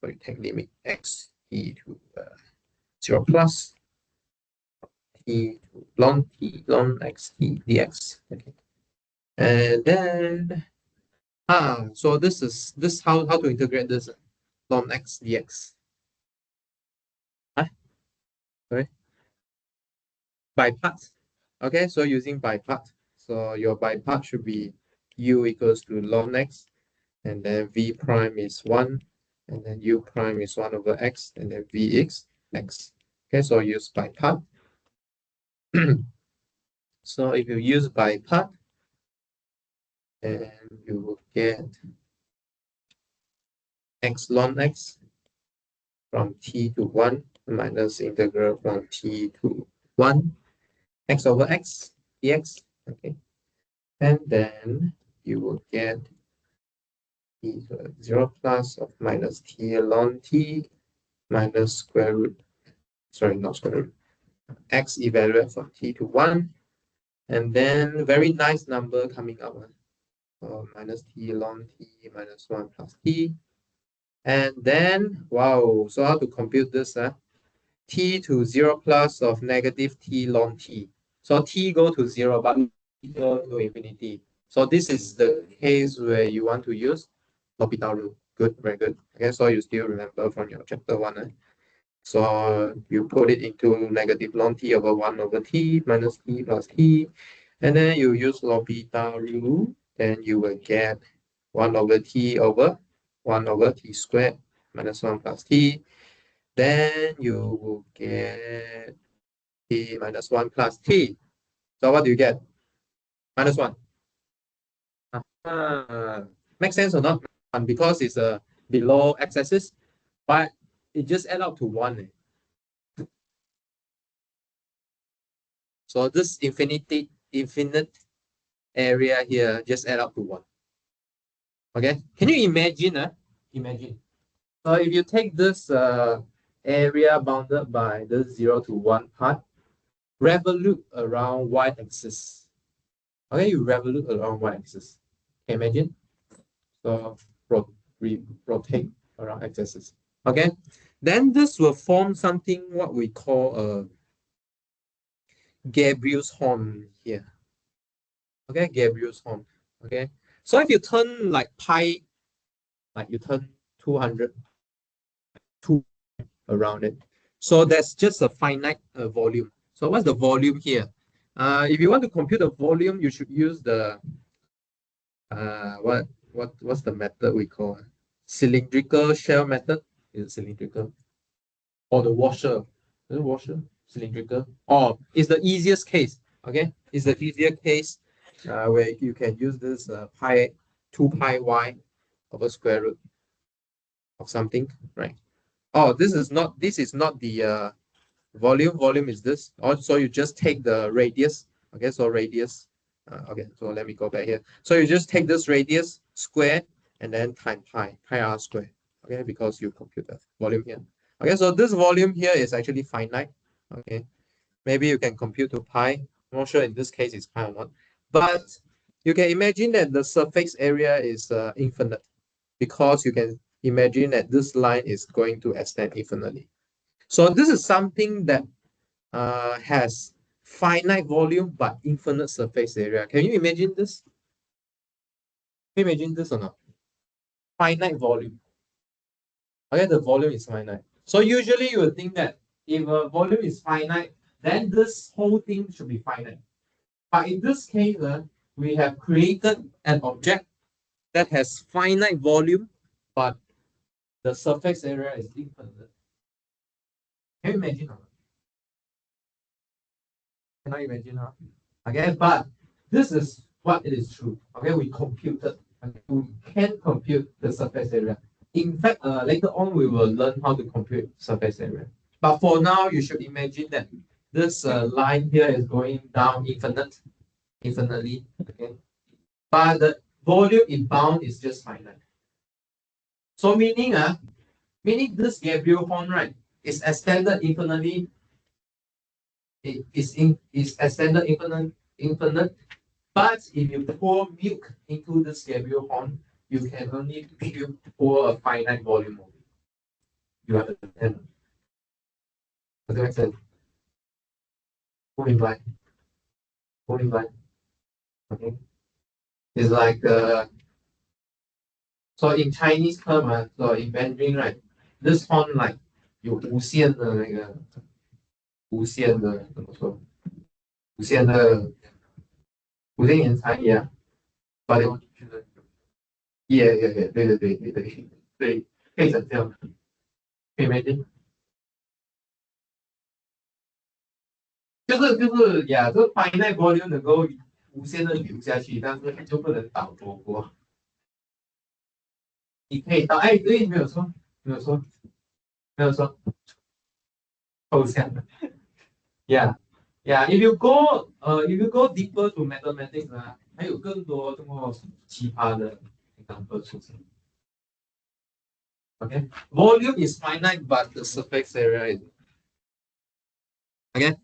So you take limit x e to 0 plus t to ln x t dx. Okay. And then so this is how to integrate this ln x dx. Sorry. By part. Okay, so using by part. So your by part should be u equals to ln x, and then v prime is 1, and then u prime is 1 over x, and then v is x. Okay, so use by part. So if you use by part, then you will get x ln x from t to 1 minus integral from t to 1 x over x dx. Okay, and then you will get t to 0 plus of minus t ln t minus square root, sorry, not square root, x evaluate from t to 1, and then very nice number coming up, minus t ln t minus 1 plus t. And then, wow, so how to compute this? T to 0 plus of negative t ln t. So t go to 0, but t go to infinity. So this is the case where you want to use L'Hopital rule. Good, very good. Okay, so you still remember from your chapter 1. So you put it into negative ln t over 1 over t minus t plus t. And then you use L'Hopital rule, then you will get 1 over t over 1 over t squared minus 1 plus t. Then you will get t minus 1 plus t. So what do you get? Minus 1. Makes sense or not? Because it's below x-axis, but it just add up to 1. So this infinite area here just add up to 1. Okay, can you imagine? Imagine. So if you take this area bounded by the 0 to 1 part, revolute around y-axis. Okay, you revolute around y-axis. Can you imagine? So rotate around x-axis. Okay, then this will form something what we call a Gabriel's horn here. Okay, Gabriel's horn. Okay, so if you turn like pi, like you turn 200 around it, so that's just a finite volume. So what's the volume here? If you want to compute the volume, you should use the what's the method we call cylindrical shell method? Is it cylindrical? Or the washer? Is it washer? Cylindrical? Oh, it's the easiest case. Okay, it's the easier case where you can use this pi 2 pi y over square root of something, right? Oh, this is not the volume. Volume is this. Also, you just take the radius. Okay, so radius. Okay, so let me go back here. So you just take this radius square and then time pi r square. Okay, because you compute the volume here. Okay, so this volume here is actually finite. Okay, maybe you can compute to pi. I'm not sure in this case it's pi or not. But you can imagine that the surface area is infinite, because you can imagine that this line is going to extend infinitely. So this is something that has finite volume but infinite surface area. Can you imagine this? Can you imagine this or not? finite volume. Okay, the volume is finite. So usually you would think that if a volume is finite, then this whole thing should be finite. But in this case, we have created an object that has finite volume, but the surface area is infinite. Can you imagine? Cannot imagine, huh? Okay, but this is what it is true. Okay, we computed. Okay, we can compute the surface area. In fact, later on we will learn how to compute surface area. But for now, you should imagine that this line here is going down infinitely. Okay, but the volume in bound is just finite. So meaning this Gabriel horn, right, is extended infinitely. It is extended infinite. But if you pour milk into this Gabriel horn, you can only pour a finite volume of it. You understand? Does that make sense? Point blank. Point blank. Okay. It's like so in Chinese term, so in Mandarin, right, this horn like 有无限的那个无限的怎么说？无限的无限延长，yeah。But yeah，对，可以成这样，可以 imagine。就是呀，这 finite volume 能够无限的流下去，但是你就不能导多过。你可以导，哎，对，没有错，没有错，没有错，抽象的。Yeah, yeah. If you go deeper to mathematics 还有更多这么奇葩的 example 出现。Okay, volume is finite, but the surface area is. Okay.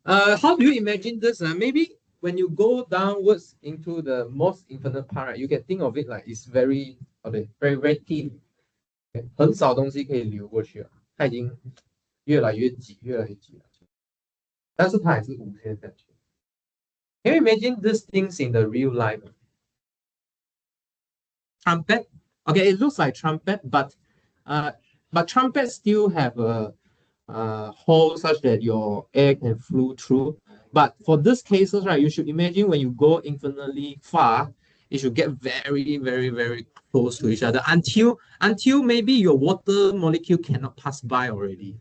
How do you imagine this? Maybe when you go downwards into the most infinite part, right, you can think of it like it's very very thin. 很少东西可以流过去了，它已经越来越挤，越来越挤了。但是它还是无限下去。Can you imagine these things in the real life? Trumpet. Okay, it looks like trumpet, but trumpets still have a hole such that your air can flow through. But for these cases, right, you should imagine when you go infinitely far, it should get very, very, very close to each other until maybe your water molecule cannot pass by already.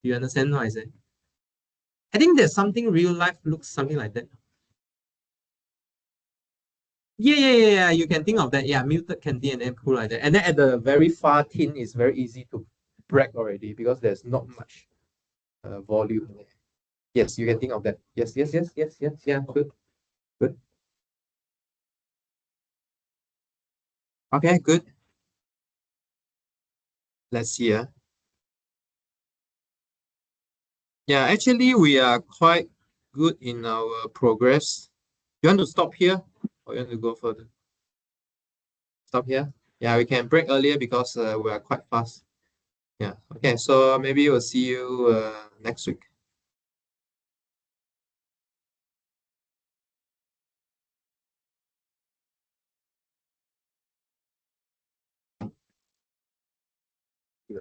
You understand what I say? I think there's something real life looks something like that. Yeah. You can think of that. Yeah, muted candy and then pull like that. And then at the very far thin, it's very easy to break already because there's not much volume there. Yes, you can think of that. Yes. Yeah, good. Okay, good. Let's see. Yeah, actually, we are quite good in our progress. You want to stop here or you want to go further? Stop here? Yeah, we can break earlier because we are quite fast. Yeah, okay, so maybe we'll see you next week.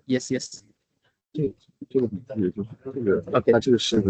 Yes. 这个比较，它这个是